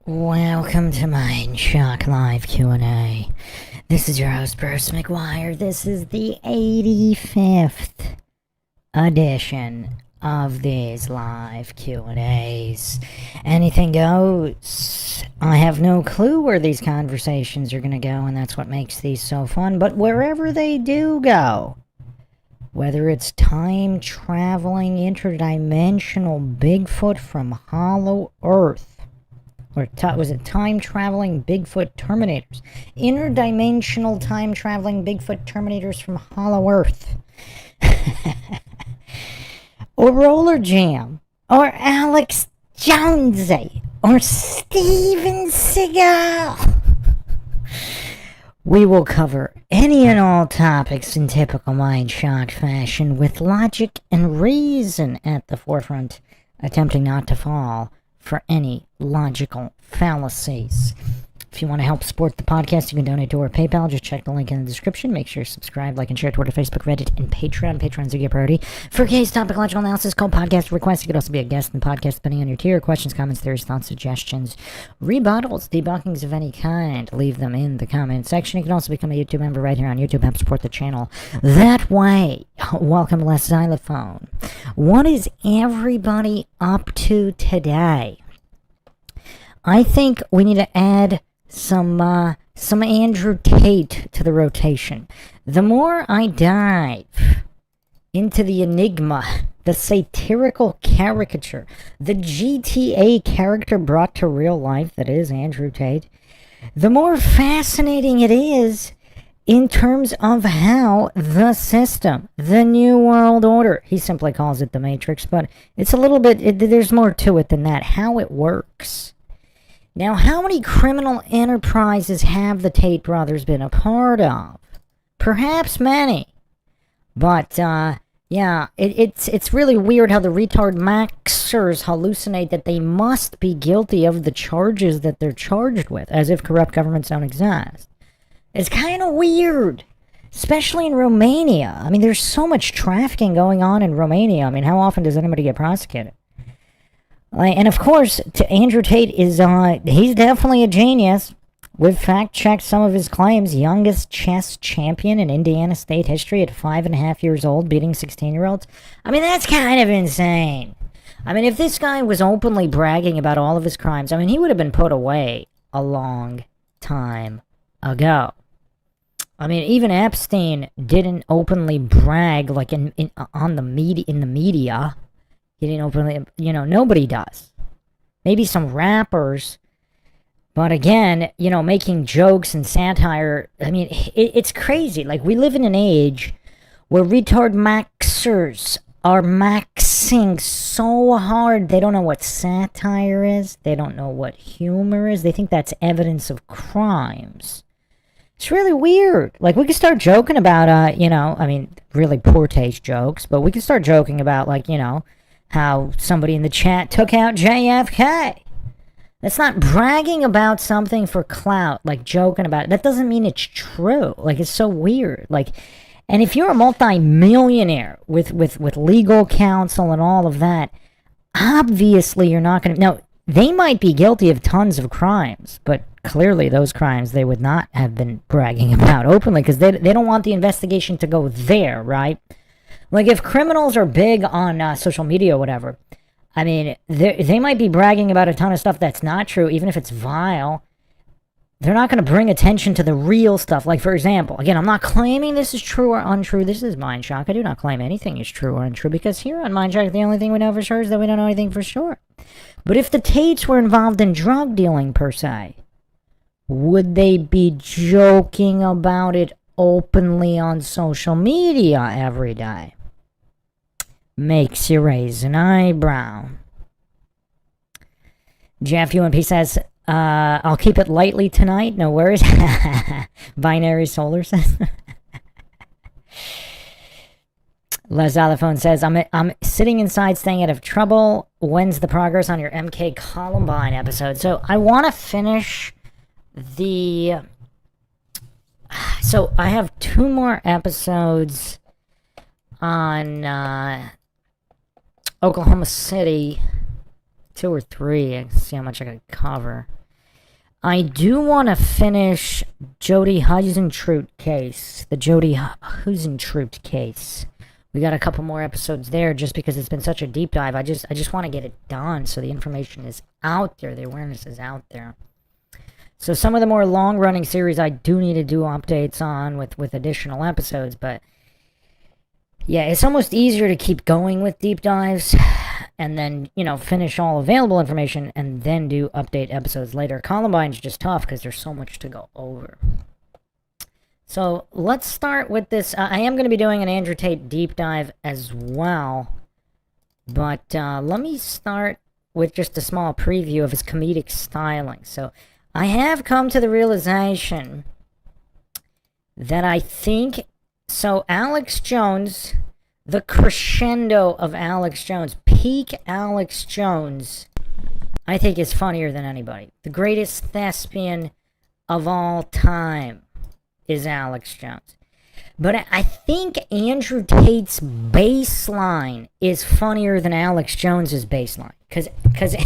Welcome to Mindshock Live Q&A. This is your host, Bruce McGuire. This is the 85th edition of these live Q&As. Anything goes. I have no clue where these conversations are going to go, and that's what makes these so fun. But wherever they do go, whether it's time-traveling, interdimensional Bigfoot from Hollow Earth, or was it time-traveling Bigfoot Terminators? Interdimensional time-traveling Bigfoot Terminators from Hollow Earth. Or Roller Jam. Or Alex Jonesy. Or Steven Seagal. We will cover any and all topics in typical Mindshock fashion with logic and reason at the forefront, attempting not to fall for any logical fallacies. If you want to help support the podcast, you can donate to our PayPal. Just check the link in the description. Make sure you subscribe, like, and share Twitter, Facebook, Reddit, and Patreon. Patreon's your priority for case topic, logical analysis, called podcast requests. You could also be a guest in the podcast, depending on your tier. Questions, comments, theories, thoughts, suggestions, rebuttals, debunkings of any kind. Leave them in the comment section. You can also become a YouTube member right here on YouTube. Help support the channel that way. Welcome, Les Xylophone. What is everybody up to today? I think we need to add some Andrew Tate to the rotation. The more I dive into the enigma, the satirical caricature, the GTA character brought to real life that is Andrew Tate, the more fascinating it is in terms of how the system, the New World Order, he simply calls it the Matrix, but it's a little bit, there's more to it than that, how it works. Now, how many criminal enterprises have the Tate brothers been a part of? Perhaps many. But, yeah, it's really weird how the retard maxers hallucinate that they must be guilty of the charges that they're charged with, as if corrupt governments don't exist. It's kind of weird, especially in Romania. I mean, there's so much trafficking going on in Romania. I mean, how often does anybody get prosecuted? And of course, Andrew Tate is, he's definitely a genius. We've fact-checked some of his claims. Youngest chess champion in Indiana state history at 5.5 years old, beating 16-year-olds. I mean, that's kind of insane. I mean, if this guy was openly bragging about all of his crimes, I mean, he would have been put away a long time ago. I mean, even Epstein didn't openly brag, like, in the media. He didn't openly, nobody does. Maybe some rappers, but again, making jokes and satire, I mean, it's crazy. Like, we live in an age where retard maxers are maxing so hard, they don't know what satire is, they don't know what humor is, they think that's evidence of crimes. It's really weird. Like, we could start joking about, I mean, really poor taste jokes, but we could start joking about, like, how somebody in the chat took out JFK. That's not bragging about something for clout, like joking about it. That doesn't mean it's true. Like, it's so weird. Like, and if you're a multi-millionaire with legal counsel and all of that, obviously you're not going to... Now, they might be guilty of tons of crimes, but clearly those crimes they would not have been bragging about openly because they don't want the investigation to go there, right? Like, if criminals are big on social media or whatever, I mean, they might be bragging about a ton of stuff that's not true, even if it's vile. They're not going to bring attention to the real stuff. Like, for example, again, I'm not claiming this is true or untrue. This is Mindshock. I do not claim anything is true or untrue, because here on Mindshock, the only thing we know for sure is that we don't know anything for sure. But if the Tates were involved in drug dealing, per se, would they be joking about it openly on social media every day? Makes you raise an eyebrow. Jeff UMP says, I'll keep it lightly tonight, no worries. Binary Solar says. Les Xylophone says, I'm sitting inside staying out of trouble. When's the progress on your MK Columbine episode? So I want to finish the... So I have 2 more episodes on Oklahoma City, 2 or 3. I can see how much I could cover. I do want to finish Jody Huizentroot case. The Jody Huizentroot case. We got a couple more episodes there just because it's been such a deep dive. I just want to get it done so the information is out there. The awareness is out there. So some of the more long-running series I do need to do updates on with additional episodes, but yeah, it's almost easier to keep going with deep dives and then, you know, finish all available information and then do update episodes later. Columbine's just tough because there's so much to go over. So let's start with this. I am going to be doing an Andrew Tate deep dive as well, but let me start with just a small preview of his comedic styling. So I have come to the realization that I think, so Alex Jones, the crescendo of Alex Jones, peak Alex Jones, I think is funnier than anybody. The greatest thespian of all time is Alex Jones. But I think Andrew Tate's baseline is funnier than Alex Jones's baseline. Because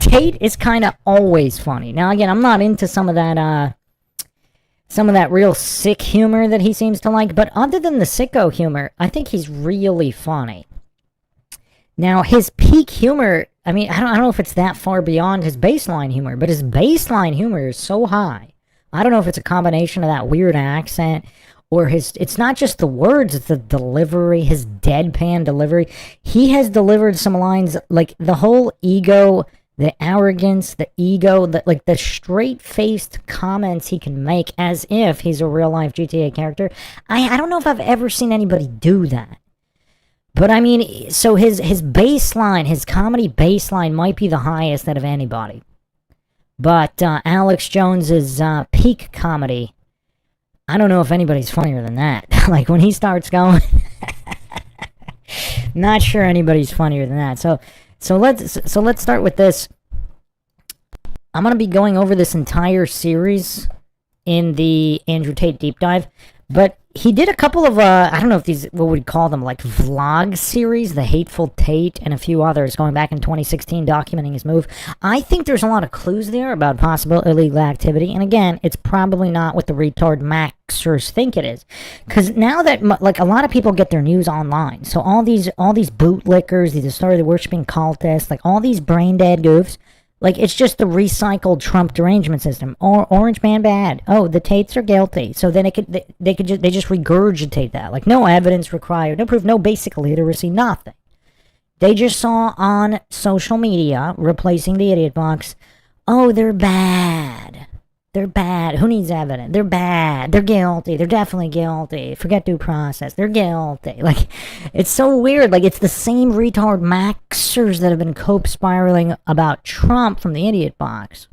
Tate is kind of always funny. Now, again, I'm not into some of that real sick humor that he seems to like. But other than the sicko humor, I think he's really funny. Now, his peak humor, I mean, I don't know if it's that far beyond his baseline humor. But his baseline humor is so high. I don't know if it's a combination of that weird accent or it's not just the words, it's the delivery, his deadpan delivery. He has delivered some lines, like the whole ego, the arrogance, the ego, like the straight-faced comments he can make as if he's a real-life GTA character. I don't know if I've ever seen anybody do that. But I mean, so his baseline, his comedy baseline might be the highest out of anybody. But Alex Jones's peak comedy, I don't know if anybody's funnier than that. Like when he starts going, not sure anybody's funnier than that. So let's start with this. I'm gonna be going over this entire series in the Andrew Tate deep dive, but he did a couple of I don't know if these, what would call them, like vlog series, The Hateful Tate and a few others going back in 2016 documenting his move. I think there's a lot of clues there about possible illegal activity, and again, it's probably not what the retard maxers think it is, because now that, like, a lot of people get their news online, so all these bootlickers, these started worshiping cultists, like all these brain dead goofs, like, it's just the recycled Trump derangement system. Or Orange Man bad. Oh, the Tates are guilty. So then they just regurgitate that. Like, no evidence required, no proof, no basic literacy, nothing. They just saw on social media, replacing the idiot box, oh, they're bad. They're bad. Who needs evidence? They're bad. They're guilty. They're definitely guilty. Forget due process. They're guilty. Like, it's so weird. Like, it's the same retard maxers that have been cope spiraling about Trump from the idiot box.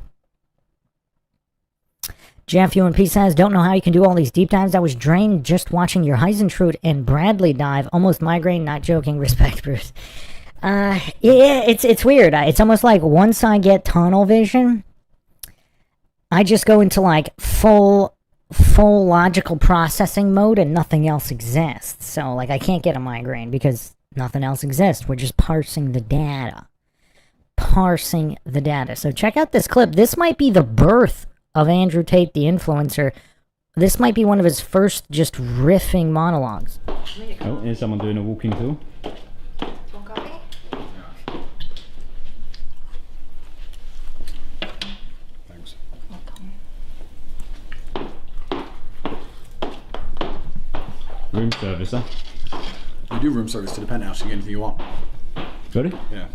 Jeff UNP says, don't know how you can do all these deep dives. I was drained just watching your Huizentroot and Bradley dive. Almost migraine, not joking. Respect, Bruce. Yeah, it's weird. It's almost like once I get tunnel vision, I just go into like full logical processing mode and nothing else exists. So like I can't get a migraine because nothing else exists. We're just parsing the data. So check out this clip. This might be the birth of Andrew Tate, the influencer. This might be one of his first just riffing monologues. Oh, here's someone doing a walking tour. Want coffee? Thanks. Room service, huh? You do room service to the penthouse. You get anything you want. Ready? Yeah.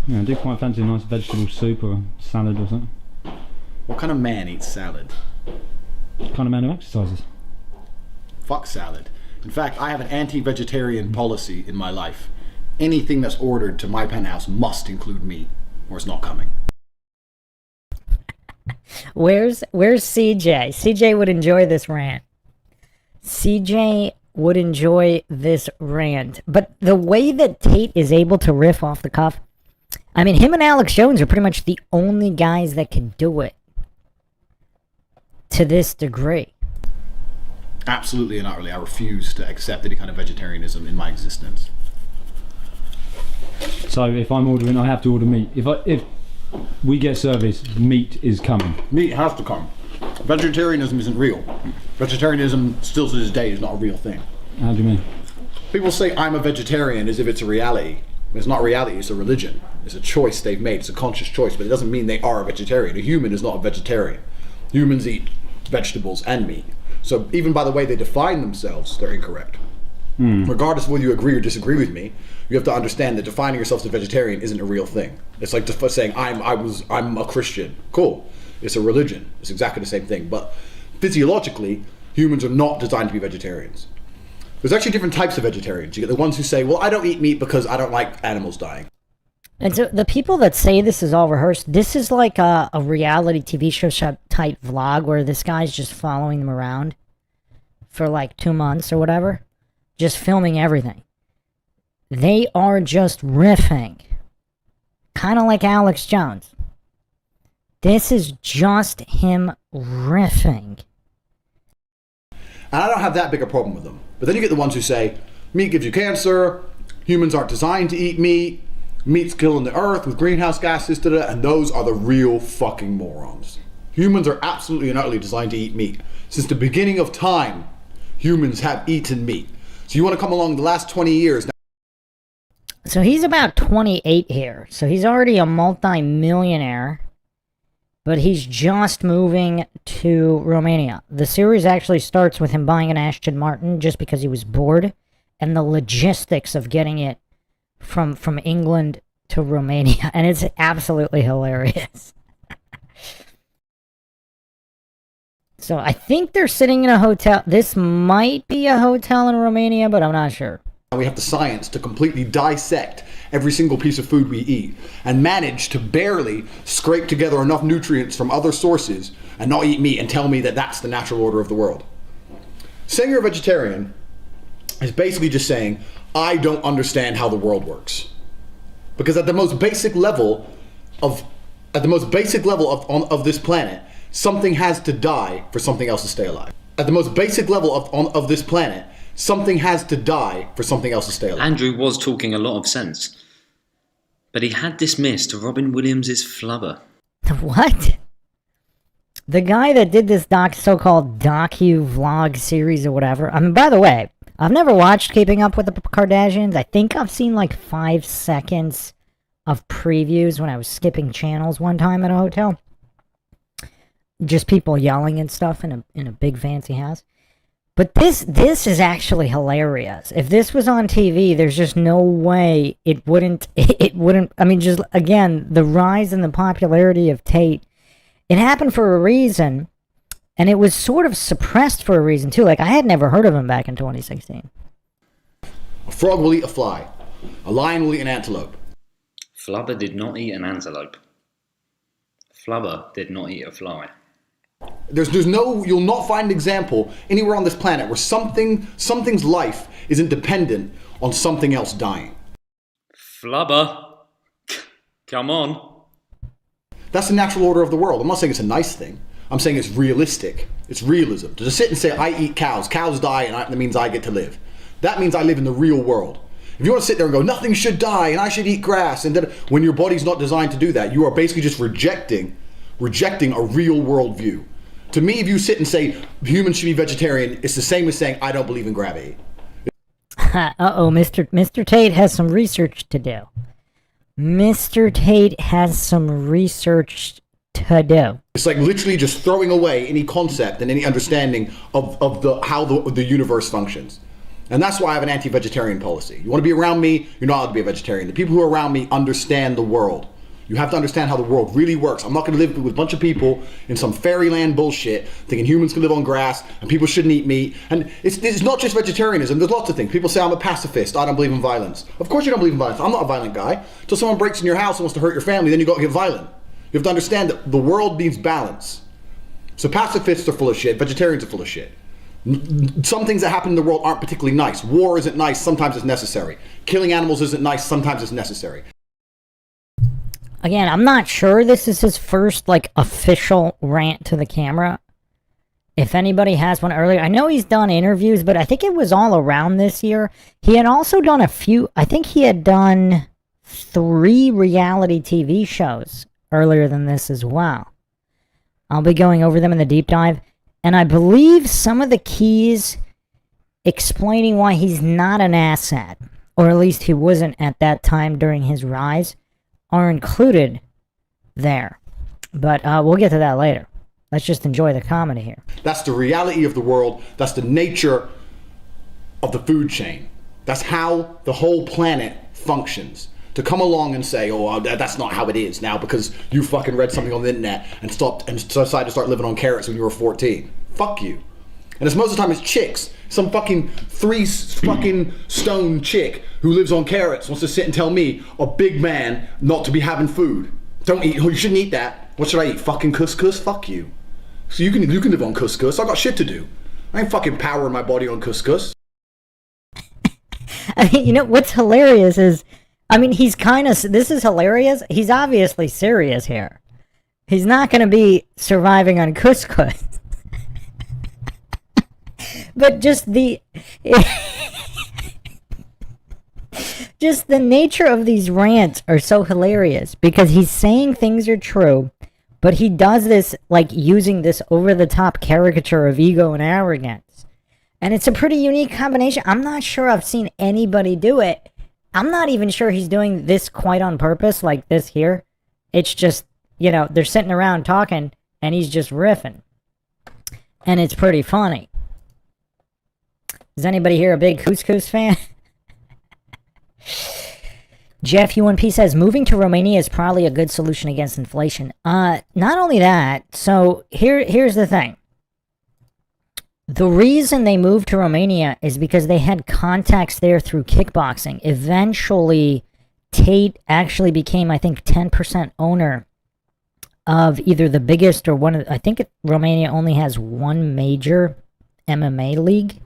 Yeah, I do quite fancy a nice vegetable soup or salad or something. What kind of man eats salad? What kind of man who exercises? Fuck salad. In fact, I have an anti-vegetarian policy in my life. Anything that's ordered to my penthouse must include meat, or it's not coming. Where's CJ? CJ would enjoy this rant. CJ would enjoy this rant. But the way that Tate is able to riff off the cuff, I mean, him and Alex Jones are pretty much the only guys that can do it to this degree. Absolutely and utterly, I refuse to accept any kind of vegetarianism in my existence. So if I'm ordering, I have to order meat. If we get service, meat is coming. Meat has to come. Vegetarianism isn't real. Vegetarianism, still to this day, is not a real thing. How do you mean? People say I'm a vegetarian as if it's a reality. It's not reality, it's a religion. It's a choice they've made. It's a conscious choice, but it doesn't mean they are a vegetarian. A human is not a vegetarian. Humans eat vegetables and meat. So even by the way they define themselves, they're incorrect. Regardless of whether you agree or disagree with me, you have to understand that defining yourself as a vegetarian isn't a real thing. It's like saying I'm a Christian. Cool. It's a religion. It's exactly the same thing. But physiologically, humans are not designed to be vegetarians. There's actually different types of vegetarians. You get the ones who say, well, I don't eat meat because I don't like animals dying. And so the people that say this is all rehearsed, this is like a reality TV show type vlog where this guy's just following them around for like 2 months or whatever, just filming everything. They are just riffing, kind of like Alex Jones. This is just him riffing. And I don't have that big a problem with them. But then you get the ones who say, meat gives you cancer, humans aren't designed to eat meat, meat's killing the earth with greenhouse gases, and those are the real fucking morons. Humans are absolutely and utterly designed to eat meat. Since the beginning of time, humans have eaten meat. So you want to come along the last 20 years. So he's about 28 here. So he's already a multi-millionaire. But he's just moving to Romania. The series actually starts with him buying an Aston Martin just because he was bored. And the logistics of getting it from England to Romania. And it's absolutely hilarious. So I think they're sitting in a hotel. This might be a hotel in Romania, but I'm not sure. We have the science to completely dissect every single piece of food we eat and manage to barely scrape together enough nutrients from other sources and not eat meat and tell me that that's the natural order of the world. Saying you're a vegetarian is basically just saying, I don't understand how the world works. Because at the most basic level of this planet, something has to die for something else to stay alive. At the most basic level of this planet, something has to die for something else to stay alive. Andrew was talking a lot of sense, but he had dismissed Robin Williams' flubber. What? The guy that did this so-called docu-vlog series or whatever. I mean, by the way, I've never watched Keeping Up with the Kardashians. I think I've seen like 5 seconds of previews when I was skipping channels one time at a hotel. Just people yelling and stuff in a big fancy house. But this is actually hilarious. If this was on TV, there's just no way it wouldn't, I mean, just, again, the rise in the popularity of Tate, it happened for a reason, and it was sort of suppressed for a reason, too. Like, I had never heard of him back in 2016. A frog will eat a fly. A lion will eat an antelope. Flubber did not eat an antelope. Flubber did not eat a fly. You'll not find an example anywhere on this planet where something's life isn't dependent on something else dying. Flubber, come on. That's the natural order of the world. I'm not saying it's a nice thing. I'm saying it's realistic. It's realism. To just sit and say, I eat cows die, and that means I get to live. That means I live in the real world. If you want to sit there and go, nothing should die, and I should eat grass, and then when your body's not designed to do that, you are basically just rejecting a real world view. To me, if you sit and say humans should be vegetarian, it's the same as saying I don't believe in gravity. Uh-oh, Mr. Tate has some research to do. Mr. Tate has some research to do. It's like literally just throwing away any concept and any understanding of how the universe functions. And that's why I have an anti-vegetarian policy. You want to be around me, you're not allowed to be a vegetarian. The people who are around me understand the world. You have to understand how the world really works. I'm not going to live with a bunch of people in some fairyland bullshit thinking humans can live on grass and people shouldn't eat meat. And it's not just vegetarianism. There's lots of things. People say I'm a pacifist. I don't believe in violence. Of course you don't believe in violence. I'm not a violent guy. Until someone breaks in your house and wants to hurt your family, then you got to get violent. You have to understand that the world needs balance. So pacifists are full of shit. Vegetarians are full of shit. Some things that happen in the world aren't particularly nice. War isn't nice. Sometimes it's necessary. Killing animals isn't nice. Sometimes it's necessary. Again, I'm not sure this is his first, like, official rant to the camera. If anybody has one earlier. I know he's done interviews, but I think it was all around this year. He had also done I think he had done 3 reality TV shows earlier than this as well. I'll be going over them in the deep dive, and I believe some of the keys explaining why he's not an asset, or at least he wasn't at that time during his rise, are included there. But we'll get to that later. Let's just enjoy the comedy here. That's the reality of the world. That's the nature of the food chain. That's how the whole planet functions. To come along and say, oh, that's not how it is now because you fucking read something on the internet and decided to start living on carrots when you were 14. Fuck you. And it's most of the time it's chicks. Some fucking fucking stone chick who lives on carrots wants to sit and tell me, a big man, not to be having food. Don't eat, you shouldn't eat that. What should I eat? Fucking couscous? Fuck you. So you can live on couscous. I got shit to do. I ain't fucking powering my body on couscous. I mean, you know, what's hilarious is, I mean, he's kind of, this is hilarious. He's obviously serious here. He's not going to be surviving on couscous. But just the just the nature of these rants are so hilarious because he's saying things are true, but he does this like using this over-the-top caricature of ego and arrogance. And it's a pretty unique combination. I'm not sure I've seen anybody do it. I'm not even sure he's doing this quite on purpose like this here. It's just, you know, they're sitting around talking and he's just riffing. And it's pretty funny. Is anybody here a big couscous fan? Jeff UNP says, moving to Romania is probably a good solution against inflation. Not only that, so here's the thing. The reason they moved to Romania is because they had contacts there through kickboxing. Eventually, Tate actually became, I think, 10% owner of either the biggest or one of, I think Romania only has one major MMA league.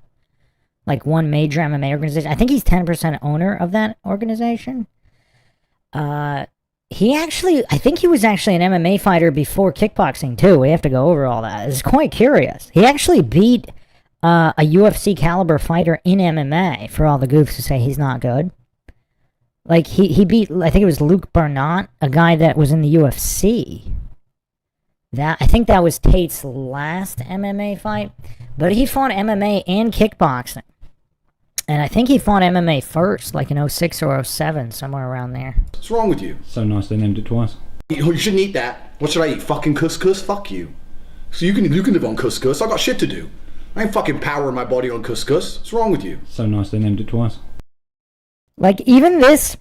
Like one major MMA organization. I think he's 10% owner of that organization. I think he was actually an MMA fighter before kickboxing too. We have to go over all that. It's quite curious. He actually beat a UFC caliber fighter in MMA, for all the goofs who say he's not good. Like, he beat, I think it was Luke Bernat, a guy that was in the UFC. I think that was Tate's last MMA fight. But he fought MMA and kickboxing. And I think he fought MMA first, like in 06 or 07, somewhere around there. What's wrong with you? So nice they named it twice. You shouldn't eat that. What should I eat? Fucking couscous? Fuck you. So you can live on couscous. I got shit to do. I ain't fucking powering my body on couscous. What's wrong with you? So nice they named it twice. Like, even this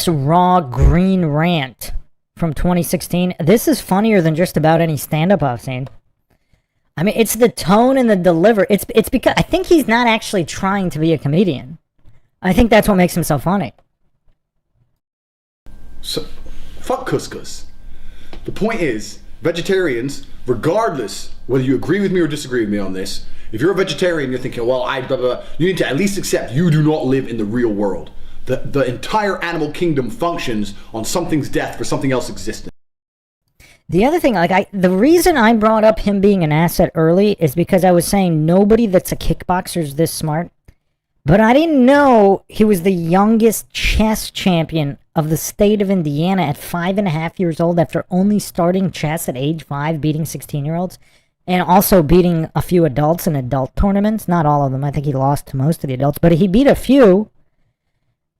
raw green rant from 2016, this is funnier than just about any stand-up I've seen. I mean, it's the tone and the delivery. It's because I think he's not actually trying to be a comedian. I think that's what makes him so funny. So, fuck couscous. The point is, vegetarians, regardless whether you agree with me or disagree with me on this, if you're a vegetarian, you're thinking, well, blah, blah, blah, you need to at least accept you do not live in the real world. The entire animal kingdom functions on something's death for something else existing. The other thing, the reason I brought up him being an asset early is because I was saying nobody that's a kickboxer is this smart. But I didn't know he was the youngest chess champion of the state of Indiana at 5.5 years old after only starting chess at age 5, beating 16-year-olds. And also beating a few adults in adult tournaments. Not all of them. I think he lost to most of the adults. But he beat a few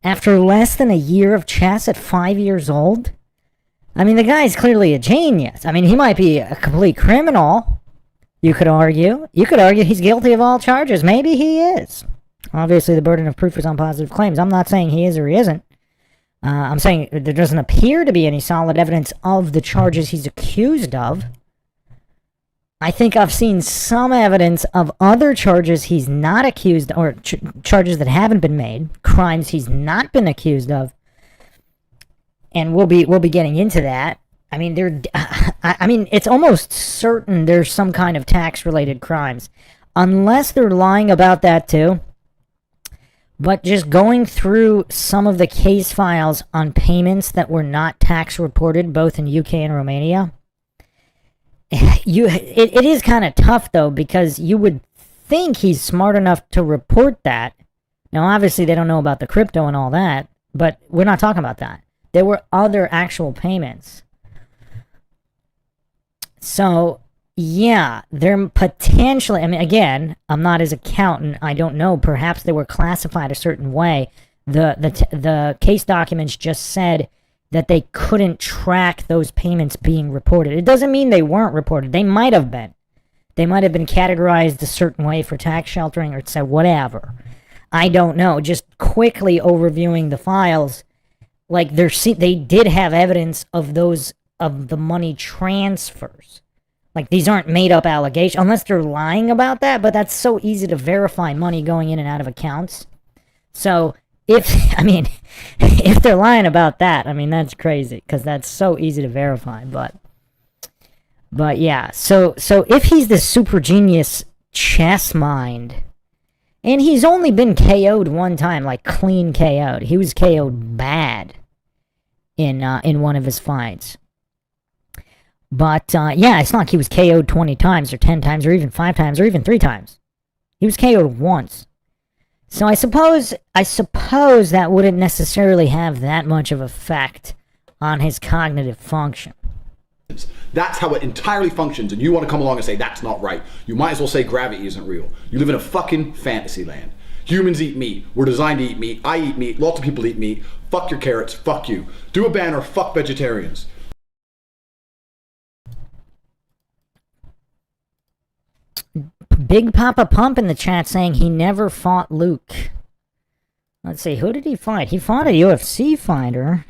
after less than a year of chess at 5 years old. I mean, the guy's clearly a genius. I mean, he might be a complete criminal, you could argue. You could argue he's guilty of all charges. Maybe he is. Obviously, the burden of proof is on positive claims. I'm not saying he is or he isn't. I'm saying there doesn't appear to be any solid evidence of the charges he's accused of. I think I've seen some evidence of other charges he's not accused, or charges that haven't been made, crimes he's not been accused of. And we'll be getting into that. I mean, it's almost certain there's some kind of tax-related crimes, unless they're lying about that too. But just going through some of the case files on payments that were not tax reported, both in UK and Romania, it is kind of tough though, because you would think he's smart enough to report that. Now, obviously, they don't know about the crypto and all that, but we're not talking about that. There were other actual payments. So, yeah, they're potentially, I mean, again, I'm not his accountant. I don't know. Perhaps they were classified a certain way. The case documents just said that they couldn't track those payments being reported. It doesn't mean they weren't reported. They might have been. They might have been categorized a certain way for tax sheltering or so, whatever. I don't know. Just quickly overviewing the files, like they did have evidence of the money transfers. Like, these aren't made up allegations, unless they're lying about that, but that's so easy to verify money going in and out of accounts. So, if they're lying about that, I mean, that's crazy, because that's so easy to verify, but yeah, so if he's this super genius chess mind, and he's only been KO'd one time, like clean KO'd. He was KO'd bad in one of his fights. But, yeah, it's not like he was KO'd 20 times or 10 times or even 5 times or even 3 times. He was KO'd once. So I suppose that wouldn't necessarily have that much of effect on his cognitive function. That's how it entirely functions, and you want to come along and say that's not right. You might as well say gravity isn't real. You live in a fucking fantasy land. Humans eat meat. We're designed to eat meat. I eat meat. Lots of people eat meat. Fuck your carrots. Fuck you. Do a banner. Fuck vegetarians. Big Papa Pump in the chat saying he never fought Luke. Let's see, who did he fight? He fought a UFC fighter.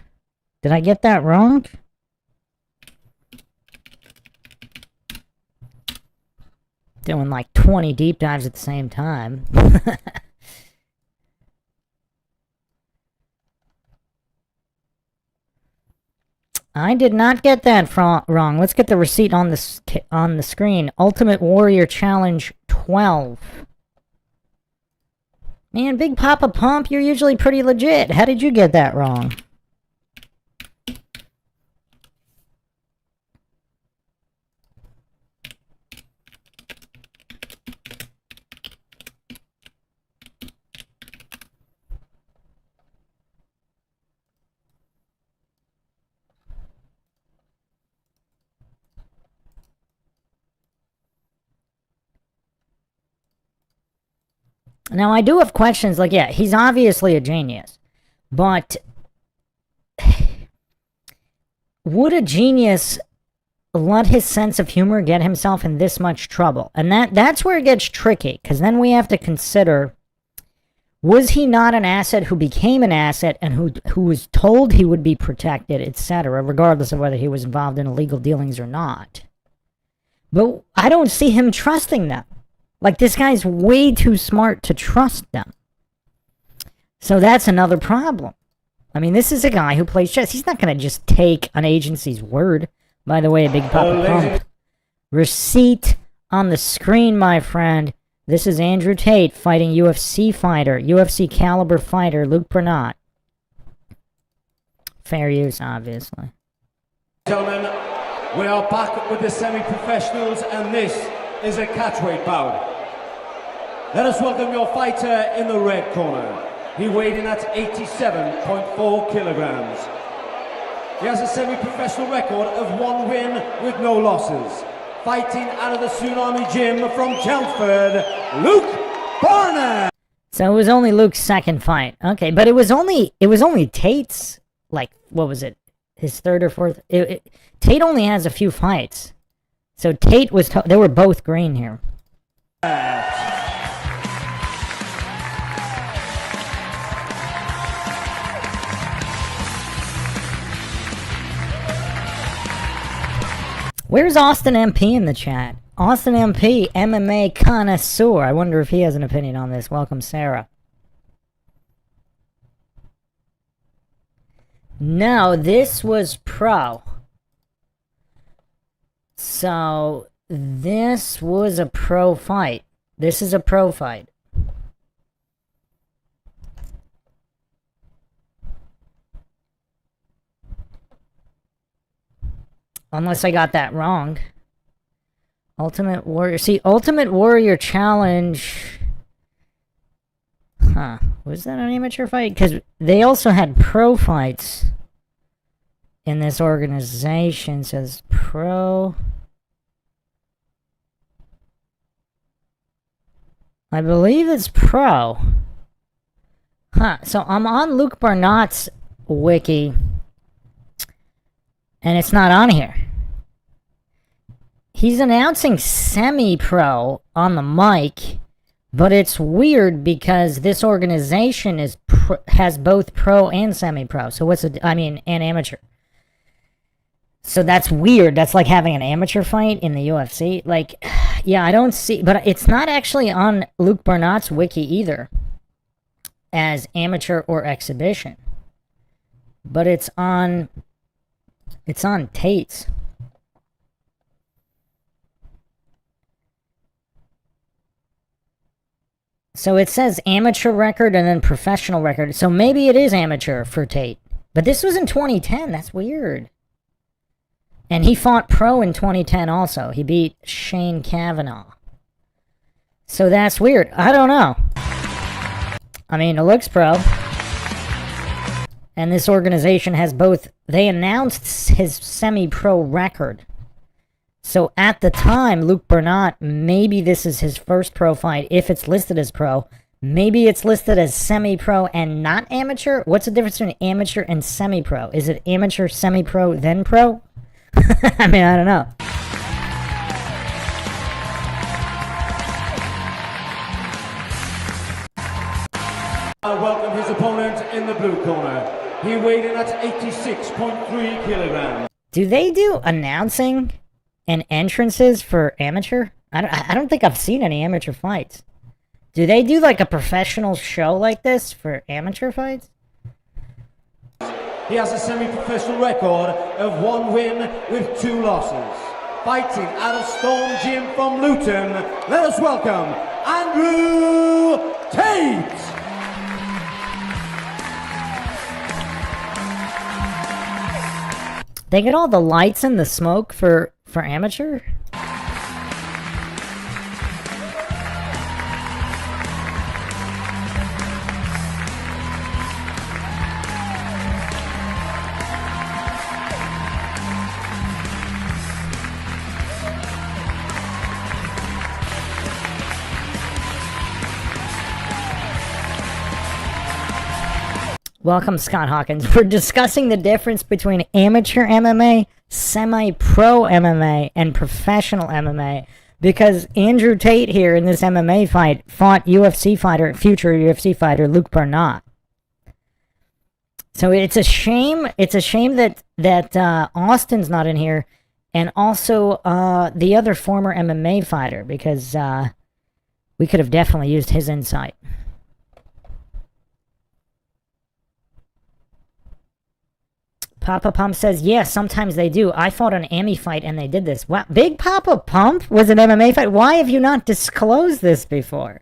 Did I get that wrong? Doing like 20 deep dives at the same time. I did not get that wrong. Let's get the receipt on the screen. Ultimate Warrior Challenge 12. Man, Big Papa Pump, you're usually pretty legit. How did you get that wrong? Now, I do have questions, like, yeah, he's obviously a genius, but would a genius let his sense of humor get himself in this much trouble? And that's where it gets tricky, because then we have to consider, was he not an asset who became an asset and who was told he would be protected, etc., regardless of whether he was involved in illegal dealings or not? But I don't see him trusting them. Like, this guy's way too smart to trust them. So that's another problem. I mean, this is a guy who plays chess. He's not going to just take an agency's word. By the way, Big Papa Pump. Receipt on the screen, my friend. This is Andrew Tate fighting UFC fighter, UFC caliber fighter, Luke Bernat. Fair use, obviously. Gentlemen, we are back with the semi-professionals, and this is a catchweight bout. Let us welcome your fighter in the red corner. He weighed in at 87.4 kilograms. He has a semi-professional record of 1 win with no losses. Fighting out of the Tsunami Gym from Chelmsford, Luke Barnett. So it was only Luke's second fight. Okay, but it was only Tate's, like, what was it? His third or fourth? Tate only has a few fights. So Tate was, they were both green here. Where's Austin MP in the chat? Austin MP, MMA connoisseur. I wonder if he has an opinion on this. Welcome, Sarah. No, this was pro. So, this was a pro fight. This is a pro fight. Unless I got that wrong. Ultimate Warrior. See, Ultimate Warrior Challenge. Huh. Was that an amateur fight? Because they also had pro fights. in this organization. Says pro. I believe it's pro. Huh, so I'm on Luke Barnott's wiki, and it's not on here. He's announcing semi-pro on the mic, but it's weird because this organization has both pro and semi-pro. So and amateur. So that's weird. That's like having an amateur fight in the UFC. Like, yeah, I don't see, but it's not actually on Luke Barnott's wiki either as amateur or exhibition. But it's on Tate's. So it says amateur record and then professional record. So maybe it is amateur for Tate. But this was in 2010. That's weird. And he fought pro in 2010 also. He beat Shane Kavanaugh. So that's weird. I don't know. I mean, it looks pro. And this organization has both. They announced his semi-pro record. So at the time, Luke Barnott, maybe this is his first pro fight. If it's listed as pro, maybe it's listed as semi-pro and not amateur. What's the difference between amateur and semi-pro? Is it amateur, semi-pro, then pro? I mean, I don't know. I welcome his opponent in the blue corner. He weighed in at 86.3 kilograms. Do they do announcing and entrances for amateur? I don't think I've seen any amateur fights. Do they do like a professional show like this for amateur fights? He has a semi-professional record of 1 win with 2 losses. Fighting out of Stone Gym from Luton, let us welcome Andrew Tate! They get all the lights and the smoke for amateur? Welcome, Scott Hawkins. We're discussing the difference between amateur MMA, semi-pro MMA, and professional MMA because Andrew Tate here in this MMA fight fought future UFC fighter Luke Barnott. So it's a shame. It's a shame that Austin's not in here, and also the other former MMA fighter because we could have definitely used his insight. Papa Pump says, yeah, sometimes they do. I fought an Ami fight and they did this. Wow, Big Papa Pump was an MMA fight? Why have you not disclosed this before?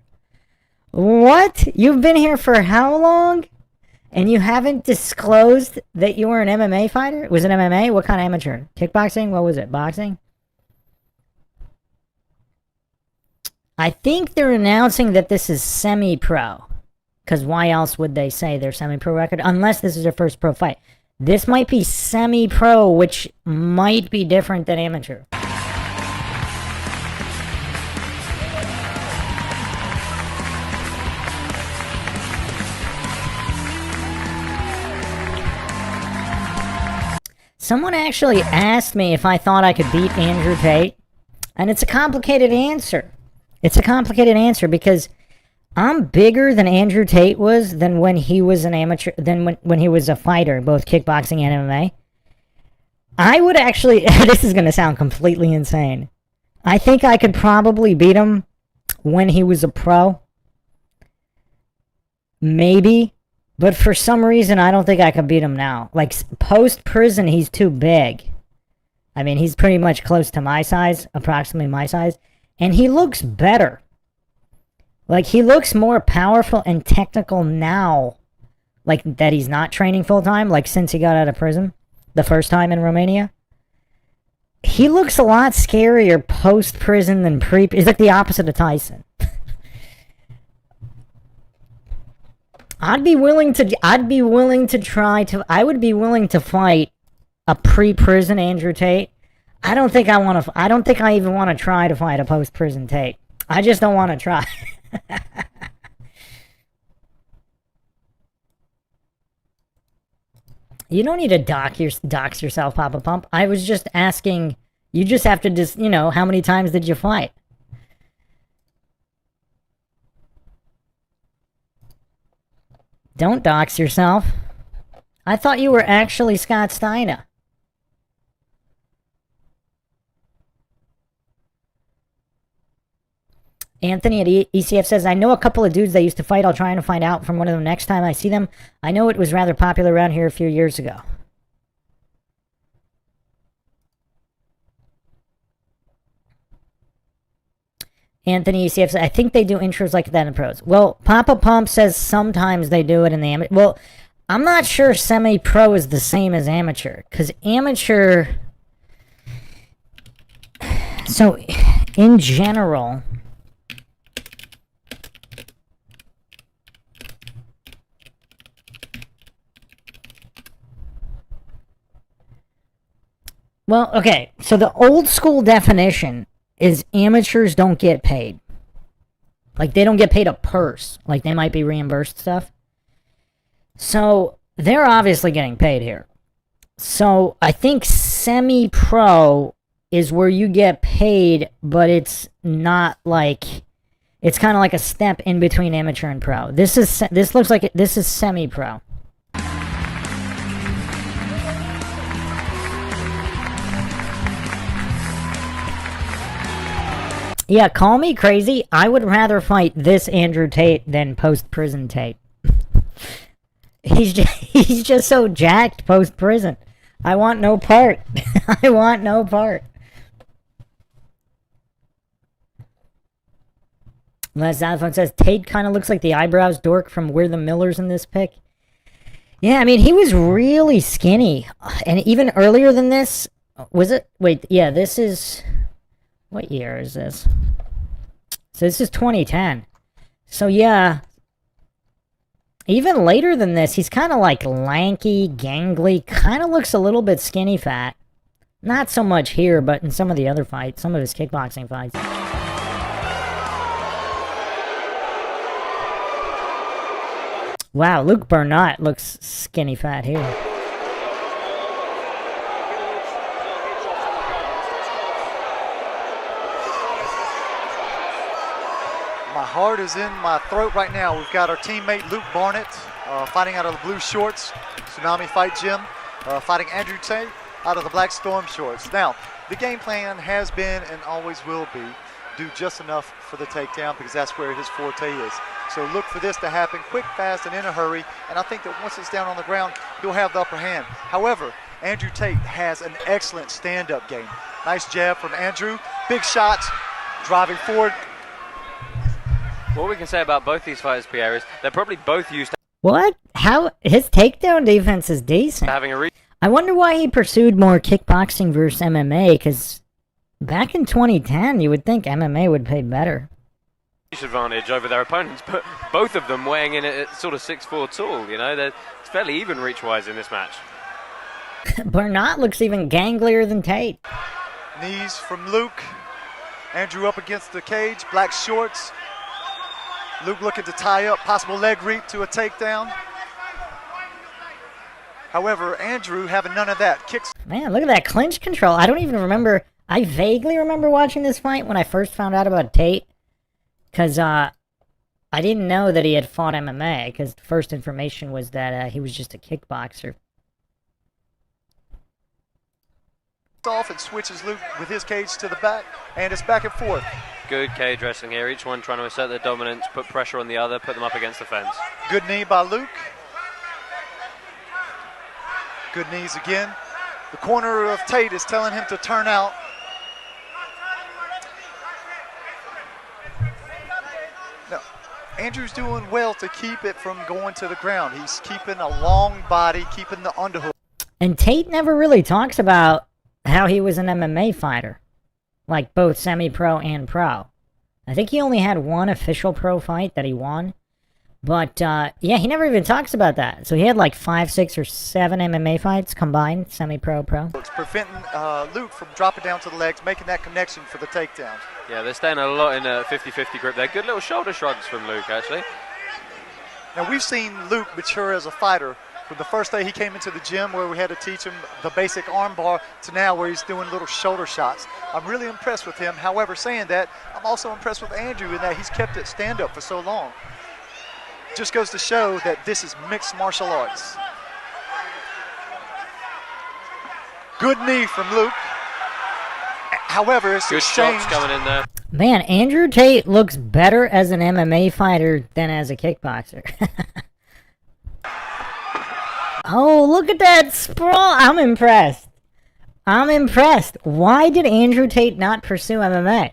What? You've been here for how long? And you haven't disclosed that you were an MMA fighter? Was it MMA? What kind of amateur? Kickboxing? What was it? Boxing? I think they're announcing that this is semi-pro. Because why else would they say they're semi-pro record? Unless this is their first pro fight. This might be semi-pro, which might be different than amateur. Someone actually asked me if I thought I could beat Andrew Tate, and it's a complicated answer. It's a complicated answer because I'm bigger than Andrew Tate was than when he was an amateur, than when he was a fighter, both kickboxing and MMA. I would actually, this is going to sound completely insane. I think I could probably beat him when he was a pro. Maybe. But for some reason, I don't think I could beat him now. Like, post-prison, he's too big. I mean, he's pretty much close to my size, approximately my size. And he looks better. Like, he looks more powerful and technical now. Like, that he's not training full-time, like, since he got out of prison. The first time in Romania. He looks a lot scarier post-prison than pre... He's like the opposite of Tyson. I would be willing to fight a pre-prison Andrew Tate. I don't think I even want to try to fight a post-prison Tate. I just don't want to try. You don't need to dox yourself, Papa Pump. I was just asking, you just have to how many times did you fight? Don't dox yourself. I thought you were actually Scott Steiner. Anthony at ECF says, I know a couple of dudes that used to fight. I'll try and find out from one of them next time I see them. I know it was rather popular around here a few years ago. Anthony ECF says, I think they do intros like that in pros. Well, Papa Pump says sometimes they do it in the amateur. Well, I'm not sure semi-pro is the same as amateur. Because amateur... So, in general... Well, okay, so the old school definition is amateurs don't get paid. Like, they don't get paid a purse. Like, they might be reimbursed stuff. So, they're obviously getting paid here. So, I think semi-pro is where you get paid, but it's not like... It's kind of like a step in between amateur and pro. This looks like this is semi-pro. Yeah, call me crazy. I would rather fight this Andrew Tate than post-prison Tate. He's just so jacked post-prison. I want no part. I want no part. Les Alphon says, Tate kind of looks like the eyebrows dork from We're the Millers in this pic. Yeah, I mean, he was really skinny. And even earlier than this, was it? Wait, yeah, this is... What year is this? So this is 2010. So yeah, even later than this, he's kind of like lanky, gangly, kind of looks a little bit skinny fat. Not so much here, but in some of the other fights, some of his kickboxing fights. Wow, Luke Burnett looks skinny fat here. My heart is in my throat right now. We've got our teammate Luke Barnett fighting out of the blue shorts, Tsunami Fight Gym, fighting Andrew Tate out of the black Storm shorts. Now, the game plan has been and always will be do just enough for the takedown because that's where his forte is. So look for this to happen quick, fast, and in a hurry. And I think that once it's down on the ground, he'll have the upper hand. However, Andrew Tate has an excellent stand-up game. Nice jab from Andrew. Big shots, driving forward. What we can say about both these fighters, Pierre, is they're probably both used to What? How? His takedown defense is decent. having a I wonder why he pursued more kickboxing versus MMA, because back in 2010, you would think MMA would pay better. advantage over their opponents, but both of them weighing in at sort of 6'4" tall, you know, they're fairly even reach-wise in this match. Bernat looks even ganglier than Tate. Knees from Luke. Andrew up against the cage, black shorts. Luke looking to tie up, possible leg reap to a takedown. However, Andrew having none of that. Kicks. Man, look at that clinch control. I don't even remember. I vaguely remember watching this fight when I first found out about Tate. Because I didn't know that he had fought MMA. Because the first information was that he was just a kickboxer. Off and switches Luke with his cage to the back. And it's back and forth. Good cage wrestling here, each one trying to assert their dominance, put pressure on the other, put them up against the fence. Good knee by Luke. Good knees again. The corner of Tate is telling him to turn out. Now, Andrew's doing well to keep it from going to the ground. He's keeping a long body, keeping the underhook. And Tate never really talks about how he was an MMA fighter. Like both semi-pro and pro. I think he only had one official pro fight that he won. But, yeah, he never even talks about that. So he had like 5, 6, or 7 MMA fights combined, semi-pro, pro. It's preventing Luke from dropping down to the legs, making that connection for the takedown. Yeah, they're staying a lot in a 50-50 grip there. Good little shoulder shrugs from Luke, actually. Now, we've seen Luke mature as a fighter from the first day he came into the gym where we had to teach him the basic arm bar to now where he's doing little shoulder shots. I'm really impressed with him. However, saying that, I'm also impressed with Andrew in that he's kept it stand-up for so long. Just goes to show that this is mixed martial arts. Good knee from Luke. However, it's Good shots coming in there. Man, Andrew Tate looks better as an MMA fighter than as a kickboxer. Oh, look at that sprawl. I'm impressed. I'm impressed. Why did Andrew Tate not pursue MMA?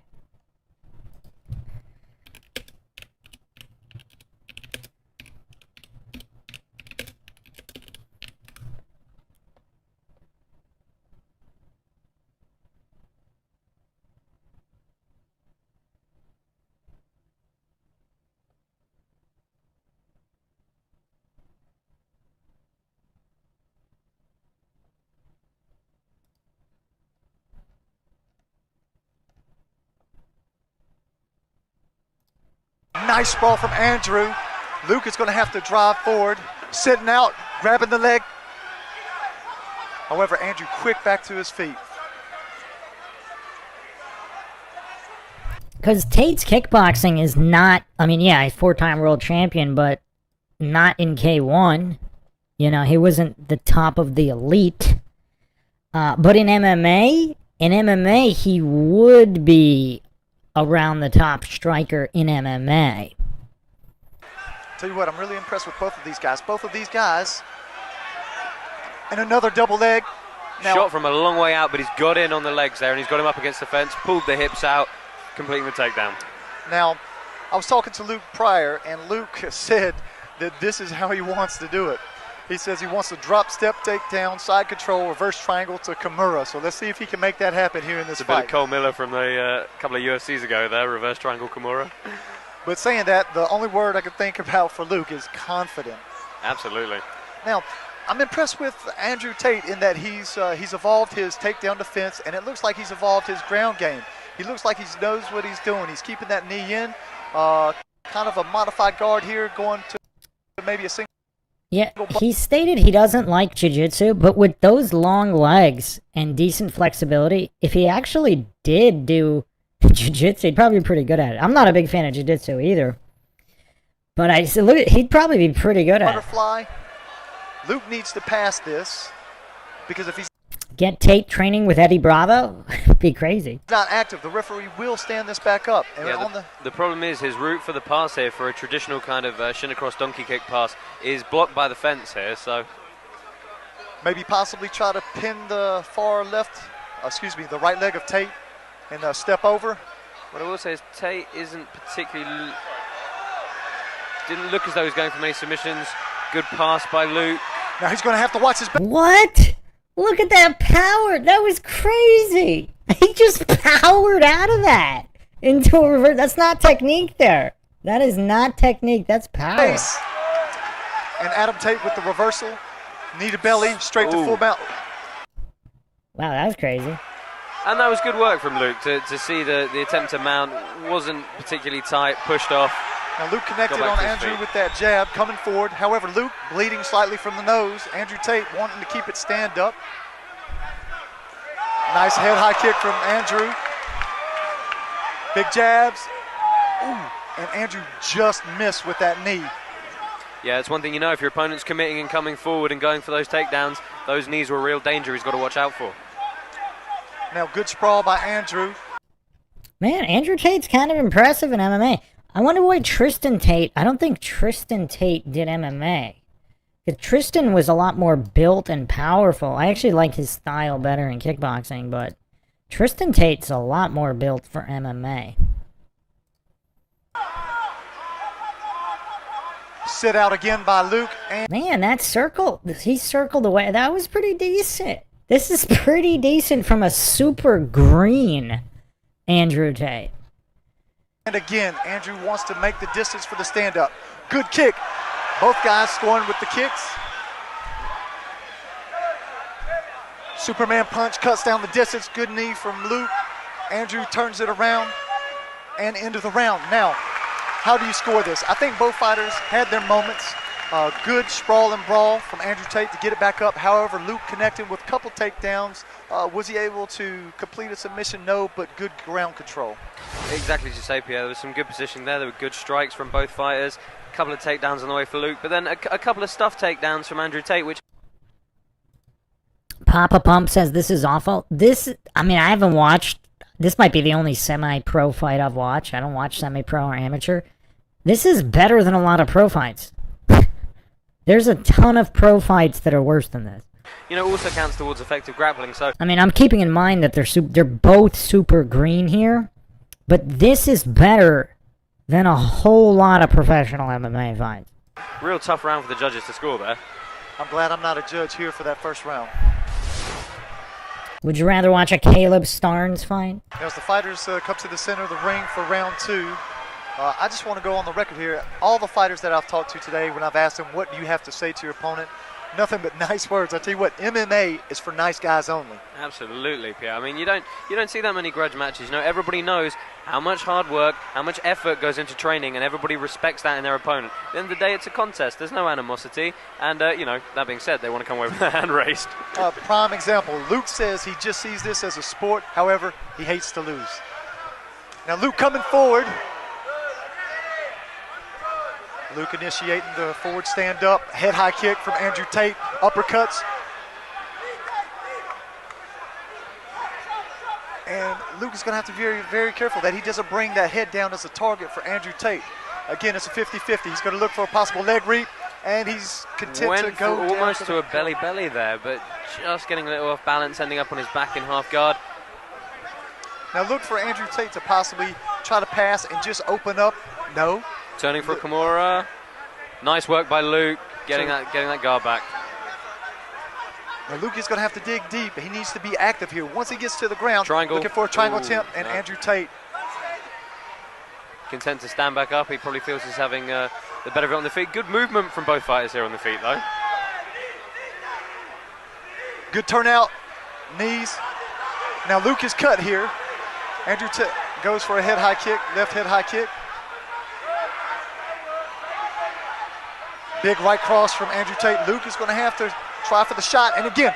Nice sprawl from Andrew. Luke is going to have to drive forward, sitting out, grabbing the leg. However, Andrew quick back to his feet. Because Tate's kickboxing is not, I mean, yeah, he's 4-time world champion, but not in K1. You know, he wasn't the top of the elite. But in MMA, he would be around the top striker in MMA. Tell you what, I'm really impressed with both of these guys. Both of these guys. And another double leg. Now, Shot from a long way out, but he's got in on the legs there, and he's got him up against the fence, pulled the hips out, completing the takedown. Now, I was talking to Luke prior, and Luke said that this is how he wants to do it. He says he wants to drop step, takedown, side control, reverse triangle to Kimura. So let's see if he can make that happen here in this It's a fight. bit of Cole Miller from the couple of UFCs ago there, reverse triangle Kimura. But saying that, the only word I can think about for Luke is confident. Absolutely. Now, I'm impressed with Andrew Tate in that he's evolved his takedown defense, and it looks like he's evolved his ground game. He looks like he knows what he's doing. He's keeping that knee in, kind of a modified guard here, going to maybe a single. Yeah, he stated he doesn't like jiu-jitsu, but with those long legs and decent flexibility, if he actually did do jiu-jitsu, he'd probably be pretty good at it. I'm not a big fan of jiu-jitsu either, but I said, look, he'd probably be pretty good at it. Butterfly. Luke needs to pass this because if he's Get Tate training with Eddie Bravo? Be crazy. not active, the referee will stand this back up. And Yeah, on the problem is his route for the pass here, for a traditional kind of shin across donkey kick pass, is blocked by the fence here, so maybe possibly try to pin the the right leg of Tate and step over. what I will say is Tate isn't particularly, didn't look as though he was going for many submissions. Good pass by Luke. Now he's going to have to watch his back. What? Look at that power. That was crazy. He just powered out of that into a reverse. That's not technique there. That is not technique. That's power. Face. And Adam Tate with the reversal. Knee to belly, straight to Ooh. full mount. Wow, that was crazy. And that was good work from Luke to see the attempt to mount wasn't particularly tight, pushed off. Now Luke connected Go back on to his Andrew feet. with that jab, coming forward. However, Luke bleeding slightly from the nose. Andrew Tate wanting to keep it stand up. Nice head high kick from Andrew. Big jabs. Ooh, and Andrew just missed with that knee. Yeah, it's one thing you know, if your opponent's committing and coming forward and going for those takedowns, those knees were a real danger he's got to watch out for. Now good sprawl by Andrew. Man, Andrew Tate's kind of impressive in MMA. I wonder why Tristan Tate, I don't think Tristan Tate did MMA. 'Cause Tristan was a lot more built and powerful. I actually like his style better in kickboxing, but Tristan Tate's a lot more built for MMA. Sit out again by Luke. And Man, that circle, he circled away. That was pretty decent. This is pretty decent from a super green Andrew Tate. again, Andrew wants to make the distance for the stand-up. Good kick. Both guys scoring with the kicks. Superman punch cuts down the distance. Good knee from Luke. Andrew turns it around and into the round. Now, how do you score this? I think both fighters had their moments. Good sprawl and brawl from Andrew Tate to get it back up. However, Luke connected with a couple takedowns. Was he able to complete a submission? No, but good ground control. Exactly as you say, Pierre. There was some good positioning there. There were good strikes from both fighters. A couple of takedowns on the way for Luke, but then a couple of stuff takedowns from Andrew Tate, which... Papa Pump says this is awful. I haven't watched. This might be the only semi-pro fight I've watched. I don't watch semi-pro or amateur. This is better than a lot of pro fights. There's a ton of pro fights that are worse than this. You know, also counts towards effective grappling, so... I'm keeping in mind that they're both super green here, but this is better than a whole lot of professional MMA fights. Real tough round for the judges to score there. I'm glad I'm not a judge here for that first round. Would you rather watch a Caleb Starnes fight? As the fighters come to the center of the ring for round 2, I just want to go on the record here. All the fighters that I've talked to today, when I've asked them, what do you have to say to your opponent? Nothing but nice words. I tell you what, MMA is for nice guys only. Absolutely, Pierre. You don't see that many grudge matches. Everybody knows how much hard work, how much effort goes into training, and everybody respects that in their opponent. At the end of the day, it's a contest. There's no animosity. And, that being said, they want to come away with their hand raised. Prime example. Luke says he just sees this as a sport. However, he hates to lose. Now, Luke coming forward. Luke initiating the forward stand-up, head high kick from Andrew Tate, uppercuts. And Luke is going to have to be very, very careful that he doesn't bring that head down as a target for Andrew Tate. Again, it's a 50-50. He's going to look for a possible leg reap, and he's content to go Went down almost to a belly there, but just getting a little off balance, ending up on his back in half guard. Now look for Andrew Tate to possibly try to pass and just open up. No. Turning for Kimura. Nice work by Luke, getting that guard back. Now Luke is going to have to dig deep. He needs to be active here. Once he gets to the ground, triangle. Looking for a triangle attempt, and no. Andrew Tate. Content to stand back up. He probably feels he's having the better of it on the feet. Good movement from both fighters here on the feet, though. Good turnout, knees. Now Luke is cut here. Andrew Tate goes for a head high kick, left head high kick. Big right cross from Andrew Tate. Luke is going to have to try for the shot. And again,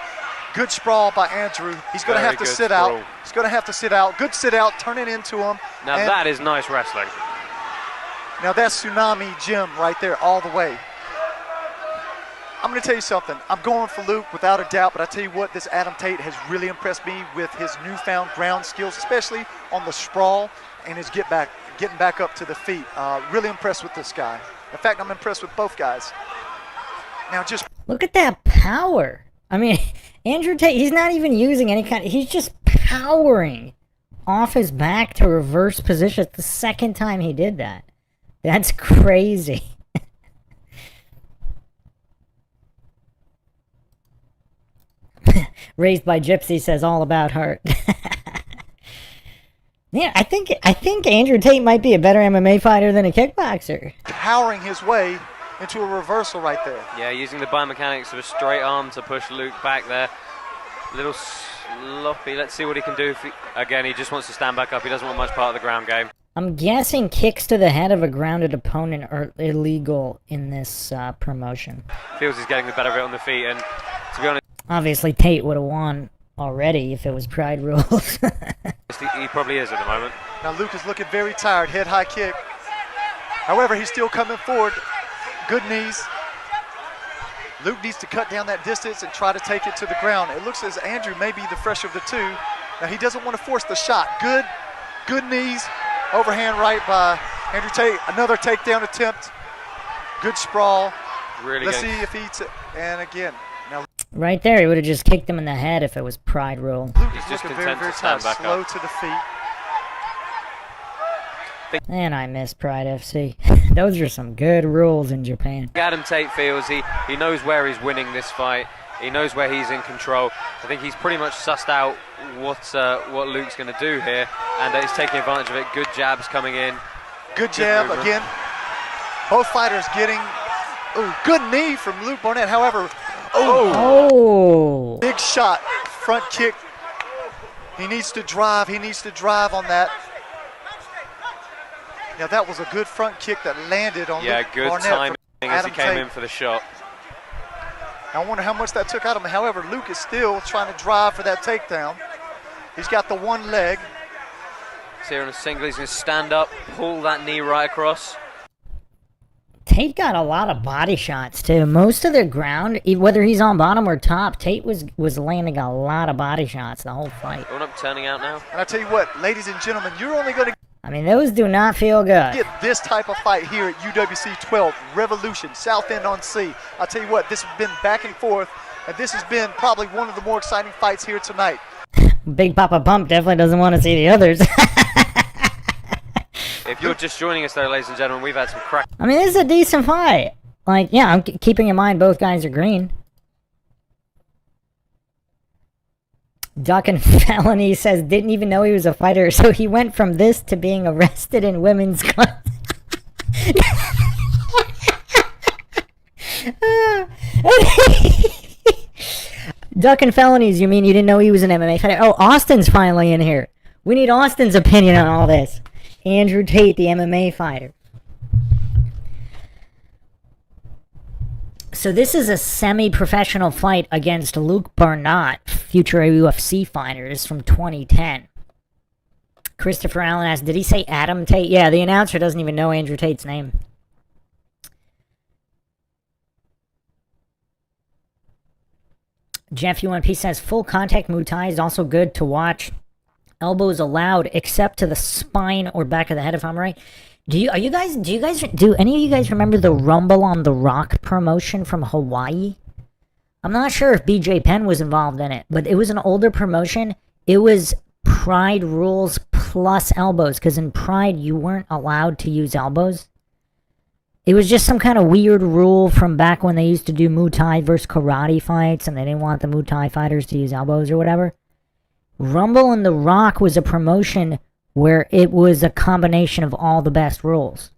good sprawl by Andrew. He's going to have to sit out. He's going to have to sit out. Good sit out, turn it into him. Now that is nice wrestling. Now that's Tsunami Jim right there all the way. I'm going to tell you something. I'm going for Luke without a doubt, but I tell you what, this Adam Tate has really impressed me with his newfound ground skills, especially on the sprawl and his getting back up to the feet. Really impressed with this guy. In fact, I'm impressed with both guys. Now just look at that power. Andrew Tate, he's not even using any he's just powering off his back to reverse position. It's the second time he did that. That's crazy. Raised by Gypsy says all about heart. Yeah, I think Andrew Tate might be a better MMA fighter than a kickboxer. Powering his way into a reversal right there. Yeah, using the biomechanics of a straight arm to push Luke back there. A little sloppy. Let's see what he can do. Again, he just wants to stand back up. He doesn't want much part of the ground game. I'm guessing kicks to the head of a grounded opponent are illegal in this promotion. Feels he's getting the better of it on the feet, and to be honest, obviously Tate would have won already if it was Pride rules. he probably is at the moment. Now Luke is looking very tired, head high kick. However, he's still coming forward. Good knees. Luke needs to cut down that distance and try to take it to the ground. It looks as Andrew may be the fresher of the two. Now he doesn't want to force the shot. Good knees. Overhand right by Andrew Tate. Another takedown attempt. Good sprawl. Really Let's see if and again. Now right there, he would have just kicked him in the head if it was Pride rule. Luke He's is just looking content very to stand tired. back Slow up. to the feet. And I miss Pride FC. Those are some good rules in Japan. Adam Tate feels he knows where he's winning this fight. He knows where he's in control. I think he's pretty much sussed out what Luke's going to do here, and he's taking advantage of it. Good jabs coming in. Good jab movement. again. Both fighters getting, good knee from Luke Barnett. However, Oh. big shot, front kick. He needs to drive on that. Yeah, that was a good front kick that landed on Luke good Barnett timing from as he Adam came Tate. in for the shot. I wonder how much that took out of him. However, Luke is still trying to drive for that takedown. He's got the one leg. So here in a single, he's going to stand up, pull that knee right across. Tate got a lot of body shots too. Most of the ground, whether he's on bottom or top, Tate was landing a lot of body shots the whole fight. Going up, turning out now. And I tell you what, ladies and gentlemen, you're only going to I mean, those do not feel good. get this type of fight here at UWC 12, Revolution, South End on Sea. I tell you what, this has been back and forth, and this has been probably one of the more exciting fights here tonight. Big Papa Pump definitely doesn't want to see the others. If you're just joining us though, ladies and gentlemen, we've had some crack. I mean, this is a decent fight. Like, yeah, I'm keeping in mind both guys are green. Duck and Felony says didn't even know he was a fighter, so he went from this to being arrested in women's clubs. Duck and Felonies, you mean you didn't know he was an MMA fighter? Oh, Austin's finally in here. We need Austin's opinion on all this. Andrew Tate, the MMA fighter. So this is a semi-professional fight against Luke Barnett, future UFC fighters from 2010. Christopher Allen asked, did he say Adam Tate? Yeah, the announcer doesn't even know Andrew Tate's name. Jeff UNP says, full contact Muay Thai is also good to watch. Elbows allowed except to the spine or back of the head, if I'm right. Do any of you guys remember the Rumble on the Rock promotion from Hawaii? I'm not sure if BJ Penn was involved in it, but it was an older promotion. It was Pride rules plus elbows, because in Pride you weren't allowed to use elbows. It was just some kind of weird rule from back when they used to do Muay Thai versus karate fights, and they didn't want the Muay Thai fighters to use elbows or whatever. Rumble in the Rock was a promotion where it was a combination of all the best rules.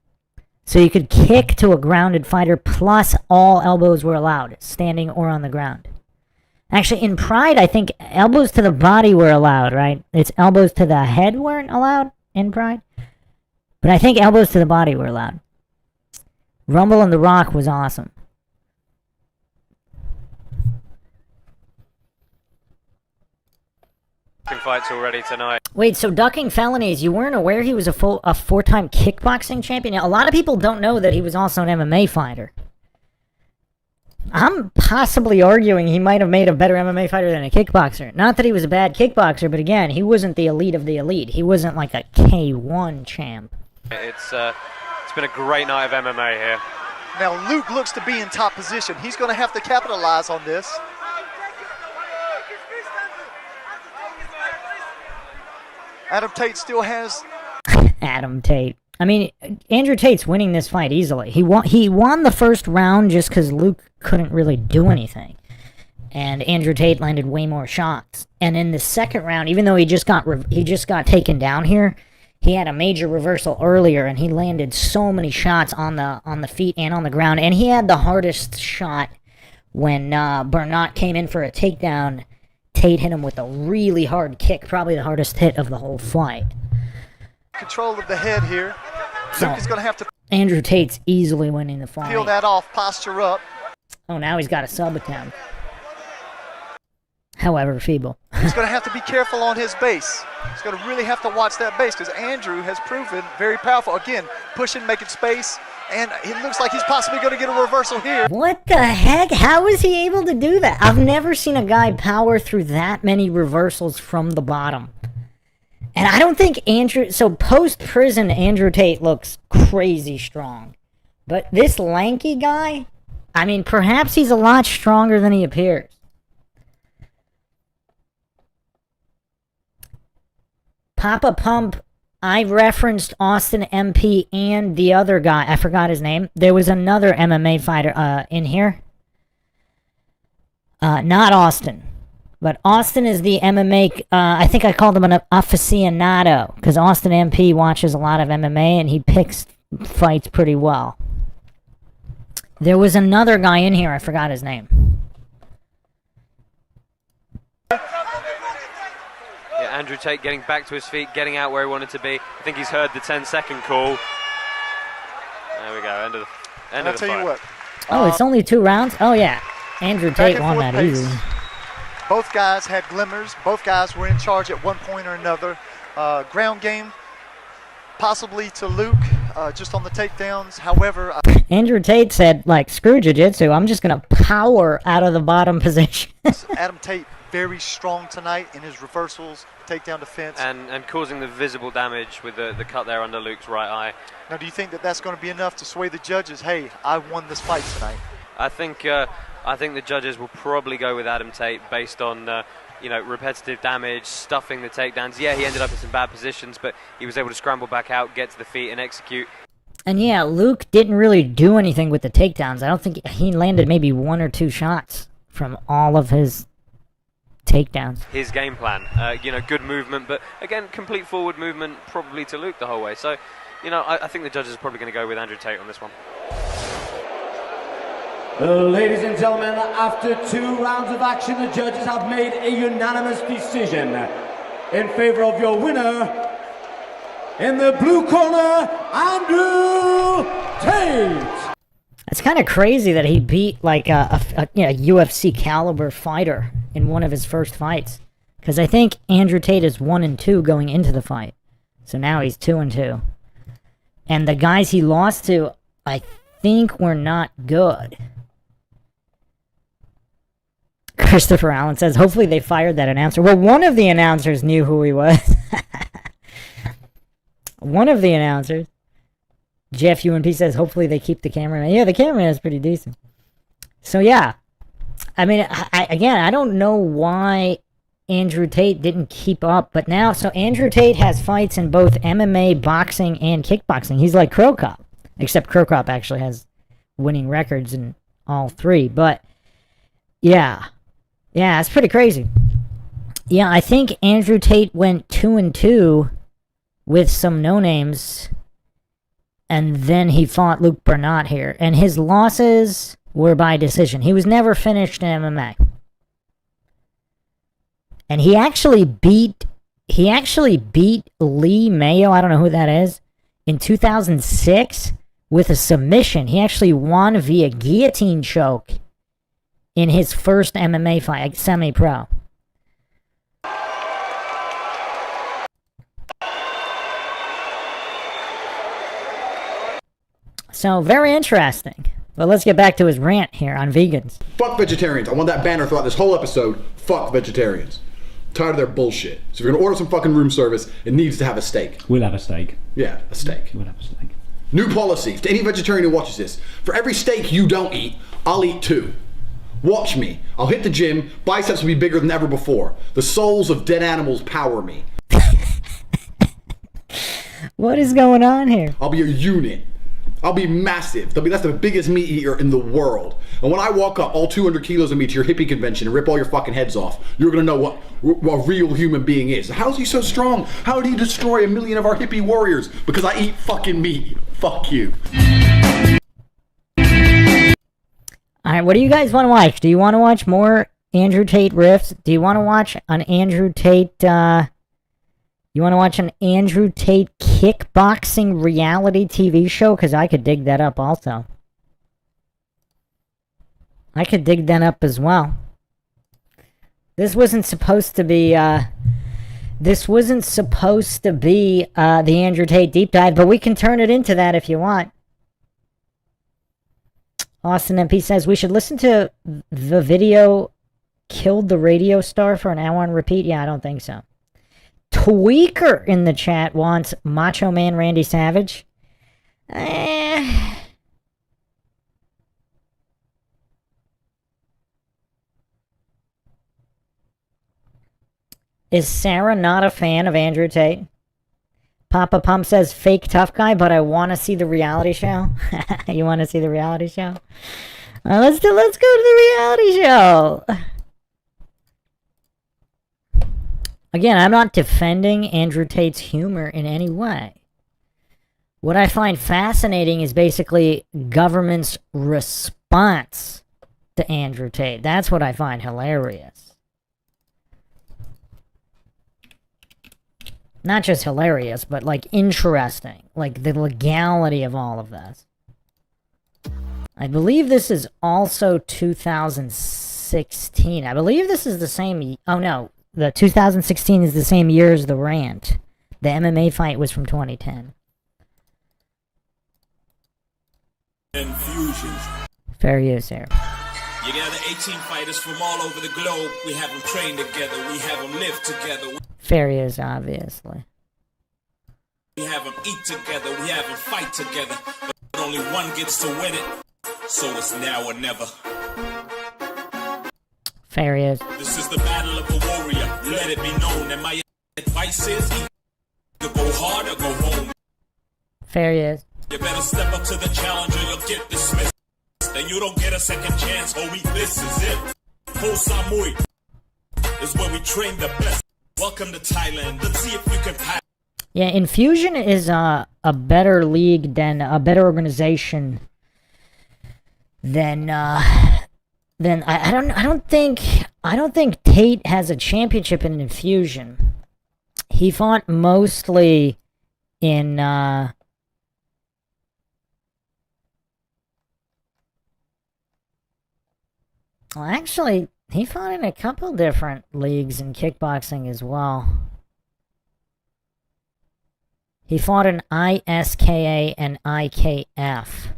So you could kick to a grounded fighter, plus all elbows were allowed, standing or on the ground. Actually, in Pride, I think elbows to the body were allowed, right? It's elbows to the head weren't allowed in Pride. But I think elbows to the body were allowed. Rumble in the Rock was awesome. Fights already tonight. Wait, so Ducking Felonies, you weren't aware he was a four-time kickboxing champion? Now, a lot of people don't know that he was also an MMA fighter. I'm possibly arguing he might have made a better MMA fighter than a kickboxer. Not that he was a bad kickboxer, but again, he wasn't the elite of the elite. He wasn't like a K1 champ. It's been a great night of MMA here. Now Luke looks to be in top position. He's going to have to capitalize on this. Adam Tate still has... Adam Tate. I mean, Andrew Tate's winning this fight easily. He won the first round just because Luke couldn't really do anything. And Andrew Tate landed way more shots. And in the second round, even though he just got taken down here, he had a major reversal earlier, and he landed so many shots on the feet and on the ground. And he had the hardest shot when Barnett came in for a takedown. Tate hit him with a really hard kick, probably the hardest hit of the whole fight. Control of the head here. So, Luke is going to have to Andrew Tate's easily winning the fight. peel that off, posture up. Oh, now he's got a sub attempt. However feeble. He's going to have to be careful on his base. He's going to really have to watch that base because Andrew has proven very powerful. Again, pushing, making space, and it looks like he's possibly going to get a reversal here. What the heck? How is he able to do that? I've never seen a guy power through that many reversals from the bottom. And I don't think so post-prison, Andrew Tate looks crazy strong. But this lanky guy, I mean, perhaps he's a lot stronger than he appears. Papa Pump, I referenced Austin MP and the other guy. I forgot his name. There was another MMA fighter in here. Not Austin. But Austin is the MMA, I think I called him an aficionado, because Austin MP watches a lot of MMA, and he picks fights pretty well. There was another guy in here, I forgot his name. Yeah, Andrew Tate getting back to his feet, getting out where he wanted to be. I think he's heard the 10-second call. There we go, end of the And I'll fight. tell you what. Oh, it's only 2 rounds? Oh, yeah. Andrew Tate won that easy. Both guys had glimmers. Both guys were in charge at one point or another. Ground game, possibly to Luke, just on the takedowns. However, Andrew Tate said, like, screw jiu-jitsu, I'm just going to power out of the bottom position. Adam Tate very strong tonight in his reversals, takedown defense. And causing the visible damage with the cut there under Luke's right eye. Now, do you think that that's going to be enough to sway the judges? Hey, I won this fight tonight. I think the judges will probably go with Adam Tate based on repetitive damage, stuffing the takedowns. Yeah, he ended up in some bad positions, but he was able to scramble back out, get to the feet, and execute. And yeah, Luke didn't really do anything with the takedowns. I don't think he landed maybe 1 or 2 shots from all of his takedowns. His game plan, good movement, but again, complete forward movement probably to Luke the whole way. So, I think the judges are probably going to go with Andrew Tate on this one. Ladies and gentlemen, after 2 rounds of action, the judges have made a unanimous decision in favor of your winner. In the blue corner, Andrew Tate. It's kind of crazy that he beat like a UFC caliber fighter in one of his first fights. Because I think Andrew Tate is 1-2 going into the fight. So now he's 2-2. And the guys he lost to, I think, were not good. Christopher Allen says, hopefully they fired that announcer. Well, one of the announcers knew who he was. One of the announcers. Jeff UNP says, hopefully they keep the cameraman. Yeah, the cameraman is pretty decent. So, yeah. I mean, I don't know why Andrew Tate didn't keep up. But now, so Andrew Tate has fights in both MMA, boxing, and kickboxing. He's like Crow Cop. Except Crow Cop actually has winning records in all 3. But, yeah. Yeah, it's pretty crazy. Yeah, I think Andrew Tate went 2-2 with some no-names, and then he fought Luke Bernat here. And his losses were by decision. He was never finished in MMA. And he actually beat Lee Mayo, I don't know who that is, in 2006 with a submission. He actually won via guillotine choke in his first MMA fight, like semi-pro. So, very interesting. But let's get back to his rant here on vegans. Fuck vegetarians. I want that banner throughout this whole episode. Fuck vegetarians. I'm tired of their bullshit. So if you're going to order some fucking room service, it needs to have a steak. We'll have a steak. Yeah, a steak. We'll have a steak. New policy. To any vegetarian who watches this, for every steak you don't eat, I'll eat 2. Watch me. I'll hit the gym. Biceps will be bigger than ever before. The souls of dead animals power me. What is going on here? I'll be a unit. I'll be massive. That's the biggest meat eater in the world. And when I walk up all 200 kilos of meat to your hippie convention and rip all your fucking heads off, you're going to know what a real human being is. How is he so strong? How did he destroy 1 million of our hippie warriors? Because I eat fucking meat. Fuck you. Alright, what do you guys want to watch? Do you want to watch more Andrew Tate riffs? Do you want to watch an Andrew Tate, you want to watch an Andrew Tate kickboxing reality TV show? Because I could dig that up also. I could dig that up as well. This wasn't supposed to be, the Andrew Tate deep dive, but we can turn it into that if you want. Austin MP says, we should listen to the video Killed the Radio Star for an hour on repeat. Yeah, I don't think so. Tweaker in the chat wants Macho Man Randy Savage. Is Sarah not a fan of Andrew Tate? Papa Pump says fake tough guy, but I want to see the reality show. You want to see the reality show? Let's go to the reality show. Again, I'm not defending Andrew Tate's humor in any way. What I find fascinating is basically government's response to Andrew Tate. That's what I find hilarious. Not just hilarious, but like interesting. Like the legality of all of this. I believe this is also 2016. I believe this is the same... Oh no, the 2016 is the same year as the rant. The MMA fight was from 2010. Infusion. Fair use here. You gather 18 fighters from all over the globe. We have them train together. We have them live together. Fair use, obviously. We have them eat together. We have them fight together. But only one gets to win it. So it's now or never. Fair use. This is the battle of the warrior. Let it be known that my advice is to go hard or go home. Fair use. You better step up to the challenge or you'll get dismissed. Then you don't get a second chance, homie. This is it. Ho Samui is where we train the best. Welcome to Thailand. Let's see if you can pass. Yeah, Infusion is a better league than a better organization than I don't think Tate has a championship in Infusion. He fought mostly in well, actually, he fought in a couple different leagues in kickboxing as well. He fought in ISKA and IKF.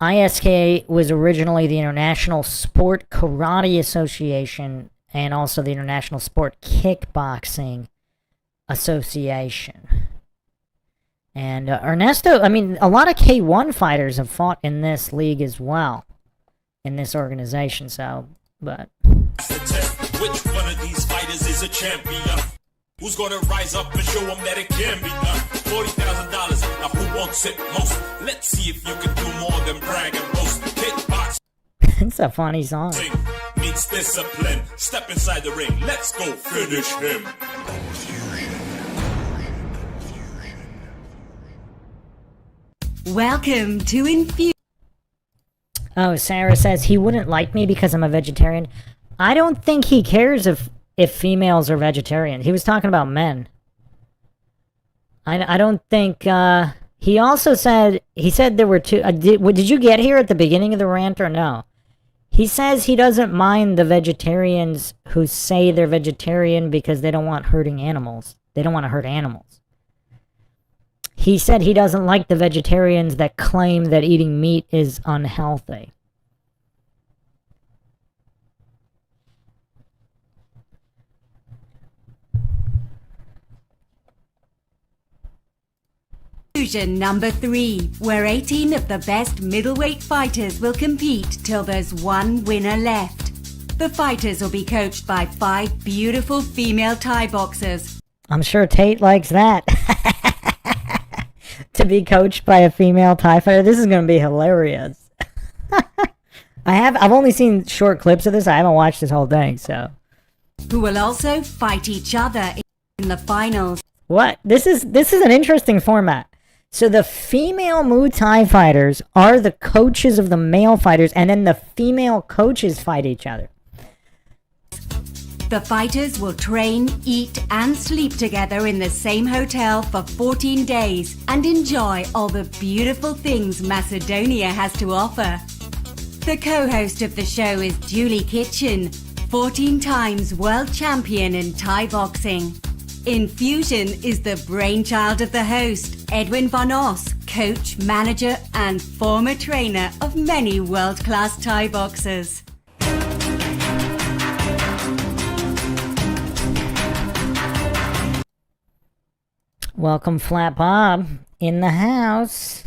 ISKA was originally the International Sport Karate Association and also the International Sport Kickboxing Association. And Ernesto, I mean, a lot of K1 fighters have fought in this league as well, in this organization, so, but... Which one of these fighters is a champion? Who's gonna rise up and show them that it can be done? $40,000, now who wants it most? Let's see if you can do more than brag and boast. Kickboxing it's a funny song. meets discipline. Step inside the ring, let's go finish him. Welcome to Infusion. Oh, Sarah says he wouldn't like me because I'm a vegetarian. I don't think he cares if females are vegetarian. He was talking about men. I don't think, he also said, there were two, did you get here at the beginning of the rant or no? He says he doesn't mind the vegetarians who say they're vegetarian because they don't want hurting animals. They don't want to hurt animals. He said he doesn't like the vegetarians that claim that eating meat is unhealthy. Infusion number 3, where 18 of the best middleweight fighters will compete till there's one winner left. The fighters will be coached by 5 beautiful female Thai boxers. I'm sure Tate likes that. To be coached by a female Thai fighter. This is going to be hilarious. I've only seen short clips of this. I haven't watched this whole thing, so. Who will also fight each other in the finals. What? This is an interesting format. So the female Muay Thai fighters are the coaches of the male fighters, and then the female coaches fight each other. The fighters will train, eat, and sleep together in the same hotel for 14 days and enjoy all the beautiful things Macedonia has to offer. The co-host of the show is Julie Kitchen, 14 times world champion in Thai boxing. Infusion is the brainchild of the host, Edwin Van Os, coach, manager, and former trainer of many world-class Thai boxers. Welcome, Flat Bob, in the house.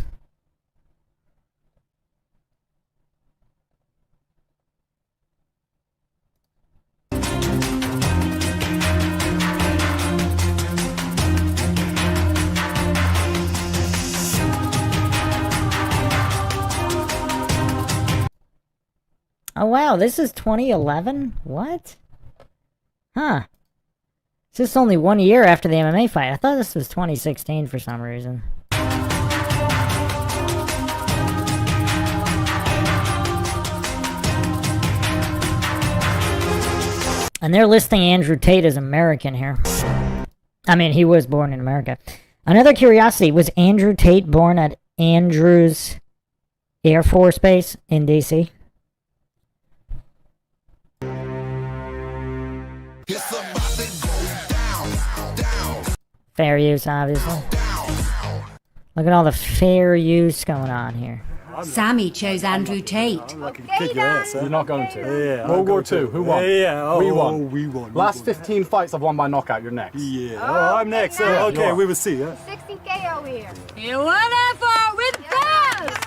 Oh wow, this is 2011? What? Huh. This is only 1 year after the MMA fight. I thought this was 2016 for some reason. And they're listing Andrew Tate as American here. I mean, he was born in America. Another curiosity, was Andrew Tate born at Andrews Air Force Base in D.C.? Fair use, obviously. Look at all the fair use going on here. Sammy chose Andrew Tate. Kick your ass, You're not going to. Yeah. World War II, who won? Yeah. We won. We won. Last 15 fights I've won by knockout, you're next. Yeah. Oh, I'm next. Okay, we will see. Yeah. 16K over here. You whatever with Buzz!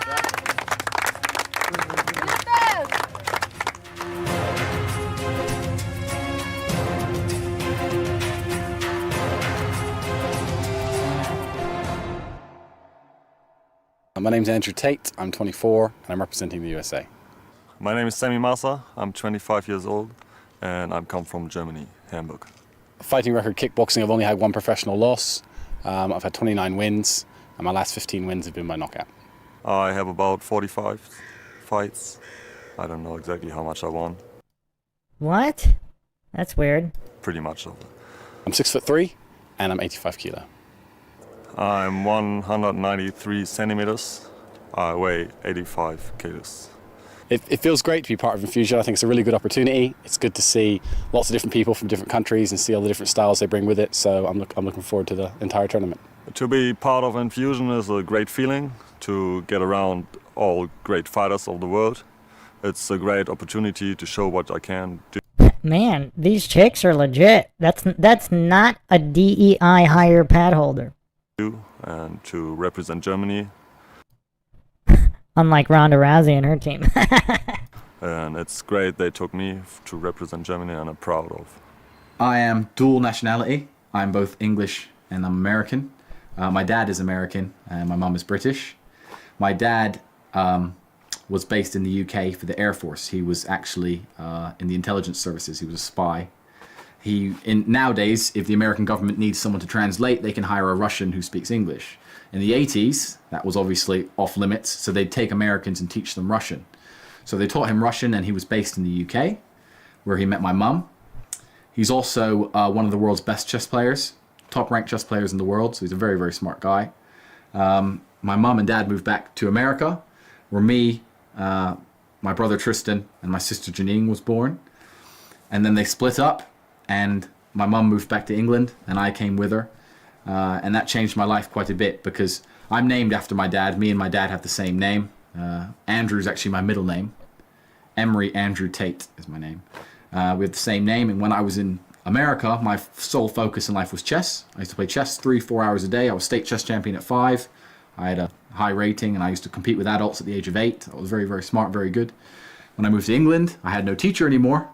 My name's Andrew Tate, I'm 24, and I'm representing the USA. My name is Sammy Massa, I'm 25 years old, and I come from Germany, Hamburg. Fighting record kickboxing, I've only had one professional loss. I've had 29 wins, and my last 15 wins have been by knockout. I have about 45 fights. I don't know exactly how much I won. What? That's weird. Pretty much of it. I'm 6'3", and I'm 85 kilo. I'm 193 centimeters. I weigh 85 kilos. It feels great to be part of Infusion. I think it's a really good opportunity. It's good to see lots of different people from different countries and see all the different styles they bring with it. So I'm looking forward to the entire tournament. To be part of Infusion is a great feeling, to get around all great fighters of the world. It's a great opportunity to show what I can do. Man, these chicks are legit. That's not a DEI hire pad holder. And to represent Germany. Unlike Ronda Rousey and her team. And it's great they took me to represent Germany, and I'm proud of. I am dual nationality. I'm both English and I'm American. My dad is American and my mum is British. My dad was based in the UK for the Air Force. He was actually in the intelligence services. He was a spy. Nowadays, if the American government needs someone to translate, they can hire a Russian who speaks English. In the 80s, that was obviously off limits, so they'd take Americans and teach them Russian. So they taught him Russian, and he was based in the UK, where he met my mum. He's also one of the world's best chess players, top-ranked chess players in the world, so he's a very, very smart guy. My mum and dad moved back to America, where me, my brother Tristan, and my sister Janine was born. And then they split up, and my mum moved back to England, and I came with her. And that changed my life quite a bit, because I'm named after my dad. Me and my dad have the same name. Andrew is actually my middle name. Emery Andrew Tate is my name. We have the same name, and when I was in America, my sole focus in life was chess. I used to play chess 3-4 hours a day. I was state chess champion at 5. I had a high rating, and I used to compete with adults at the age of 8. I was very, very smart, very good. When I moved to England, I had no teacher anymore.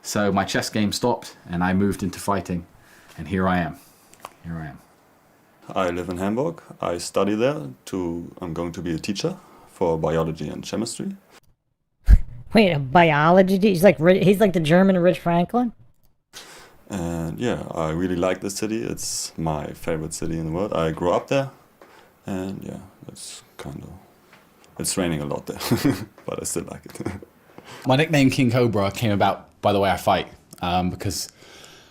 So my chess game stopped, and I moved into fighting, and here I am. I live in Hamburg. I study there. I'm going to be a teacher for biology and chemistry. Wait, a biology? He's like the German Rich Franklin? And yeah, I really like this city. It's my favorite city in the world. I grew up there, and yeah, it's raining a lot there, but I still like it. My nickname King Cobra came about by the way I fight, because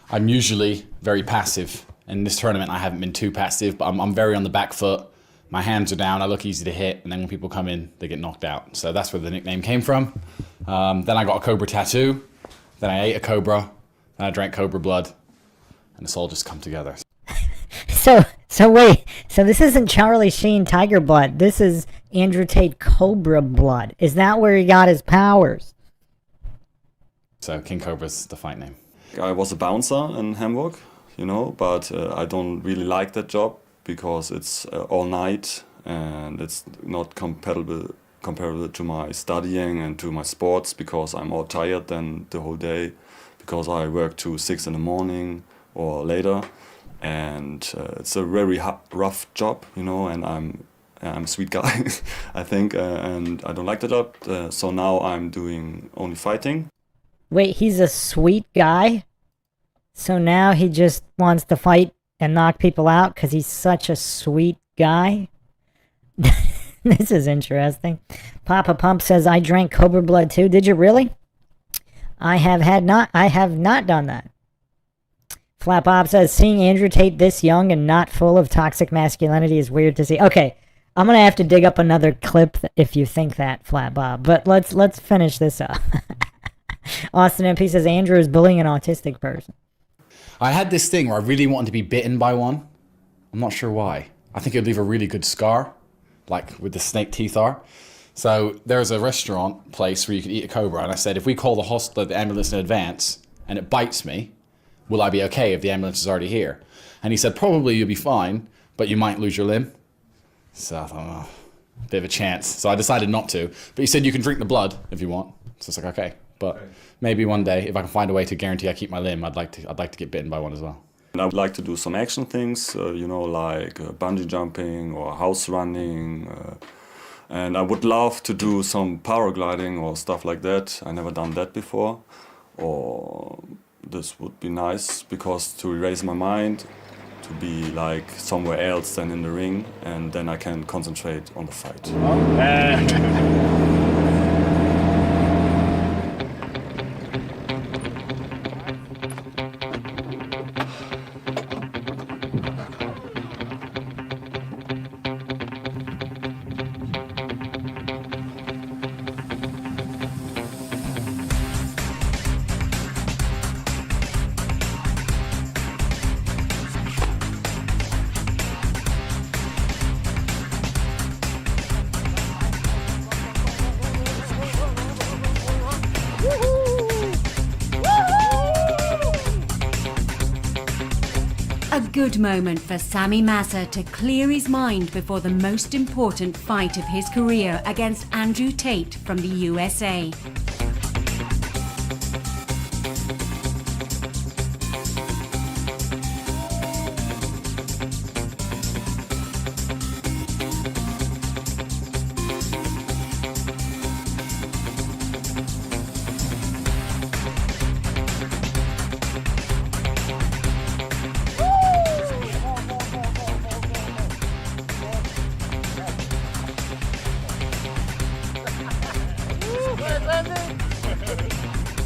I'm usually very passive. In this tournament, I haven't been too passive, but I'm very on the back foot. My hands are down, I look easy to hit, and then when people come in, they get knocked out. So that's where the nickname came from. Then I got a cobra tattoo, then I ate a cobra, then I drank cobra blood, and it's all just come together. So wait, so this isn't Charlie Sheen Tiger Blood, this is Andrew Tate Cobra Blood. Is that where he got his powers? So King Cobra's the fight name. I was a bouncer in Hamburg, but I don't really like that job because it's all night and it's not comparable to my studying and to my sports, because I'm more tired than the whole day, because I work to 6 in the morning or later, and it's a very rough job, and I'm a sweet guy, I think, and I don't like the job, so now I'm doing only fighting. Wait, he's a sweet guy? So now he just wants to fight and knock people out because he's such a sweet guy. This is interesting. Papa Pump says, I drank Cobra Blood too. Did you really? I have not done that. Flat Bob says, seeing Andrew Tate this young and not full of toxic masculinity is weird to see. Okay, I'm gonna have to dig up another clip if you think that, Flat Bob. But let's finish this up. Austin MP says, Andrew is bullying an autistic person. I had this thing where I really wanted to be bitten by one. I'm not sure why. I think it would leave a really good scar, like with the snake teeth are. So there's a restaurant place where you can eat a cobra, and I said, if we call the ambulance in advance and it bites me, will I be okay if the ambulance is already here? And he said, probably you'll be fine, but you might lose your limb. So I thought, oh, bit of a chance. So I decided not to. But he said you can drink the blood if you want. So it's like, okay. But maybe one day, if I can find a way to guarantee I keep my limb, I'd like to get bitten by one as well. And I would like to do some action things, like bungee jumping or house running. And I would love to do some paragliding or stuff like that. I never done that before. Or this would be nice because to erase my mind, to be like somewhere else than in the ring, and then I can concentrate on the fight. A good moment for Sammy Massa to clear his mind before the most important fight of his career against Andrew Tate from the USA.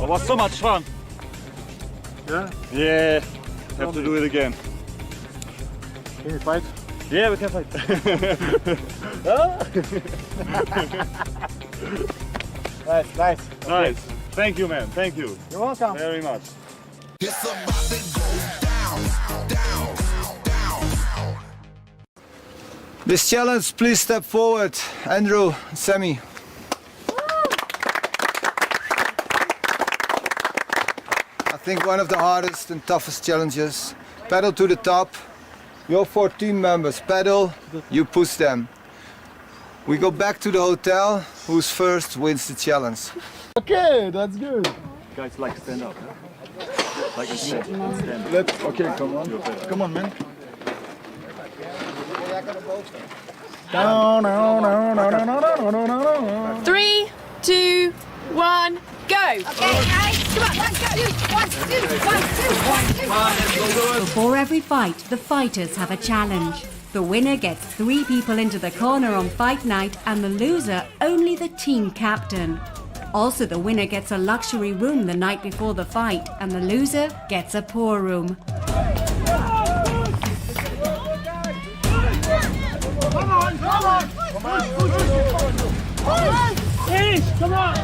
It was so much fun. Yeah? Yeah. Have to do it again. Can you fight? Yeah, we can fight. Nice. Nice. Thank you, man. Thank you. You're welcome. Very much. This challenge, please step forward. Andrew, Sammy. I think one of the hardest and toughest challenges. Paddle to the top. Your 4 team members paddle, you push them. We go back to the hotel. Who's first wins the challenge. Okay, that's good. Guys, like stand up. Huh? Like stand up. Okay, come on. Come on, man. No. 3, 2, 1, go. Okay, guys, come on, let's go. 1, 2, 1, 2, 1, 2, 1, 2. Before every fight, the fighters have a challenge. The winner gets 3 people into the corner on fight night, and the loser only the team captain. Also, the winner gets a luxury room the night before the fight, and the loser gets a poor room. Come on! Please, come on!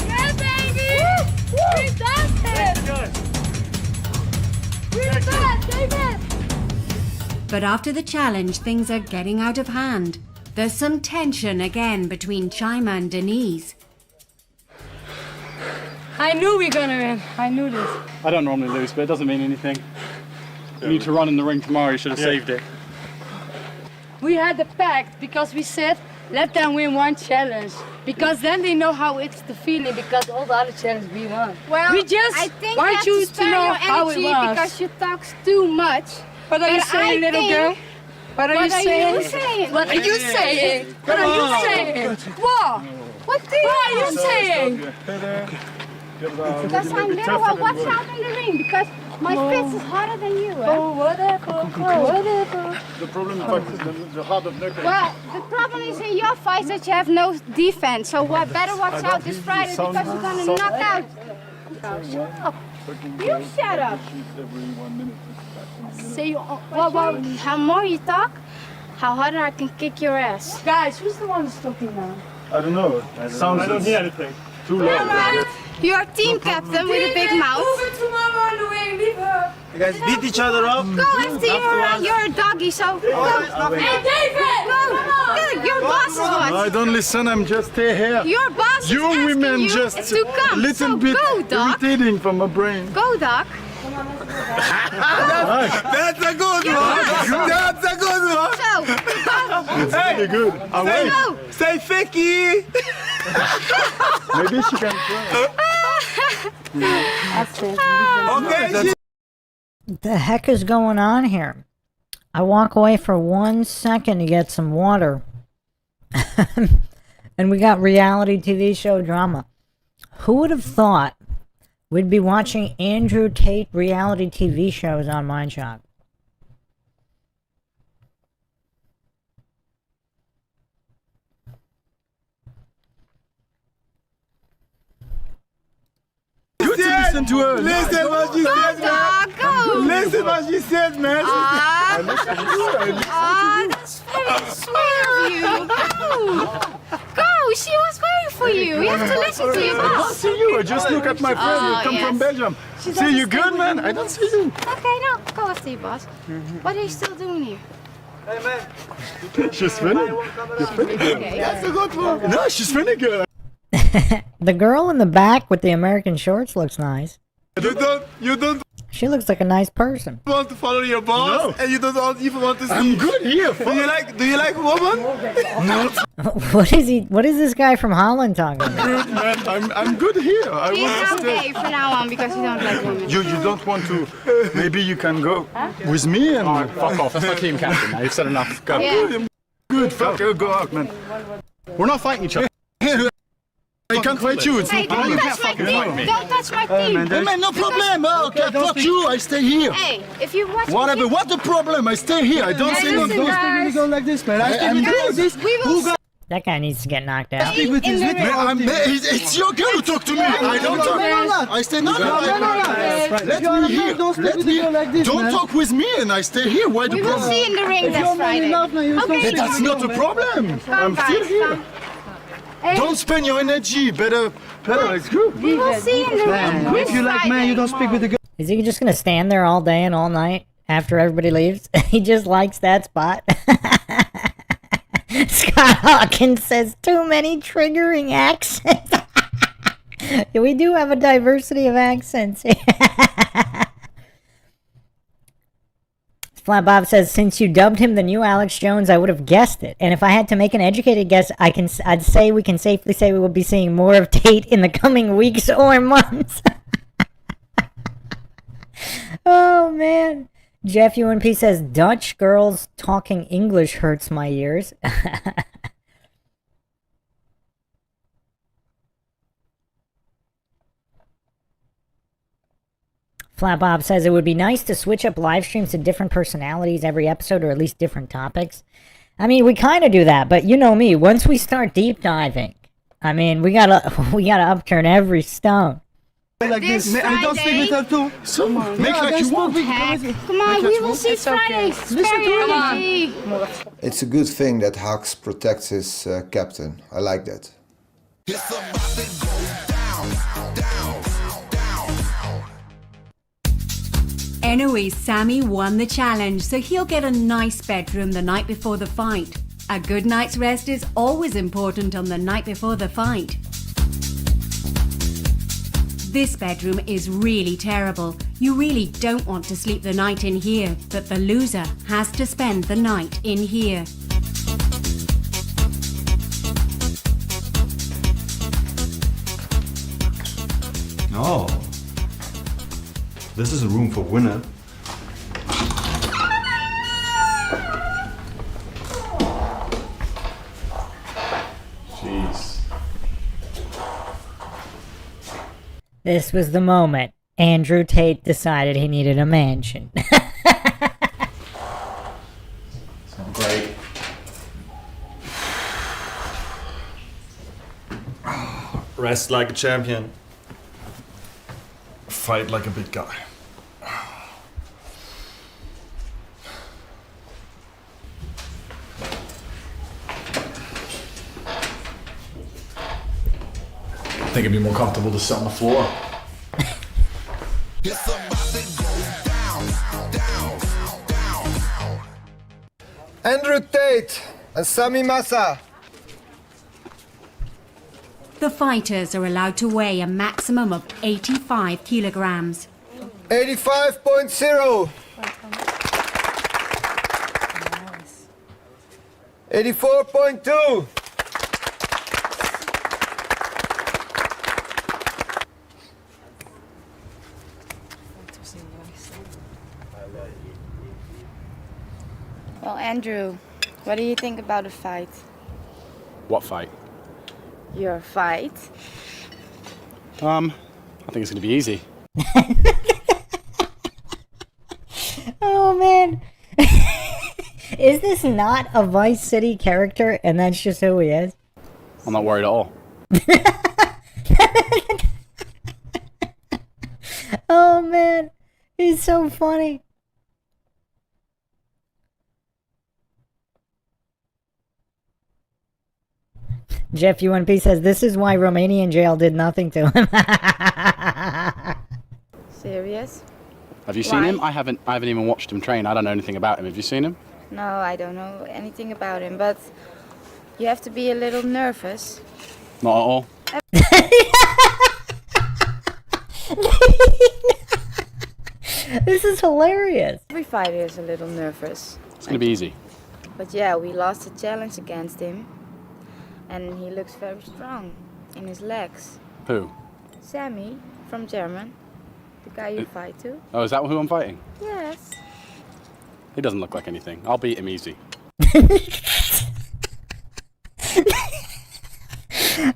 Yeah, baby! We got it! We got David! But after the challenge, things are getting out of hand. There's some tension again between Chima and Denise. I knew we were gonna win. I knew this. I don't normally lose, but it doesn't mean anything. You need to run in the ring tomorrow. You should have saved it. We had the pact because we said, let them win one challenge. Because then they know how it's the feeling, because all the other challenges we won. Well, we just I think want you have to spare know your how it energy was. because you talk too much. What are you saying, little girl? What are you saying? What are you saying? What are you saying? What? What are you saying? Because I'm little, well, watch out in the ring, because my fist is harder than you. Oh, whatever. Whatever. The problem is the heart of necklace. Well, the problem is in your fights that you have no defense, so what better watch out this Friday because you're gonna knock out. Shut up. You shut up. Say, well, how more you talk, how harder I can kick your ass. Guys, who's the one who's talking now? I don't know. I don't hear anything. Too loud. You're a team captain with a big mouth. You guys beat each other up. Go after you're a doggy, so go. Hey, David! Go! Your boss is what? I don't listen, I'm just stay here. Your boss is You asking women you just to come, little so bit go, Doc. irritating from my brain. Go, Doc. That's a good one. That's a good one. So, It's really good. Say Ficky. Maybe she can try. Okay. The heck is going on here? I walk away for 1 second to get some water. And we got reality TV show drama. Who would have thought we'd be watching Andrew Tate reality TV shows on Mindshock? Listen to her. Listen what she said, man. Go. Listen what she said, man. I listen to her. That's very sweet of you. Go. Go. She was waiting for you. You have to listen to your I don't boss. see you. I just look at my friend. You come from Belgium. See, you good, man? I don't see you. Okay, now go after your boss. What are you still doing here? Hey, man. She's funny. You're funny, girl. Okay. That's a good one. No, she's funny, girl. The girl in the back with the American shorts looks nice. You don't She looks like a nice person. want to follow your boss, and you don't even want to see. I'm good here. Do you like woman? No. What is this guy from Holland talking about? Good, man. I'm good here. I He's want to now stay. gay from now on because you don't like women. You don't want to. Maybe you can go with me and. Fuck off. That's my team captain. Now you've said enough. Go. Yeah. Good. Fuck. Go out, man. We're not fighting each other. I can't fight you. It's Hey, no don't problem. touch my team. Don't touch my team. Hey, man, no problem. Okay, fuck you. I stay here. Hey, if you watch Whatever. What the problem? I stay here. I don't Hey, say no. listen, guys. Don't like this, man. I'm good. We will That guy needs to get knocked out. speak with his It's your girl who talk to me. I don't talk. I stay no. Let me here. Let me. Don't talk with me, and I stay here. Why the We will problem? see in the ring this Friday. Okay. That's not a problem. I'm still here. Don't spend your energy. Better. It's good. We will see in the ring. If you like man, you don't speak with the girl. Is he just gonna stand there all day and all night after everybody leaves? He just likes that spot. Scott Hawkins says too many triggering accents. We do have a diversity of accents. Flat Bob says, since you dubbed him the new Alex Jones, I would have guessed it. And if I had to make an educated guess, I'd say we can safely say we will be seeing more of Tate in the coming weeks or months. Oh, man. Jeff UNP says, Dutch girls talking English hurts my ears. Flat Bob says it would be nice to switch up live streams to different personalities every episode, or at least different topics. I mean, we kind of do that, but you know me. Once we start deep diving, I mean, we gotta upturn every stone. Like this I don't speak with her too. So make like you want. Come on, we will see Friday. Listen to me. It's a good thing that Hux protects his captain. I like that. Anyway, Sammy won the challenge, so he'll get a nice bedroom the night before the fight. A good night's rest is always important on the night before the fight. This bedroom is really terrible. You really don't want to sleep the night in here, but the loser has to spend the night in here. Oh, this is a room for winner. Jeez. This was the moment Andrew Tate decided he needed a mansion. It's not great. Rest like a champion. Fight like a big guy. I think it'd be more comfortable to sit on the floor. Andrew Tate and Sami Massa. The fighters are allowed to weigh a maximum of 85 kilograms. 85.0. 84.2. Well, Andrew, what do you think about the fight? What fight? Your fight? I think it's gonna be easy. Oh man. Is this not a Vice City character and that's just who he is? I'm not worried at all. Oh man. He's so funny. Jeff UNP says this is why Romanian jail did nothing to him. Serious? Have you seen him? I haven't even watched him train. I don't know anything about him. Have you seen him? No, I don't know anything about him, but you have to be a little nervous. Not at all. This is hilarious. Every fighter is a little nervous. It's gonna be easy. But yeah, we lost a challenge against him. And he looks very strong in his legs. Who? Sammy from German. The guy you fight to. Oh, is that who I'm fighting? Yes. He doesn't look like anything. I'll beat him easy.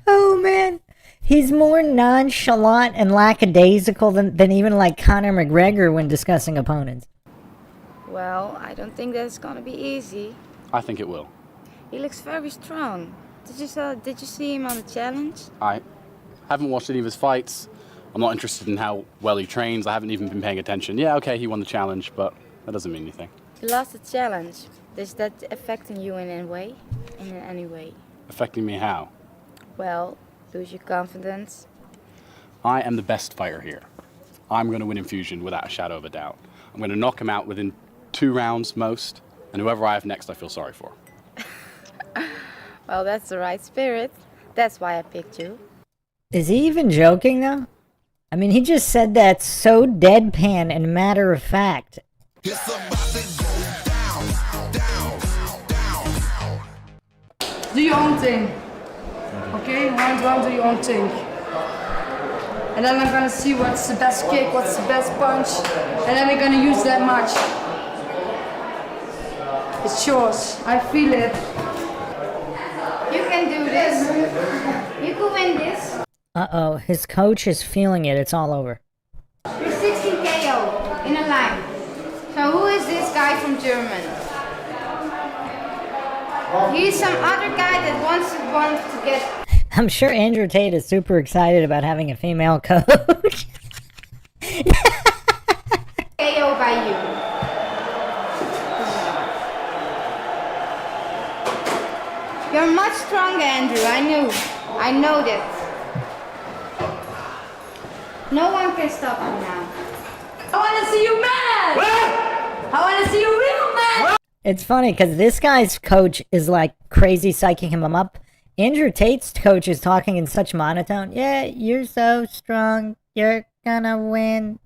Oh man. He's more nonchalant and lackadaisical than even like Conor McGregor when discussing opponents. Well, I don't think that's gonna be easy. I think it will. He looks very strong. Did you see him on the challenge? I haven't watched any of his fights. I'm not interested in how well he trains. I haven't even been paying attention. Yeah, okay, he won the challenge, but that doesn't mean anything. You lost the challenge. Is that affecting you in any way? In any way? Affecting me how? Well, lose your confidence. I am the best fighter here. I'm going to win Infusion without a shadow of a doubt. I'm going to knock him out within 2 rounds most, and whoever I have next I feel sorry for. Well, that's the right spirit. That's why I picked you. Is he even joking though? I mean, he just said that so deadpan and matter of fact. Do your own thing. Okay? Round one, do your own thing. And then I'm gonna see what's the best kick, what's the best punch, and then we're gonna use that much. It's yours. I feel it. You can do this. You can win this. Uh-oh, his coach is feeling it. It's all over. You're 16 KO in a line. So who is this guy from Germany? He's some other guy that wants to get... I'm sure Andrew Tate is super excited about having a female coach. KO by you. You're much stronger, Andrew. I know that. No one can stop you now. I want to see you mad! I want to see you real mad! It's funny because this guy's coach is like crazy psyching him up. Andrew Tate's coach is talking in such monotone. Yeah, you're so strong. You're gonna win.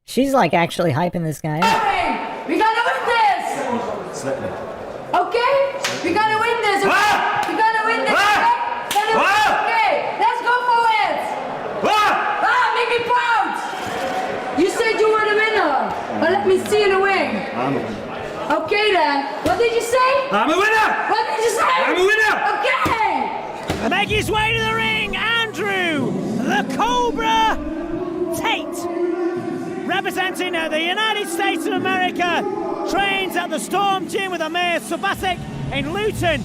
She's like actually hyping this guy up. We gotta win this! Okay? We gotta win this! Okay? We gotta win this! Okay? Let's go for it! Make me proud! You said you were the winner! But let me see you in the wing! I'm a winner. Okay then. What did you say? I'm a winner! What did you say? I'm a winner! Okay! Making his way to the ring, Andrew the Cobra Tate, representing the United States of America, trains at the Storm Gym with Amir Sabatic in Luton,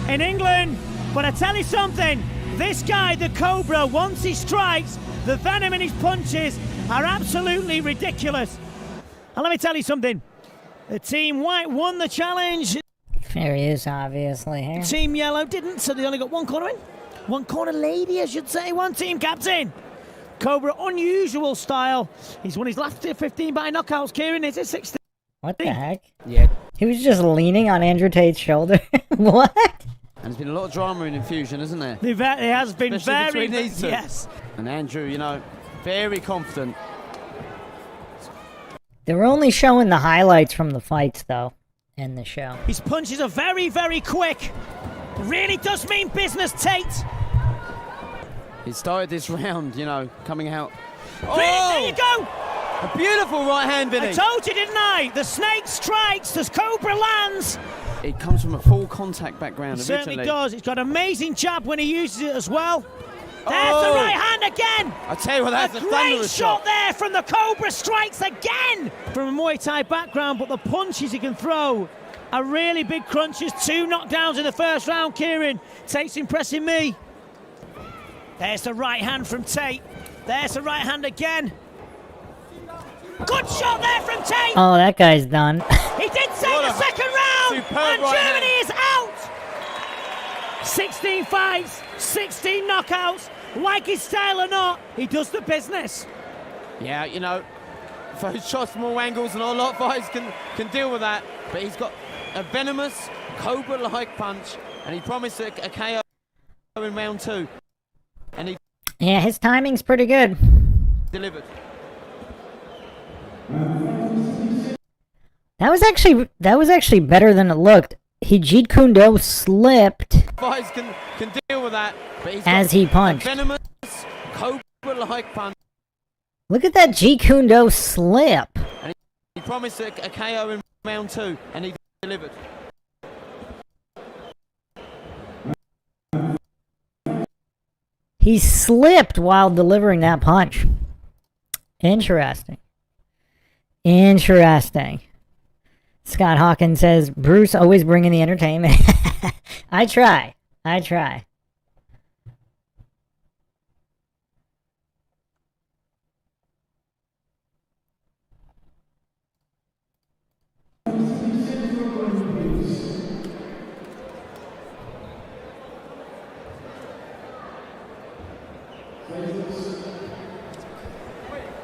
in England. But I tell you something, this guy, the Cobra, once he strikes, the venom in his punches are absolutely ridiculous. And let me tell you something, the Team White won the challenge. There he is, obviously, here. Team Yellow didn't, so they only got one corner in. One corner lady, I should say, one team captain. Cobra, unusual style. He's won his last 15 by knockouts, Kieran. Is it 16? What the heck? Yeah. He was just leaning on Andrew Tate's shoulder. What? And there's been a lot of drama in Infusion, hasn't there? There has been. Especially very, between these two. yes. And Andrew, you know, very confident. They were only showing the highlights from the fights, though, in the show. His punches are very, very quick. Really does mean business, Tate. He started this round, you know, coming out. Oh! There you go! A beautiful right hand, Vinny. I told you, didn't I? The snake strikes, the Cobra lands. It comes from a full contact background. It certainly does. It's got an amazing jab when he uses it as well. There's the right hand again. I tell you what, that's a great thunderous shot there from the Cobra. Strikes again from a Muay Thai background, but the punches he can throw are really big crunches. 2 knockdowns in the first round, Kieran. Tate's impressing me. There's the right hand from Tate. There's the right hand again. Good shot there from Tate. Oh, that guy's done. He did take the second round, and right Germany is out. 16 fights, 16 knockouts. Like his style or not, he does the business. Yeah, you know, those shots from all angles and a lot of fighters can deal with that. But he's got a venomous Cobra-like punch, and he promised a KO in round 2. And he Yeah, his timing's pretty good. delivered. That was actually better than it looked. He Jeet Kune Do slipped Fighters can deal with that. But he's as got he punched. a venomous Cobra-like punch. Look at that Jeet Kune Do slip. And he promised a KO in round 2, and he delivered. He slipped while delivering that punch. Interesting. Interesting. Scott Hawkins says, Bruce always bringing the entertainment. I try.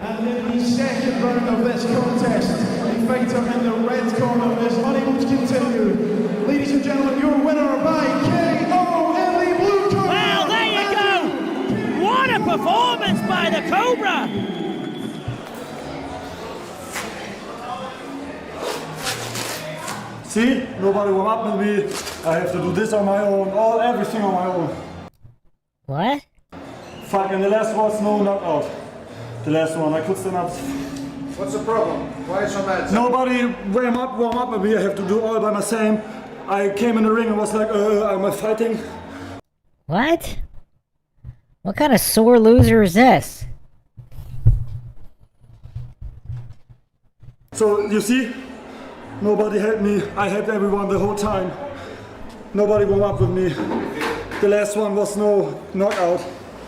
And in the second round of this contest, the fighter in the red corner is unable to continue. Ladies and gentlemen, your winner by KO in the blue corner. Well, there you go. What a performance by the Cobra. See, nobody warm up with me. I have to do this on my own, everything on my own. What? Fucking the last was no knockout. The last one, I could stand up. What's the problem? Why so mad? Nobody warm up with me. I have to do all by myself. I came in the ring and was like, am I fighting? What? What kind of sore loser is this? So, you see? Nobody helped me. I helped everyone the whole time. Nobody warm up with me. The last one was no knockout.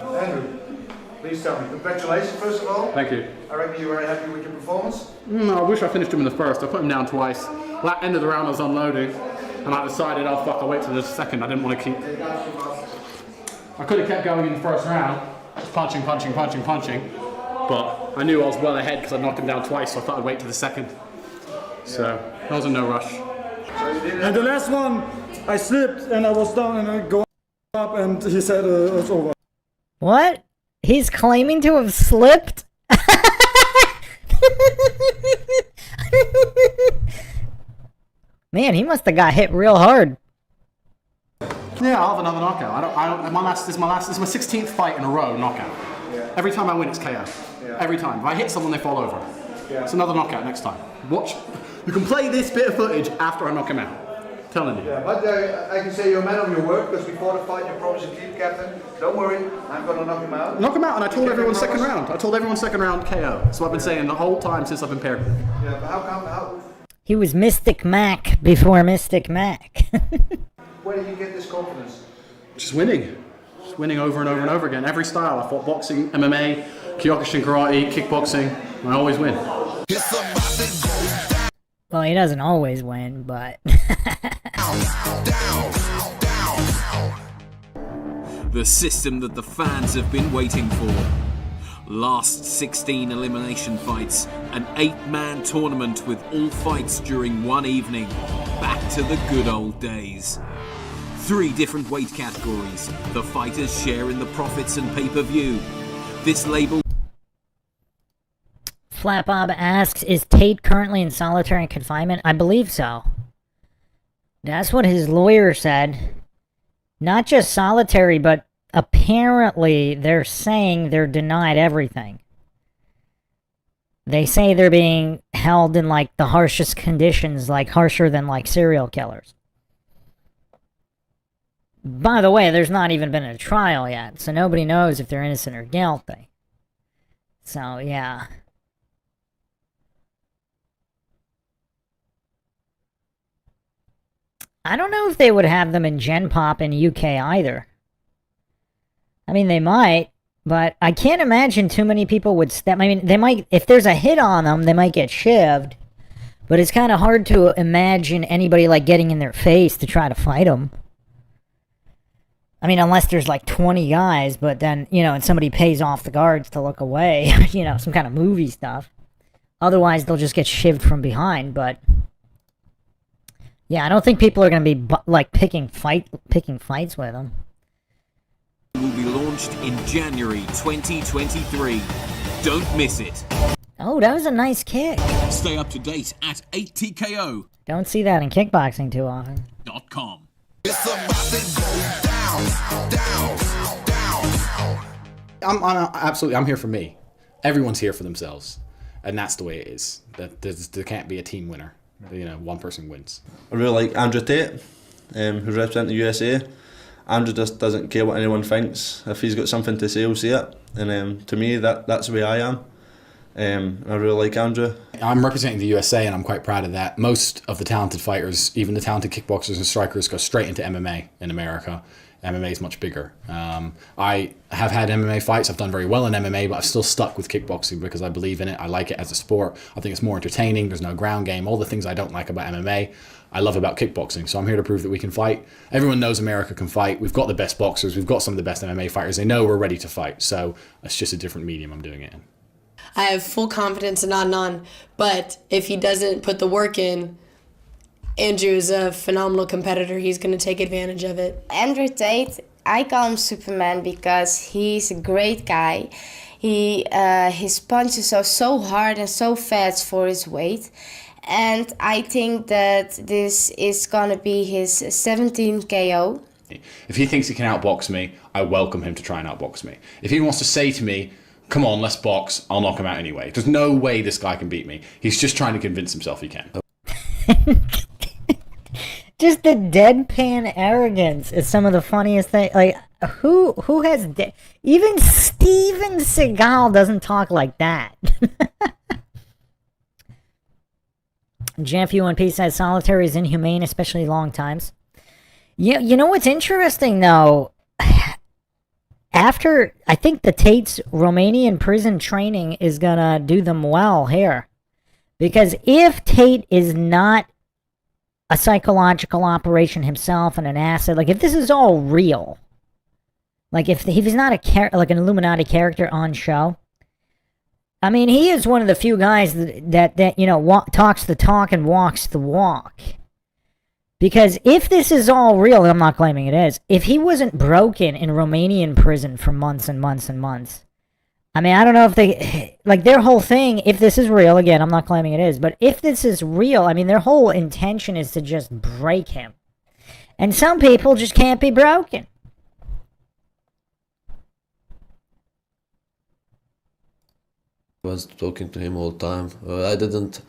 Andrew, please tell me. Congratulations, first of all. Thank you. I reckon you were happy with your performance. I wish I finished him in the first. I put him down twice. That end of the round I was unloading, and I decided, oh fuck, I'll wait till the second. I didn't want to keep. I could have kept going in the first round, just punching. But I knew I was well ahead because I knocked him down twice, so I thought I'd wait till the second. So I was in no rush. And the last one, I slipped and I was down and I go up and he said it's over. What? He's claiming to have slipped? Man, he must have got hit real hard. Yeah, I'll have another knockout. This is my 16th fight in a row knockout. Yeah. Every time I win, it's KO. Yeah. Every time. If I hit someone, they fall over. Yeah. It's another knockout next time. Watch. You can play this bit of footage after I knock him out. Telling you. Yeah, but I can say you're a man of your word because before the fight you promised to keep, Captain. Don't worry, I'm gonna knock him out. Knock him out, and I told everyone second round. I told everyone second round KO. So I've been saying the whole time since I've been paired. Yeah, but how He was Mystic Mac before Mystic Mac. where did you get this confidence? Just winning. Just winning over and over and over again. Every style. I fought boxing, MMA, Kyokushin karate, kickboxing, and I always win. Well, he doesn't always win, but... The system that the fans have been waiting for. Last 16 elimination fights, an 8-man tournament with all fights during one evening. Back to the good old days. 3 different weight categories. The fighters share in the profits and pay-per-view. This label... Flat Bob asks, is Tate currently in solitary confinement? I believe so. That's what his lawyer said. Not just solitary, but apparently they're saying they're denied everything. They say they're being held in, like, the harshest conditions, like, harsher than, like, serial killers. By the way, there's not even been a trial yet, so nobody knows if they're innocent or guilty. So, yeah. I don't know if they would have them in Gen Pop in UK either. I mean, they might, but I can't imagine too many people would step... I mean, they might... If there's a hit on them, they might get shivved. But it's kind of hard to imagine anybody, like, getting in their face to try to fight them. I mean, unless there's, like, 20 guys, but then, you know, and somebody pays off the guards to look away. You know, some kind of movie stuff. Otherwise, they'll just get shivved from behind, but... Yeah, I don't think people are going to be, like, picking fights with them. Will be launched in January 2023. Don't miss it. Oh, that was a nice kick. Stay up to date at 8TKO.com. Don't see that in kickboxing too often. I'm here for me. Everyone's here for themselves. And that's the way it is. There can't be a team winner. You know, one person wins. I really like Andrew Tate, who's representing the USA. Andrew just doesn't care what anyone thinks. If he's got something to say, he'll say it. And to me, that's the way I am. I really like Andrew. I'm representing the USA, and I'm quite proud of that. Most of the talented fighters, even the talented kickboxers and strikers, go straight into MMA in America. MMA is much bigger. I have had MMA fights. I've done very well in MMA, but I've still stuck with kickboxing because I believe in it. I like it as a sport. I think it's more entertaining. There's no ground game. All the things I don't like about MMA, I love about kickboxing. So I'm here to prove that we can fight. Everyone knows America can fight. We've got the best boxers. We've got some of the best MMA fighters. They know we're ready to fight. So it's just a different medium I'm doing it in. I have full confidence in Adnan, but if he doesn't put the work in, Andrew's a phenomenal competitor. He's going to take advantage of it. Andrew Tate, I call him Superman because he's a great guy. His punches are so hard and so fast for his weight. And I think that this is going to be his 17th KO. If he thinks he can outbox me, I welcome him to try and outbox me. If he wants to say to me, come on, let's box, I'll knock him out anyway. There's no way this guy can beat me. He's just trying to convince himself he can. Just the deadpan arrogance is some of the funniest thing. Like, who has... Even Steven Seagal doesn't talk like that. Jeff U1P says solitary is inhumane, especially long times. Yeah, you know what's interesting, though? After, I think the Tate's Romanian prison training is gonna do them well here. Because if Tate is not a psychological operation himself and an acid, like if this is all real, like if he's not like an Illuminati character on show, I mean, he is one of the few guys that you know, talks the talk and walks the walk. Because if this is all real, I'm not claiming it is, if he wasn't broken in Romanian prison for months and months and months, I mean, I don't know if they, like their whole thing, if this is real, again, I'm not claiming it is, but if this is real, I mean, their whole intention is to just break him. And some people just can't be broken. I was talking to him all the time. I didn't.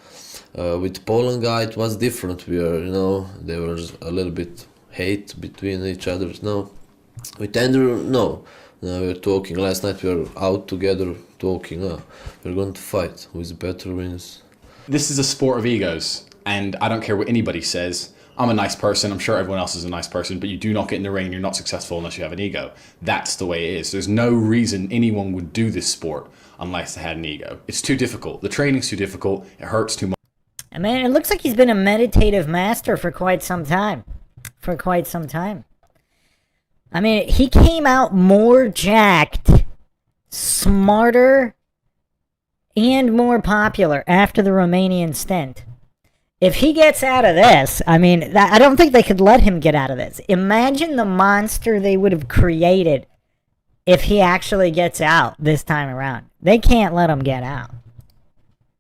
With Poland guy, it was different. We are, you know, there was a little bit hate between each other. No, with Andrew, no. We were talking last night. We were out together talking. We're going to fight. Who's better wins. This is a sport of egos, and I don't care what anybody says. I'm a nice person. I'm sure everyone else is a nice person, but you do not get in the ring and you're not successful unless you have an ego. That's the way it is. There's no reason anyone would do this sport unless they had an ego. It's too difficult. The training's too difficult. It hurts too much. And man, it looks like he's been a meditative master for quite some time. I mean, he came out more jacked, smarter, and more popular after the Romanian stint. If he gets out of this, I mean, I don't think they could let him get out of this. Imagine the monster they would have created if he actually gets out this time around. They can't let him get out.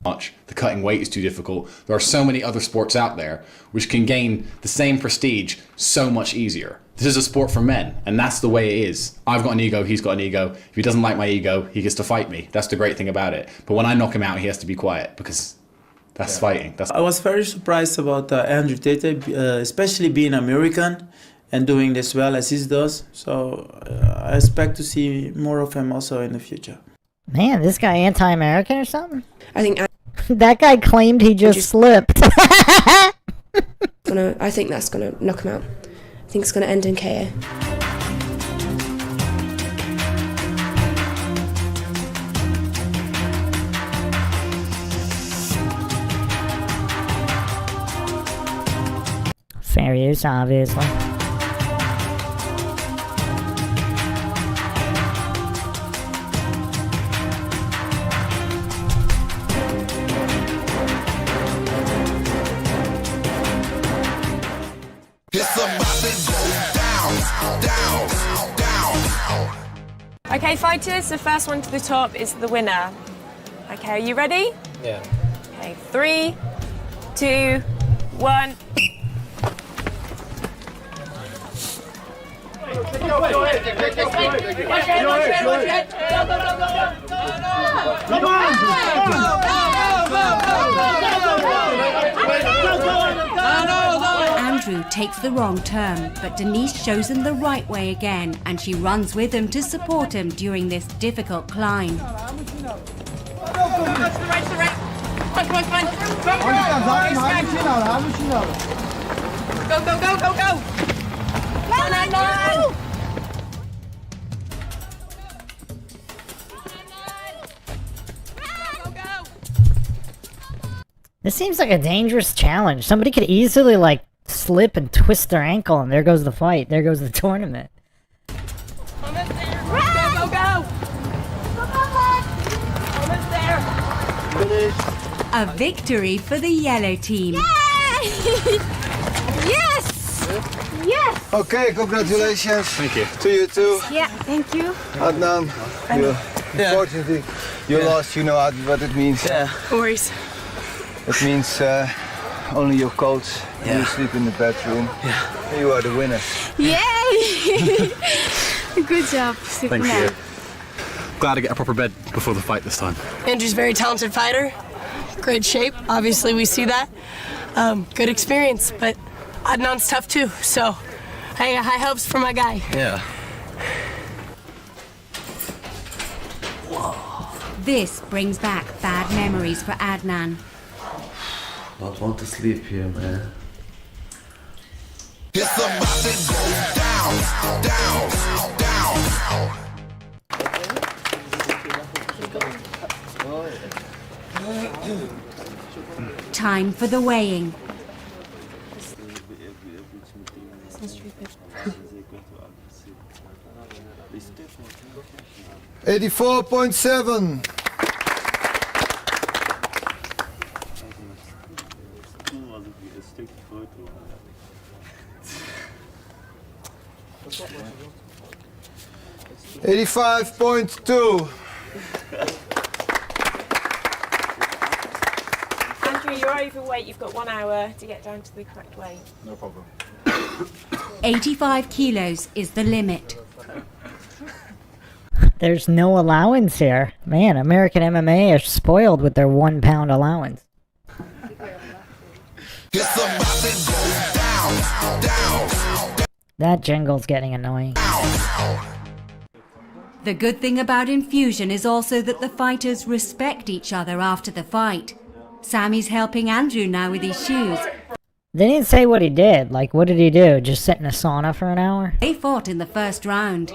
The cutting weight is too difficult. There are so many other sports out there which can gain the same prestige so much easier. This is a sport for men, and that's the way it is. I've got an ego, he's got an ego. If he doesn't like my ego, he gets to fight me. That's the great thing about it. But when I knock him out, he has to be quiet, because that's fighting. I was very surprised about Andrew Tate, especially being American and doing this well as he does. So I expect to see more of him also in the future. Man, this guy anti-American or something? I think that guy claimed he just slipped. I think that's gonna knock him out. I think it's gonna end in KO. Fair use, obviously. Okay, fighters, the first one to the top is the winner. Okay, are you ready? Yeah. Okay, 3, 2, 1. Andrew takes the wrong turn, but Denise shows him the right way again, and she runs with him to support him during this difficult climb. Go! No! This seems like a dangerous challenge. Somebody could easily, like, slip and twist their ankle, and there goes the fight. There goes the tournament. Go! A victory for the yellow team. Yes! Yes! Okay, congratulations. Thank you. To you too. Yeah, thank you. Adnan, unfortunately, you lost. You know what it means. No worries. It means only your coach. You sleep in the bedroom. Yeah. You are the winner. Yay! Good job, Thank Superman. you. Glad to get a proper bed before the fight this time. Andrew's a very talented fighter. Great shape. Obviously, we see that. Good experience, but Adnan's tough too. So, hey, high hopes for my guy. Yeah. This brings back bad memories for Adnan. Don't want to sleep here, man. It's about to go down. Time for the weighing. $84.7. $85.2. Andrew, you're overweight. You've got 1 hour to get down to the correct weight. No problem. 85 kilos is the limit. There's no allowance here. Man, American MMA are spoiled with their 1 pound allowance. That jingle's getting annoying. The good thing about Infusion is also that the fighters respect each other after the fight. Sammy's helping Andrew now with his shoes. They didn't say what he did. Like, what did he do? Just sit in a sauna for an hour? They fought in the first round.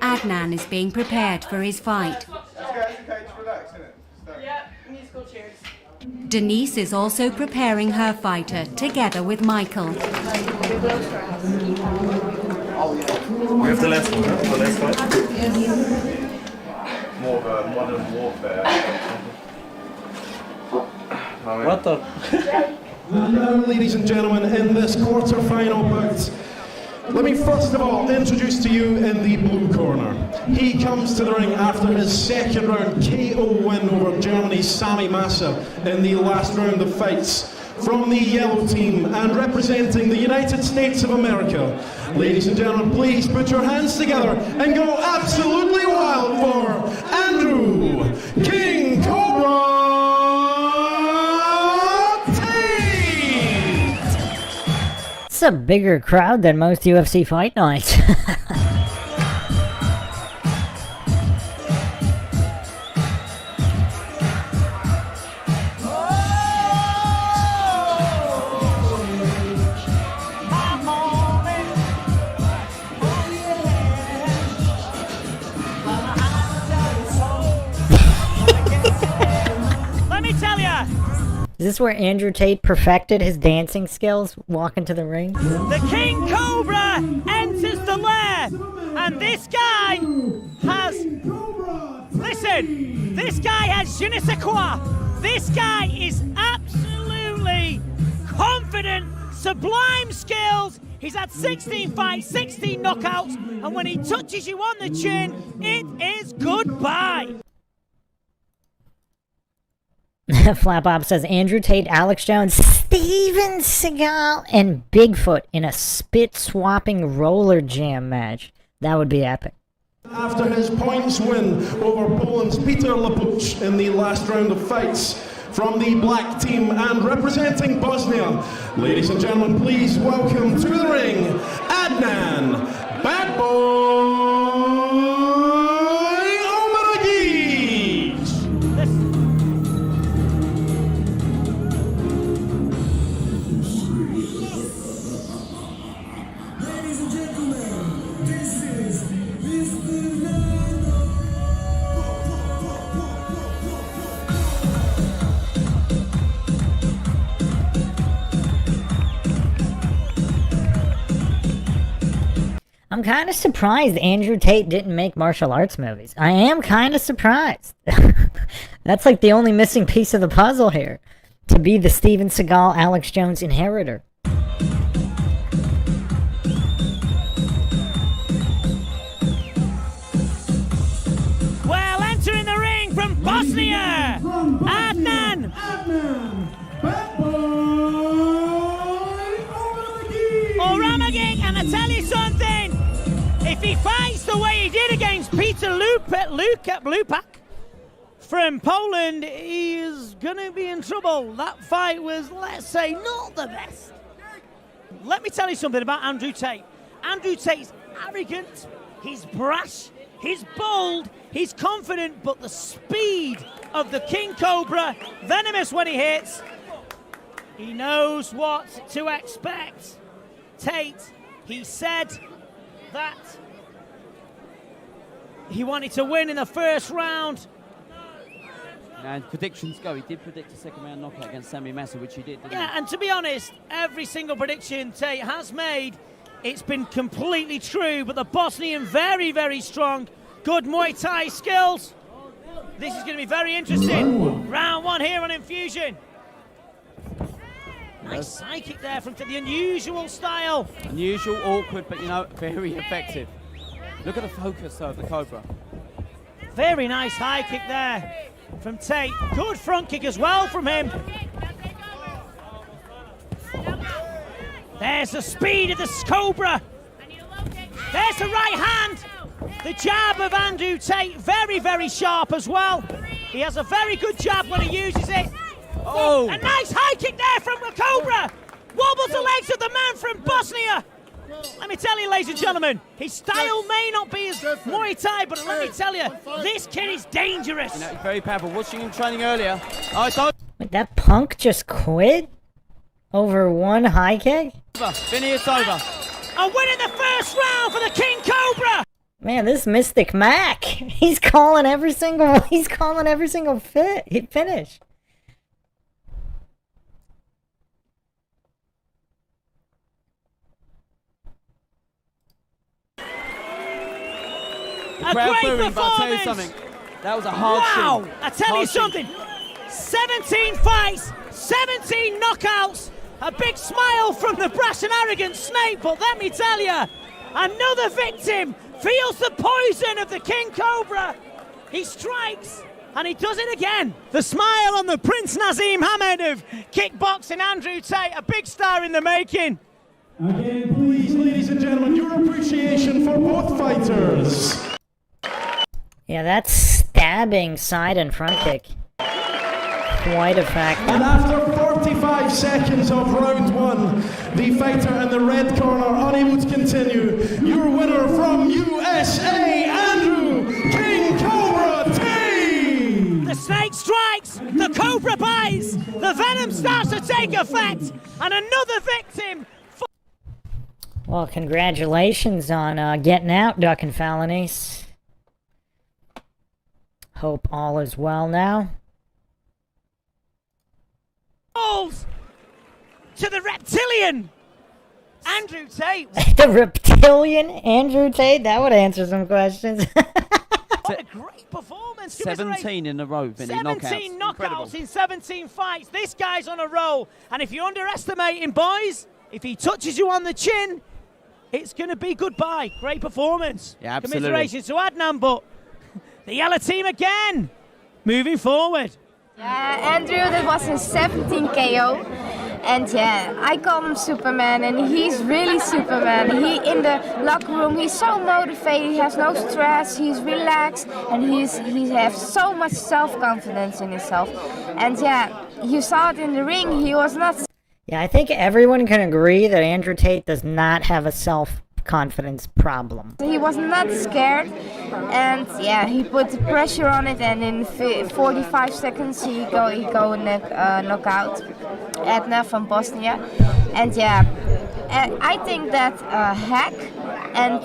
Adnan is being prepared for his fight. Denise is also preparing her fighter, together with Michael. We have the last one, the last fight. More of a modern warfare. What the? And now, ladies and gentlemen, in this quarter-final bout, let me first of all introduce to you in the blue corner. He comes to the ring after his second round KO win over Germany's Sami Massa in the last round of fights. From the yellow team and representing the United States of America, ladies and gentlemen, please put your hands together and go absolutely wild for Andrew King Cobra! It's a bigger crowd than most UFC fight nights. Let me tell ya, Is this where Andrew Tate perfected his dancing skills, walking to the ring? the King Cobra enters the lair, and this guy has... Listen, this guy has je ne sais quoi. This guy is absolutely confident, sublime skills. He's had 16 fights, 16 knockouts, and when he touches you on the chin, it is goodbye. Flap Op says Andrew Tate, Alex Jones, Steven Seagal, and Bigfoot in a spit-swapping roller jam match. That would be epic. After his points win over Poland's Peter Lapuch in the last round of fights, from the black team and representing Bosnia, ladies and gentlemen, please welcome to the ring, Adnan Bad Boy Omaragic! Ladies and gentlemen, this is Mr. I'm kind of surprised Andrew Tate didn't make martial arts movies. I am kind of surprised. That's like the only missing piece of the puzzle here. To be the Steven Seagal, Alex Jones inheritor. Well, entering the ring from Bosnia, Adnan. Omaragic, and I tell you something, if he fights the way he did against Peter Lupak from Poland, he is going to be in trouble. That fight was, let's say, not the best. Let me tell you something about Andrew Tate. Andrew Tate's arrogant, he's brash, he's bold, he's confident, but the speed of the King Cobra, venomous when he hits, he knows what to expect. Tate, he said that he wanted to win in the first round. And predictions go. He did predict a second round knockout against Sami Massa, which he did, didn't Yeah, and to be honest, every single prediction Tate has made, it's been completely true, but the Bosnian very, very strong. Good Muay Thai skills. This is going to be very interesting. Round one here on Infusion. Nice side kick there from the unusual style. Unusual, awkward, but, you know, very effective. Look at the focus, though, of the Cobra. Very nice high kick there from Tate. Good front kick as well from him. There's the speed of the Cobra. There's the right hand. The jab of Andrew Tate, very, very sharp as well. He has a very good jab when he uses it. Oh, a nice high kick there from the Cobra. Wobbles the legs of the man from Bosnia. Let me tell you, ladies and gentlemen, his style may not be as Muay Thai, but let me tell you, this kid is dangerous. You know, he's very powerful. Watching him training earlier. Oh, it's over. Wait, that punk just quit over one high kick? Vinny, it's over. And winning the first round for the King Cobra. Man, this Mystic Mac, he's calling every single finish. The crowd booing, but I'll tell you something. That was a hard Wow! shot. I tell you something. 17 fights, 17 knockouts. A big smile from the brash and arrogant Snake, but let me tell you, another victim feels the poison of the King Cobra. He strikes, and he does it again. The smile on the Prince Nazim Hamed of kickboxing, Andrew Tate, a big star in the making. Again, please, ladies and gentlemen, your appreciation for both fighters. Yeah, that stabbing side and front kick. Quite effective. And after 45 seconds of round one, the fighter in the red corner, unable to continue, your winner from USA, Andrew King Cobra Tate! The snake strikes, the cobra bites, the venom starts to take effect, and another victim. Well, congratulations on getting out, Duck and Felonies. Hope all is well now. Falls to the reptilian Andrew Tate. The reptilian Andrew Tate? That would answer some questions. What a great performance. 17 in a row, Vinny, 17 knockouts Incredible. in 17 fights. This guy's on a roll. And if you underestimate him, boys, if he touches you on the chin, it's going to be goodbye. Great performance. Yeah, absolutely. Commiserations to Adnan, but the yellow team again moving forward. Yeah, Andrew, that was his 17th KO. And yeah, I call him Superman, and he's really Superman. He in the locker room, he's so motivated, he has no stress, he's relaxed, and he has so much self-confidence in himself. And yeah, you saw it in the ring, he was not... Yeah, I think everyone can agree that Andrew Tate does not have a self-confidence problem. He was not scared, and yeah, he put the pressure on it, and in 45 seconds he go knockout Edna from Bosnia. And yeah, I think that Hack and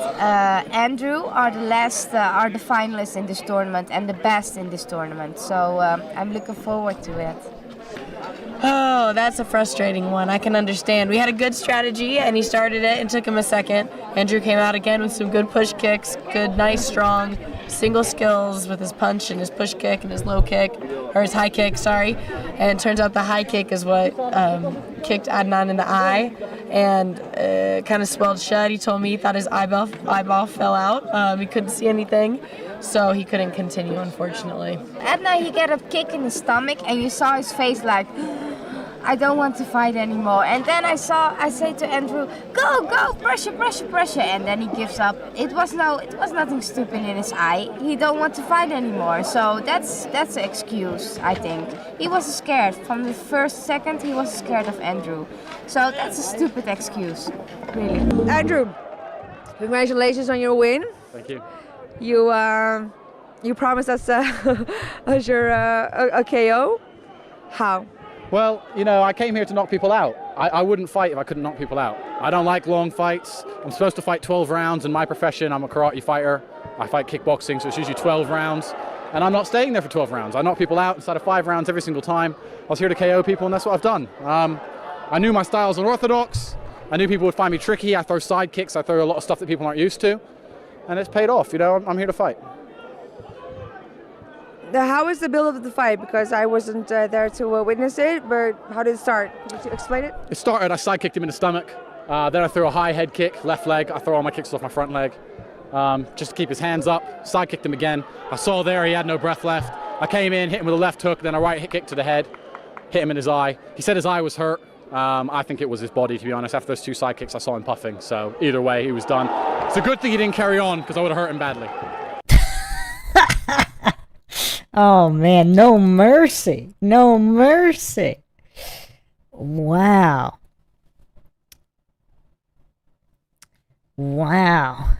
Andrew are the finalists in this tournament and the best in this tournament. So I'm looking forward to it. Oh, that's a frustrating one. I can understand. We had a good strategy, and he started it and took him a second. Andrew came out again with some good push kicks, good, nice, strong, single skills with his punch and his push kick and his low kick, or his high kick, sorry. And it turns out the high kick is what kicked Adnan in the eye and kind of swelled shut. He told me he thought his eyeball fell out. He couldn't see anything. So he couldn't continue, unfortunately. Adnan, he got a kick in his stomach, and you saw his face like, I don't want to fight anymore. And then I said to Andrew, go, pressure, and then he gives up. It was nothing stupid in his eye. He don't want to fight anymore. So that's an excuse, I think. He was scared. From the first second, he was scared of Andrew. So that's a stupid excuse, really. Andrew, congratulations on your win. Thank you. You promised us a KO. How? Well, you know, I came here to knock people out. I wouldn't fight if I couldn't knock people out. I don't like long fights. I'm supposed to fight 12 rounds. In my profession, I'm a karate fighter. I fight kickboxing, so it's usually 12 rounds. And I'm not staying there for 12 rounds. I knock people out inside of 5 rounds every single time. I was here to KO people, and that's what I've done. I knew my style's unorthodox. I knew people would find me tricky. I throw side kicks. I throw a lot of stuff that people aren't used to. And it's paid off, you know, I'm here to fight. How was the build of the fight? Because I wasn't there to witness it, but how did it start? Could you explain it? It started, I side kicked him in the stomach. Then I threw a high head kick, left leg. I throw all my kicks off my front leg. Just to keep his hands up, side kicked him again. I saw there he had no breath left. I came in, hit him with a left hook, then a right kick to the head, hit him in his eye. He said his eye was hurt. I think it was his body, to be honest. After those 2 side kicks, I saw him puffing. So either way, he was done. It's a good thing he didn't carry on, because I would have hurt him badly. Oh man, no mercy. No mercy. Wow. Wow.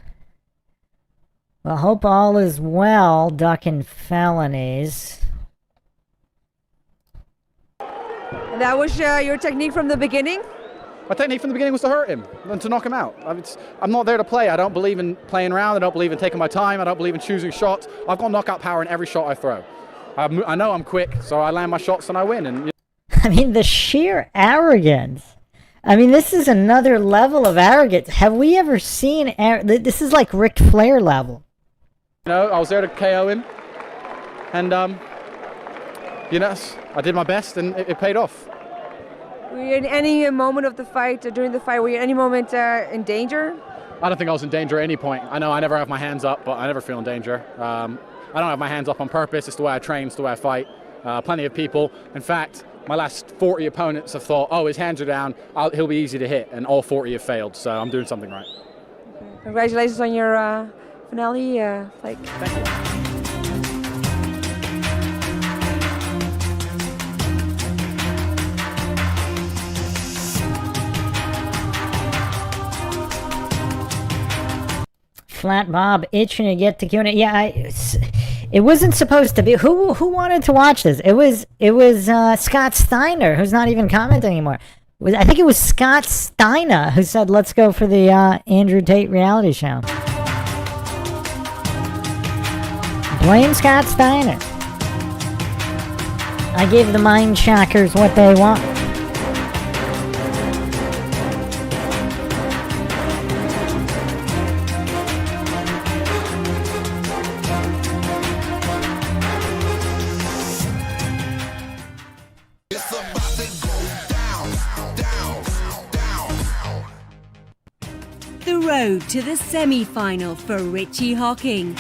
Well, hope all is well, ducking felonies. And that was your technique from the beginning? My technique from the beginning was to hurt him and to knock him out. I'm not there to play. I don't believe in playing around. I don't believe in taking my time. I don't believe in choosing shots. I've got knockout power in every shot I throw. I know I'm quick, so I land my shots and I win. And I mean, the sheer arrogance. I mean, this is another level of arrogance. Have we ever seen... This is like Ric Flair level. you know, I was there to KO him. And, you know, I did my best and it paid off. Were you in any moment of the fight, during the fight, were you in any moment in danger? I don't think I was in danger at any point. I know I never have my hands up, but I never feel in danger. I don't have my hands up on purpose. It's the way I train, it's the way I fight. Plenty of people. In fact, my last 40 opponents have thought, oh, his hands are down, he'll be easy to hit, and all 40 have failed, so I'm doing something right. Congratulations on your finale fight. Thank you. Flat Bob itching to get to Q&A. Yeah, it wasn't supposed to be. Who wanted to watch this? It was Scott Steiner, who's not even commenting anymore. I think it was Scott Steiner who said, "Let's go for the Andrew Tate reality show." Blame Scott Steiner. I gave the Mindshockers what they want. The road to the semi-final for Richie Hocking.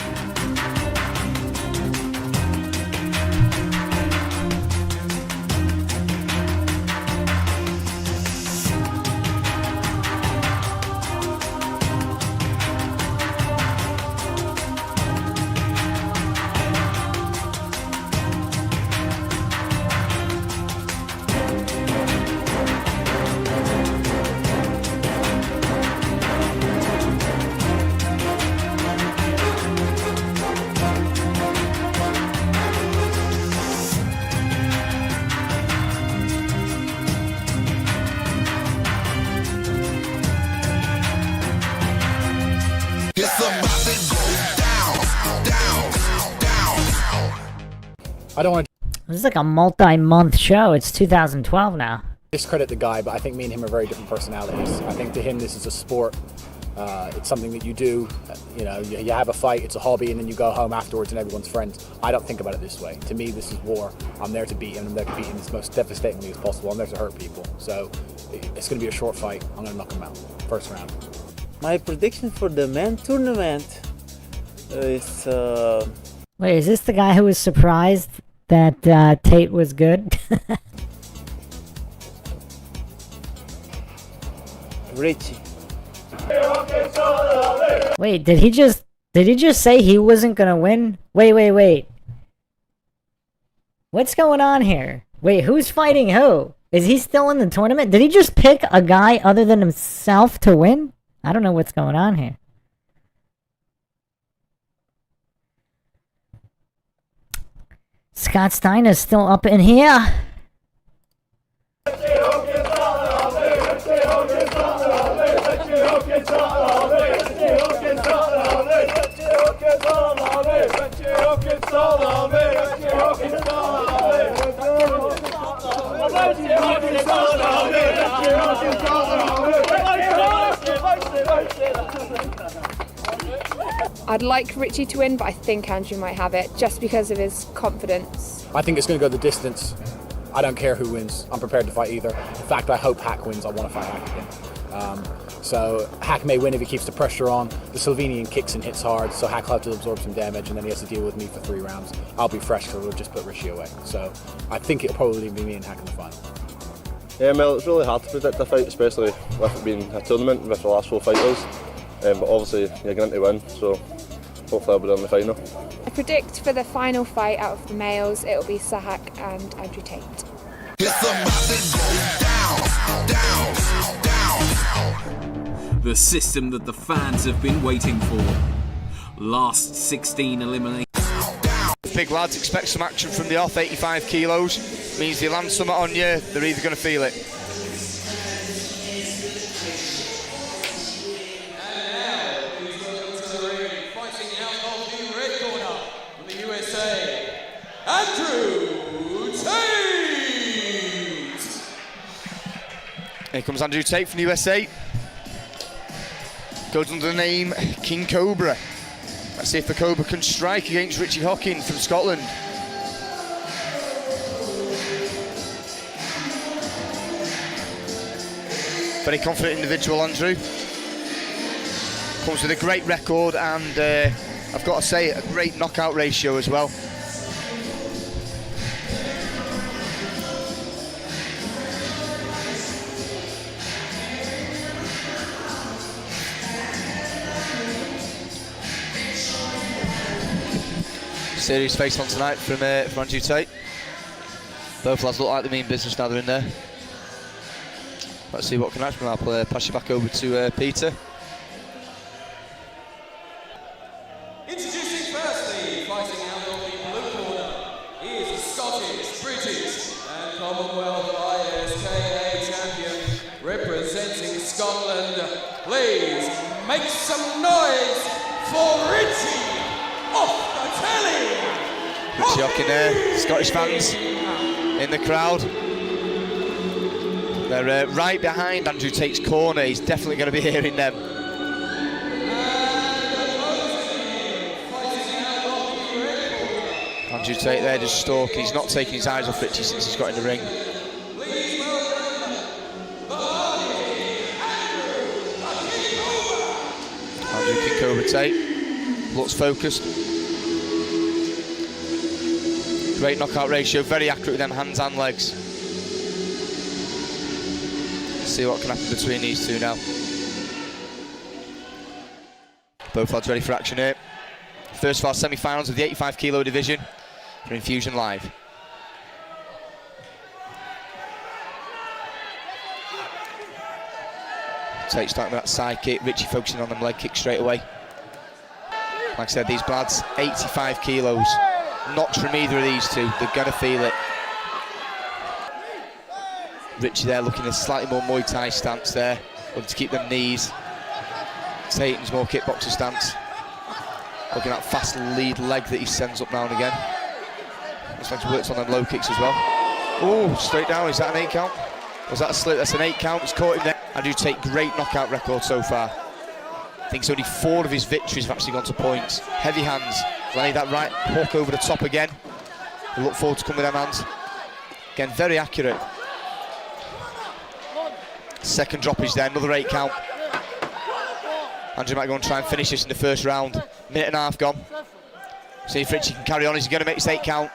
I don't want to This is like a multi-month show. It's 2012 now. discredit the guy, but I think me and him are very different personalities. I think to him this is a sport. It's something that you do. You know, you have a fight, it's a hobby, and then you go home afterwards and everyone's friends. I don't think about it this way. To me, this is war. I'm there to beat him. I'm there to beat him as most devastatingly as possible. I'm there to hurt people. So it's going to be a short fight. I'm going to knock him out. First round. My prediction for the men tournament is... Wait, is this the guy who was surprised that Tate was good? Richie. Wait, did he just say he wasn't gonna win? Wait. What's going on here? Wait, who's fighting who? Is he still in the tournament? Did he just pick a guy other than himself to win? I don't know what's going on here. Scott Steiner's still up in here. I'd like Richie to win, but I think Andrew might have it, just because of his confidence. I think it's going to go the distance. I don't care who wins. I'm prepared to fight either. In fact, I hope Hack wins. I want to fight Hack again. So Hack may win if he keeps the pressure on. The Slovenian kicks and hits hard, so Hack will have to absorb some damage, and then he has to deal with me for 3 rounds. I'll be fresh because we'll just put Richie away. So I think it'll probably be me and Hack in the final. Yeah, well, it's really hard to predict a fight, especially with it being a tournament with the last 4 fighters. But obviously, you're going to win, so hopefully I'll be there in the final. I predict for the final fight out of the males, it'll be Sahak and Andrew Tate. The system that the fans have been waiting for. Last 16 eliminations. Big lads, expect some action from the off. 85 kilos means they land something on you, they're either going to feel it. And now, please welcome to the ring, fighting out of the red corner from the USA, Andrew Tate! Here comes Andrew Tate from the USA. Goes under the name King Cobra. Let's see if the Cobra can strike against Richie Hockin from Scotland. Very confident individual, Andrew. Comes with a great record and I've got to say a great knockout ratio as well. Serious face on tonight from Andrew Tate. Both lads look like they mean business now they're in there. Let's see what can happen. I'll pass you back over to Peter. Introducing firstly, fighting out of the blue corner, is Scottish, British and Commonwealth ISKA champion, representing Scotland. Please make some noise for Richie off the telly! Richie Hockin there, Scottish fans in the crowd. They're right behind Andrew Tate's corner, he's definitely going to be hearing them. Andrew Tate there just stalking, he's not taking his eyes off Richie since he's got in the ring. Andrew King Cobra Tate looks focused. Great knockout ratio, very accurate with them hands and legs. Let's see what can happen between these two now. Both lads ready for action here. First of our semi-finals of the 85 kilo division for Infusion Live. Tate starting with that side kick, Richie focusing on them leg kicks straight away. Like I said, these lads, 85 kilos. Knocks from either of these two, they're going to feel it. Richie there looking at a slightly more Muay Thai stance there, looking to keep them knees. Tate's more kickboxer stance. Looking at that fast lead leg that he sends up now and again. Looks like he works on them low kicks as well. Oh, straight down, is that an 8 count? Was that a slip? That's an 8 count, it's caught him there. Andrew Tate, great knockout record so far. I think it's only 4 of his victories have actually gone to points. Heavy hands. Landing that right hook over the top again. We look forward to coming with them hands. Again, very accurate. Second droppage there, another 8 count. Andrew might go and try and finish this in the first round. Minute and a half gone. See if Richie can carry on. Is he going to make this 8 count?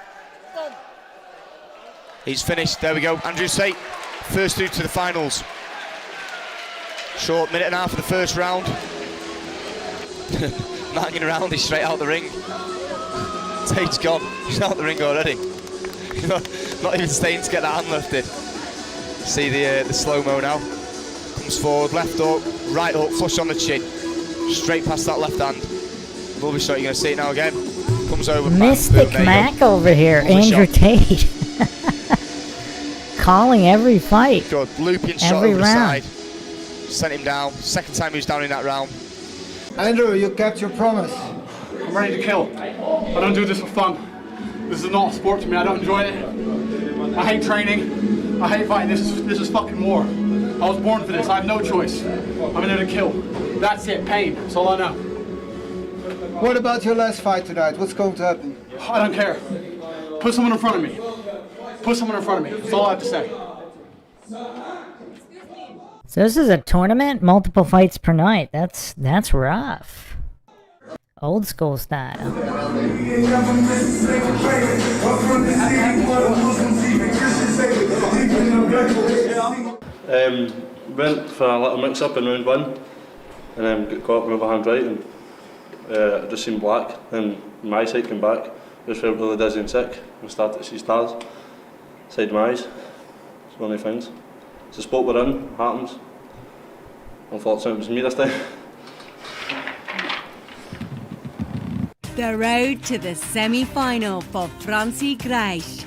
He's finished. There we go. Andrew Tate, first through to the finals. Short minute and a half of the first round. Not hanging around, he's straight out the ring. Tate's gone, he's out the ring already. Not even staying to get that hand lifted. See the slow-mo now. Comes forward, left hook, right hook, flush on the chin. Straight past that left hand. Lovely shot, you're going to see it now again. Comes over, Mystic bam, Mac over here, Andrew Tate. Calling every fight. Good, looping shot every over round. the side. Sent him down, second time he was down in that round. Andrew, you kept your promise. I'm ready to kill. I don't do this for fun. This is not a sport to me. I don't enjoy it. I hate training. I hate fighting. This is fucking war. I was born for this. I have no choice. I'm in there to kill. That's it. Pain. That's all I know. What about your last fight tonight? What's going to happen? I don't care. Put someone in front of me. Put someone in front of me. That's all I have to say. So this is a tournament, multiple fights per night. That's rough. Old school style. Went for a little mix-up in round 1 and then got caught with my hand right and it just seemed black, and my sight came back, just felt really dizzy and sick and started to see stars inside my eyes. It's one of the things. It's a sport we're in, it happens. Unfortunately it was me this time. The road to the semi-final for Francie Grijs.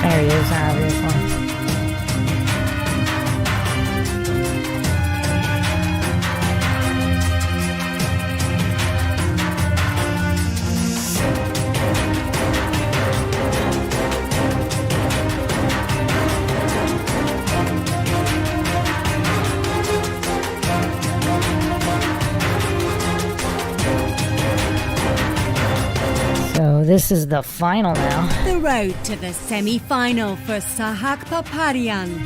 There he is, obviously. So this is the final now. The road to the semi-final for Sahak Paparian.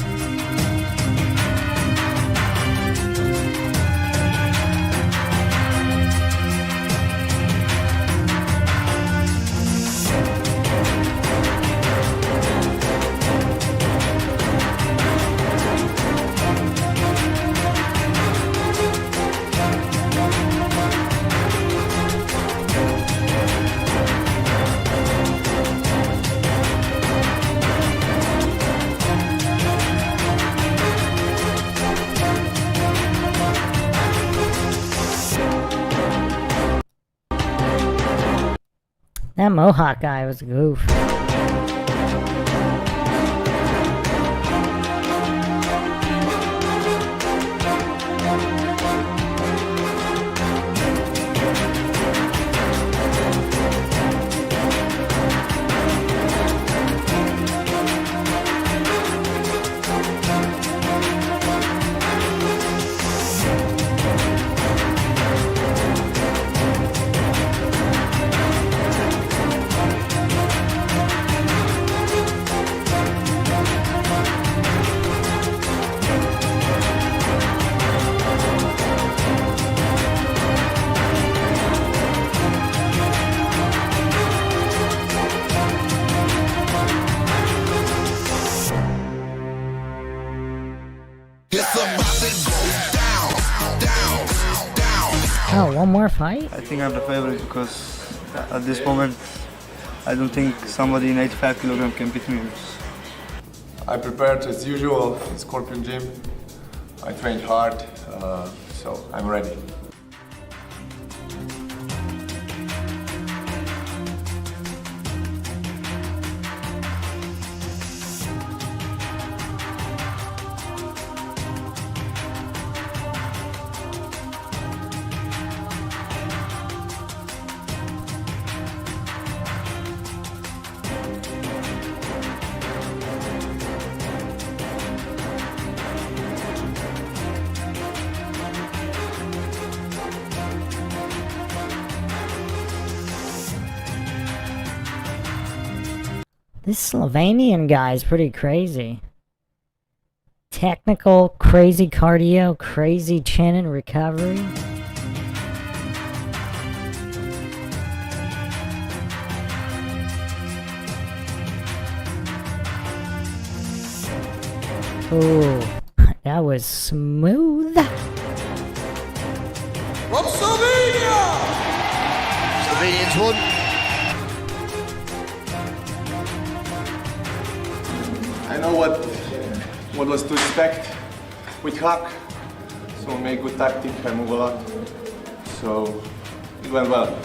That Mohawk guy was a goof. Oh, one more fight? I think I'm the favorite because at this moment I don't think somebody in 85 kg can beat me. I prepared as usual in Scorpion Gym. I trained hard, so I'm ready. This Slovenian guy is pretty crazy. Technical, crazy cardio, crazy chin and recovery. Ooh, that was smooth. From Slovenia! Slovenians won. I know what was to expect with Hack, so I made good tactic, I move a lot, so it went well.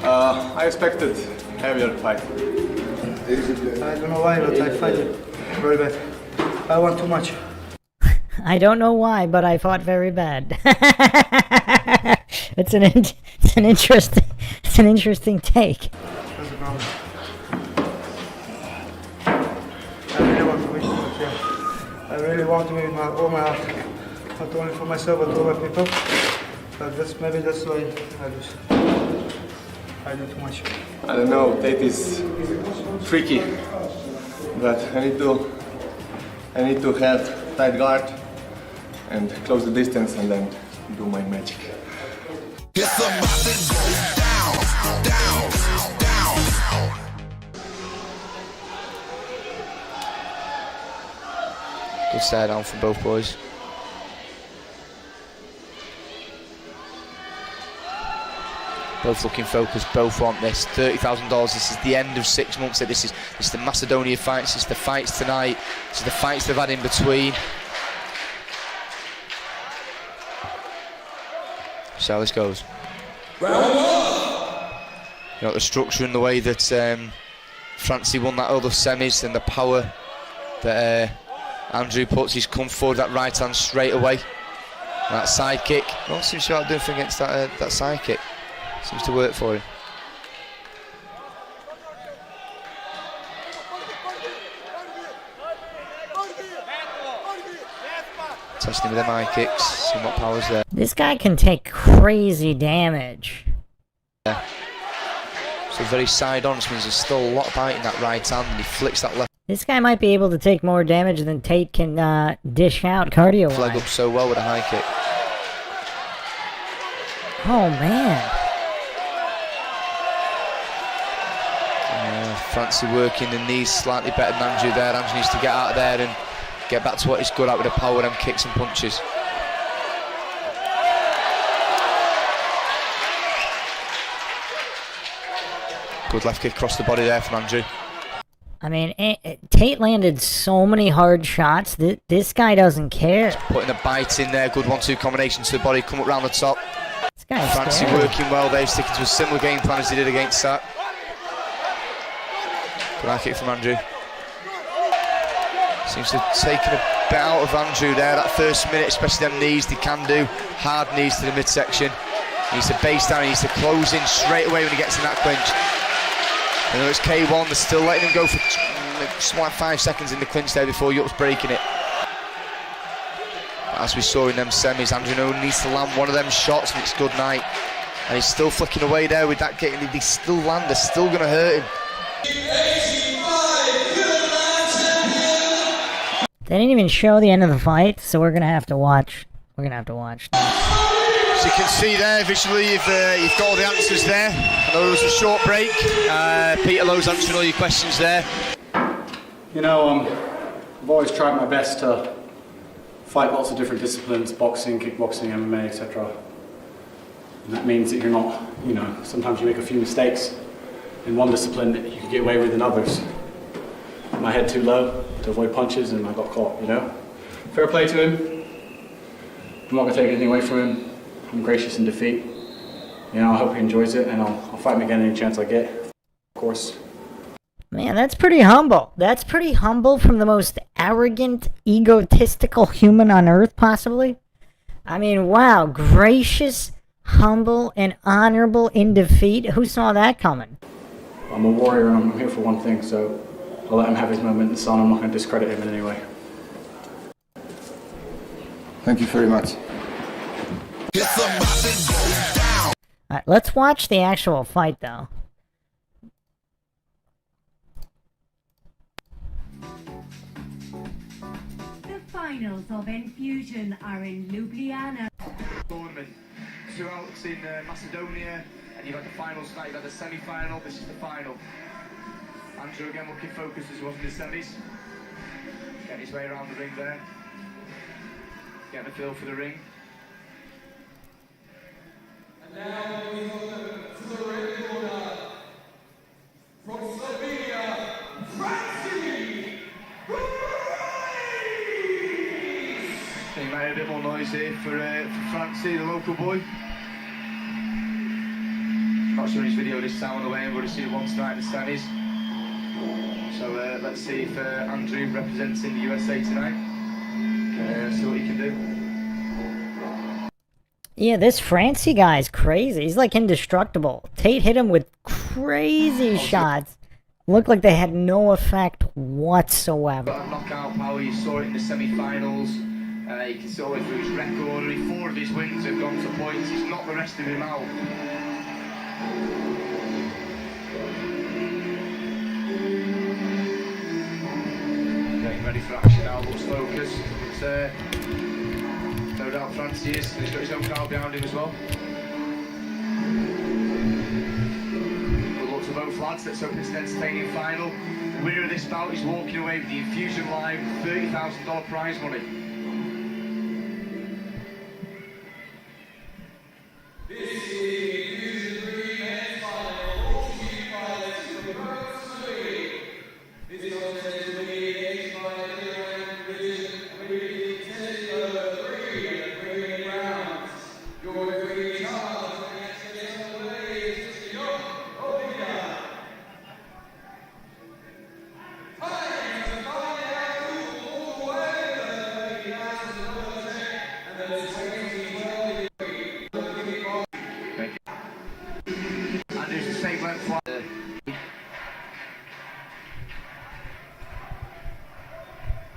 I expected heavier fight. I don't know why, but I fight it very bad. I want too much. I don't know why, but I fought very bad. It's an interesting take. That's the problem. really want to win with all my heart, not only for myself but for other people. But maybe that's why I lose. I do too much. I don't know, Tate is tricky, but I need to have tight guard and close the distance and then do my magic. Good stare down from both boys. Both looking focused, both want this. $30,000, this is the end of 6 months. This is the Macedonia fights, this is the fights tonight, this is the fights they've had in between. So how this goes. Round one. You know, the structure and the way that Francie won that other semis and the power that Andrew puts, he's come forward that right hand straight away. That side kick, no one seems to be able to do anything against that side kick. Seems to work for him. Testing with them high kicks, seeing what power's there. This guy can take crazy damage. Yeah. So very side on, which means there's still a lot of bite in that right hand, and he flicks that left This guy might be able to take more damage than Tate can dish out cardio-wise. leg up so well with a high kick. Oh man. Francie working the knees slightly better than Andrew there. Andrew needs to get out of there and get back to what he's good at with the power and kicks and punches. Good left kick across the body there from Andrew. I mean, Tate landed so many hard shots. This guy doesn't care. Putting a bite in there, good 1-2 combination to the body, come up round the top. This guy's Francie scary. working well there, sticking to a similar game plan as he did against that. Good high kick from Andrew. Seems to have taken a bit out of Andrew there, that first minute, especially them knees, they can do. Hard knees to the midsection. He needs to base down, he needs to close in straight away when he gets in that clinch. I know it's K1, they're still letting him go for just like 5 seconds in the clinch there before Yuck's breaking it. As we saw in them semis, Andrew only needs to land one of them shots and it's good night. And he's still flicking away there with that getting, they still land, they're still going to hurt him. They didn't even show the end of the fight, so we're gonna have to watch. We're gonna have to watch. As you can see there, visually, you've got all the answers there. I know there was a short break. Peter Lowe's answering all your questions there. You know, I've always tried my best to fight lots of different disciplines, boxing, kickboxing, MMA, etc. And that means that you're not, you know, sometimes you make a few mistakes in one discipline that you can get away with in others. My head too low to avoid punches and I got caught, you know. Fair play to him. I'm not going to take anything away from him. I'm gracious in defeat. You know, I hope he enjoys it and I'll fight him again any chance I get, of course. Man, that's pretty humble. That's pretty humble from the most arrogant, egotistical human on earth, possibly. I mean, wow, gracious, humble, and honorable in defeat. Who saw that coming? I'm a warrior and I'm here for one thing, so I'll let him have his moment in the sun. I'm not going to discredit him in any way. Thank you very much. Alright, let's watch the actual fight, though. The finals of Infusion are in Ljubljana. Tournament. 2 outs in Macedonia, and you've had the finals tonight, you've had the semi-final, this is the final. Andrew again looking focused as he was in the semis. Getting his way around the ring there. Getting a feel for the ring. And now we look to the red corner. From Slovenia, Francie! You might hear a bit more noise here for Francie, the local boy. Not showing his video this time on the way in, but we've seen it once tonight in the semis. So let's see if Andrew representing the USA tonight. See what he can do. Yeah, this Francie guy's crazy. He's like indestructible. Tate hit him with crazy shots. looked like they had no effect whatsoever. Got a knockout power, you saw it in the semi-finals. You can see all the way through his record. Only 4 of his wins have gone to points. He's knocked the rest of him out. Getting ready for action now, looks focused. No doubt Francie is, and he's got his own crowd behind him as well. Good luck to both lads. Let's hope it's an entertaining final. The winner of this bout is walking away with the Infusion Live $30,000 prize money.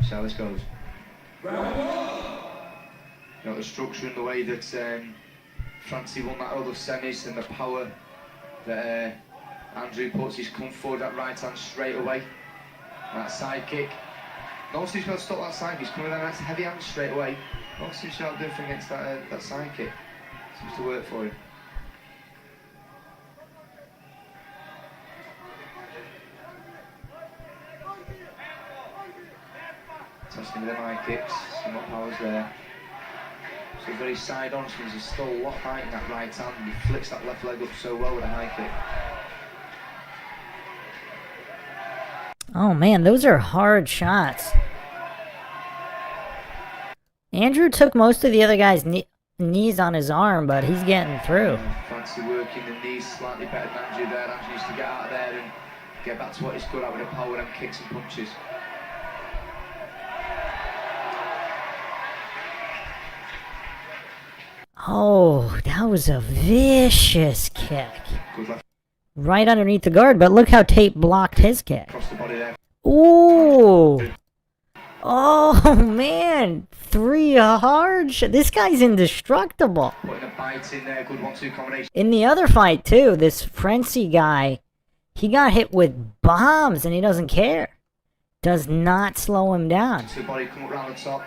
So this goes. You know, the structure and the way that Francie won that other semis and the power that Andrew puts, he's come forward that right hand straight away. That side kick. No one seems to be able to stop that side kick. He's coming down that heavy hand straight away. No one seems to be able to do anything against that side kick. Seems to work for him. Testing with them high kicks, some more powers there. So very side on, so there's still a lot of height in that right hand. He flicks that left leg up so well with a high kick. Oh man, those are hard shots. Andrew took most of the other guy's knees on his arm, but he's getting through. Fancy working the knees slightly better than Andrew there. Andrew needs to get out of there and get back to what he's good at with the power and kicks and punches. Oh, that was a vicious kick. Right underneath the guard, but look how Tate blocked his kick. Ooh. Oh, man. 3 hard shots. This guy's indestructible. Putting a bite in there, good 1-2 combination. In the other fight, too, this Frenzy guy, he got hit with bombs and he doesn't care. Does not slow him down. The body come up round the top.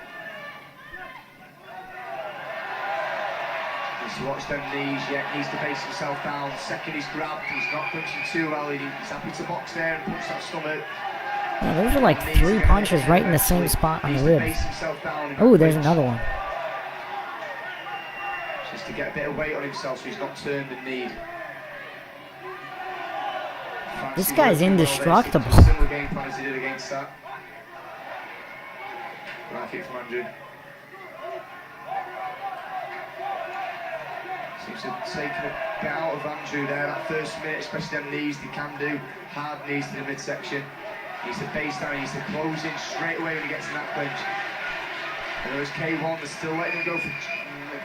Needs to watch them knees, needs to base himself down. Second he's grabbed, he's not punching too well. He's happy to box there and punch that stomach. Yeah, those are like 3 punches right in the same spot on the ribs. Oh, there's another one. Just to get a bit of weight on himself so he's not turned and kneed. This guy's indestructible. Similar game plan as he did against that. Right kick from Andrew. Seems to have taken a bit out of Andrew there. That first minute, especially them knees, they can do hard knees to the midsection. He needs to base down, he needs to close in straight away when he gets in that clinch. And there's K1, they're still letting him go for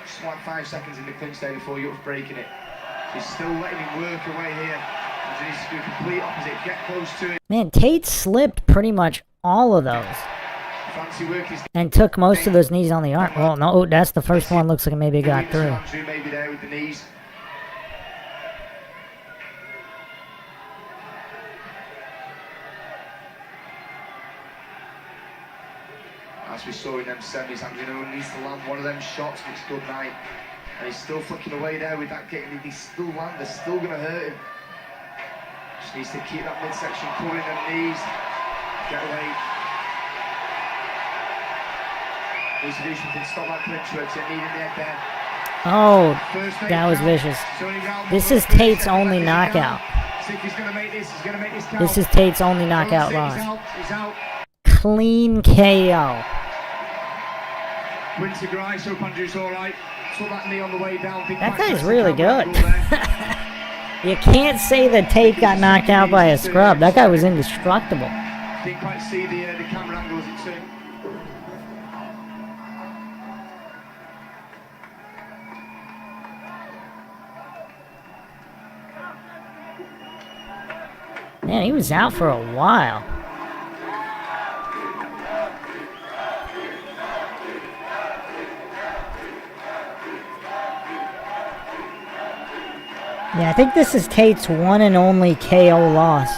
just like 5 seconds in the clinch there before Yupp's breaking it. He's still letting him work away here. He needs to do complete opposite, get close to it. Man, Tate slipped pretty much all of those. And took most of those knees on the arm. Well, no, that's the first one. Looks like maybe it got through. Andrew maybe there with the knees. As we saw in them semis, Andrew needs to land one of them shots and it's good night. And he's still flicking away there with that kick. And if he still land, they're still going to hurt him. Just needs to keep that midsection covering them knees. Get away. Needs to do something to stop that clinch work. So needing the head there. Oh, that was vicious. This is Tate's only knockout. See if he's going to make this. He's going to make this count. This is Tate's only knockout loss. He's out. Clean KO. Winter Grice, hope Andrew's alright. Took that knee on the way down. That guy's really good. You can't say that Tate got knocked out by a scrub. That guy was indestructible. Didn't quite see the camera angle as it turned. Man, he was out for a while. Yeah, I think this is Tate's one and only KO loss.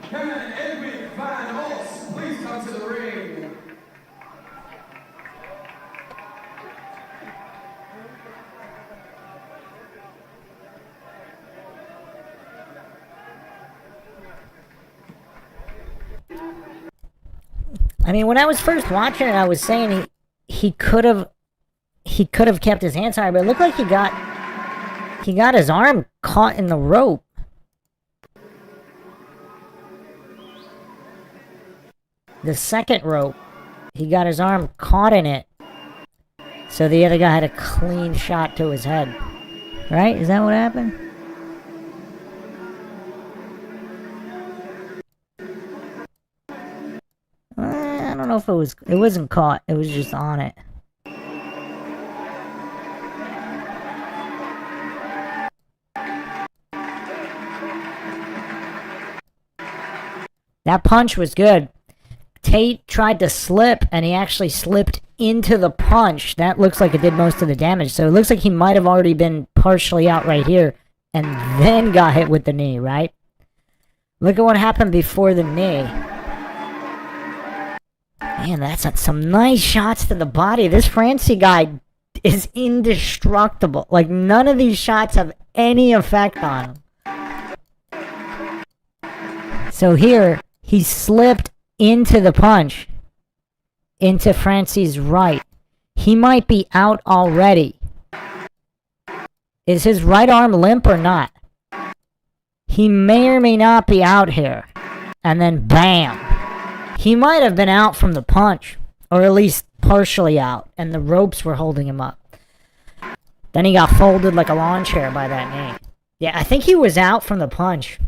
Can every fan horse please come to the ring? I mean, when I was first watching it, I was saying he could have kept his hands higher, but it looked like he got his arm caught in the rope. The second rope, he got his arm caught in it, so the other guy had a clean shot to his head. Right? Is that what happened? I don't know if it wasn't caught, it was just on it. That punch was good. Tate tried to slip, and he actually slipped into the punch. That looks like it did most of the damage, so it looks like he might have already been partially out right here, and then got hit with the knee, right? Look at what happened before the knee. Man, that's some nice shots to the body. This Francie guy is indestructible. Like, none of these shots have any effect on him. So here, he slipped into the punch. Into Francie's right. He might be out already. Is his right arm limp or not? He may or may not be out here. And then bam. He might have been out from the punch. Or at least partially out. And the ropes were holding him up. Then he got folded like a lawn chair by that knee. Yeah, I think he was out from the punch.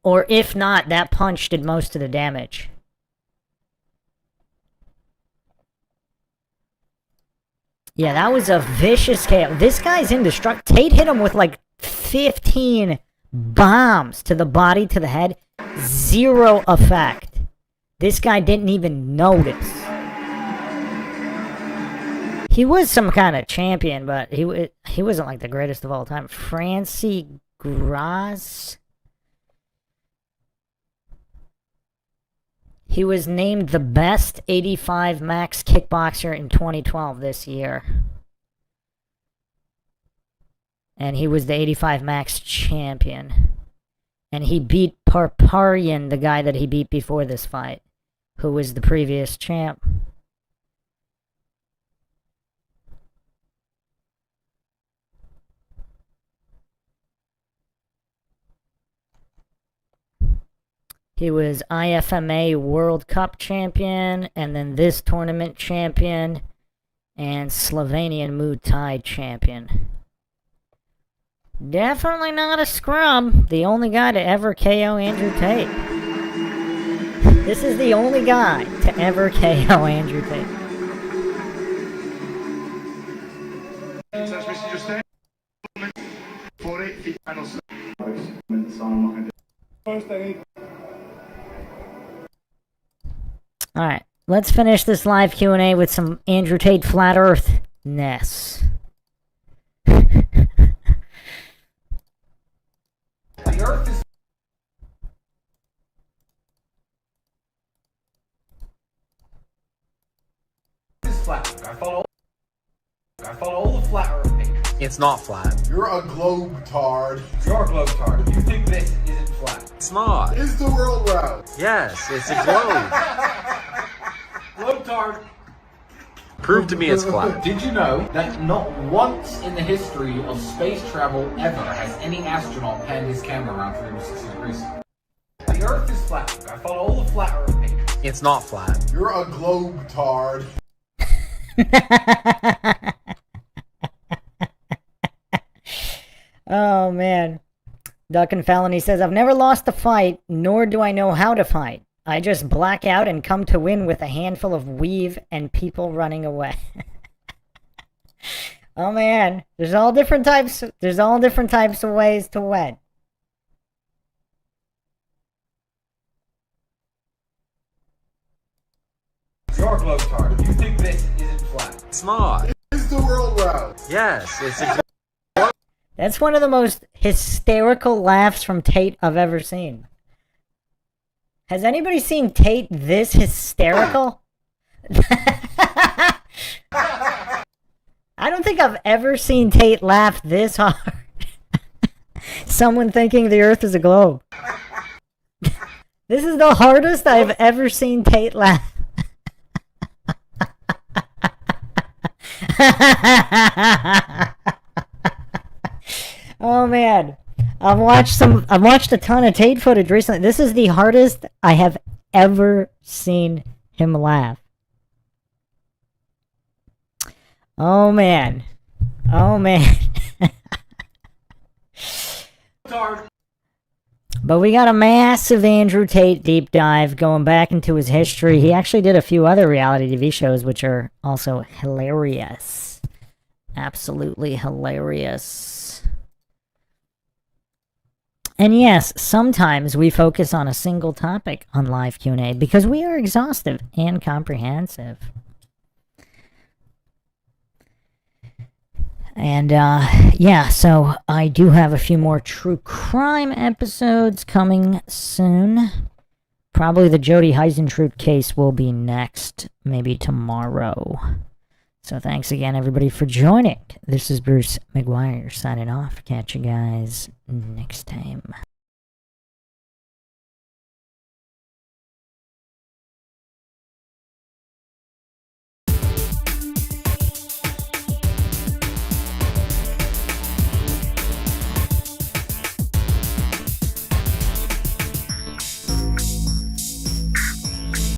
Or if not, that punch did most of the damage. Yeah, that was a vicious KO. This guy's indestructible. Tate hit him with like 15 bombs to the body, to the head. Zero effect. This guy didn't even notice. He was some kind of champion, but he wasn't like the greatest of all time. Francie Gras. He was named the best 85 max kickboxer in 2012 this year. And he was the 85 max champion. And he beat Parparian, the guy that he beat before this fight, who was the previous champ. He was IFMA World Cup champion, and then this tournament champion, and Slovenian Muay Thai champion. Definitely not a scrub. The only guy to ever KO Andrew Tate. This is the only guy to ever KO Andrew Tate. Alright, let's finish this live Q&A with some Andrew Tate Flat Earth-ness. The Earth is flat. I follow all the flat Earth pages. It's not flat. You're a globe-tard. You're a globe-tard. You think this isn't flat? It's not. Is the world round? Yes, it's a globe. Globe-tard. Prove to me it's flat. Did you know that not once in the history of space travel ever has any astronaut panned his camera around 360 degrees? The Earth is flat. I follow all the flat Earth pages. It's not flat. You're a globe-tard. Oh, man. Duck and Felony says, I've never lost a fight, nor do I know how to fight. I just black out and come to win with a handful of weave and people running away. Oh man, there's all different types of ways to win. Your Glowtard, you think this isn't flat? It's not. Is the world round? Yes, it's That's one of the most hysterical laughs from Tate I've ever seen. Has anybody seen Tate this hysterical? I don't think I've ever seen Tate laugh this hard. Someone thinking the Earth is a globe. This is the hardest I've ever seen Tate laugh. Oh man, I've watched a ton of Tate footage recently. This is the hardest I have ever seen him laugh. Oh man. But we got a massive Andrew Tate deep dive going back into his history. He actually did a few other reality TV shows which are also hilarious. Absolutely hilarious. And yes, sometimes we focus on a single topic on live Q&A because we are exhaustive and comprehensive. And, yeah, so I do have a few more true crime episodes coming soon. Probably the Jody Heisentrud case will be next, maybe tomorrow. So thanks again, everybody, for joining. This is Bruce McGuire signing off. Catch you guys next time.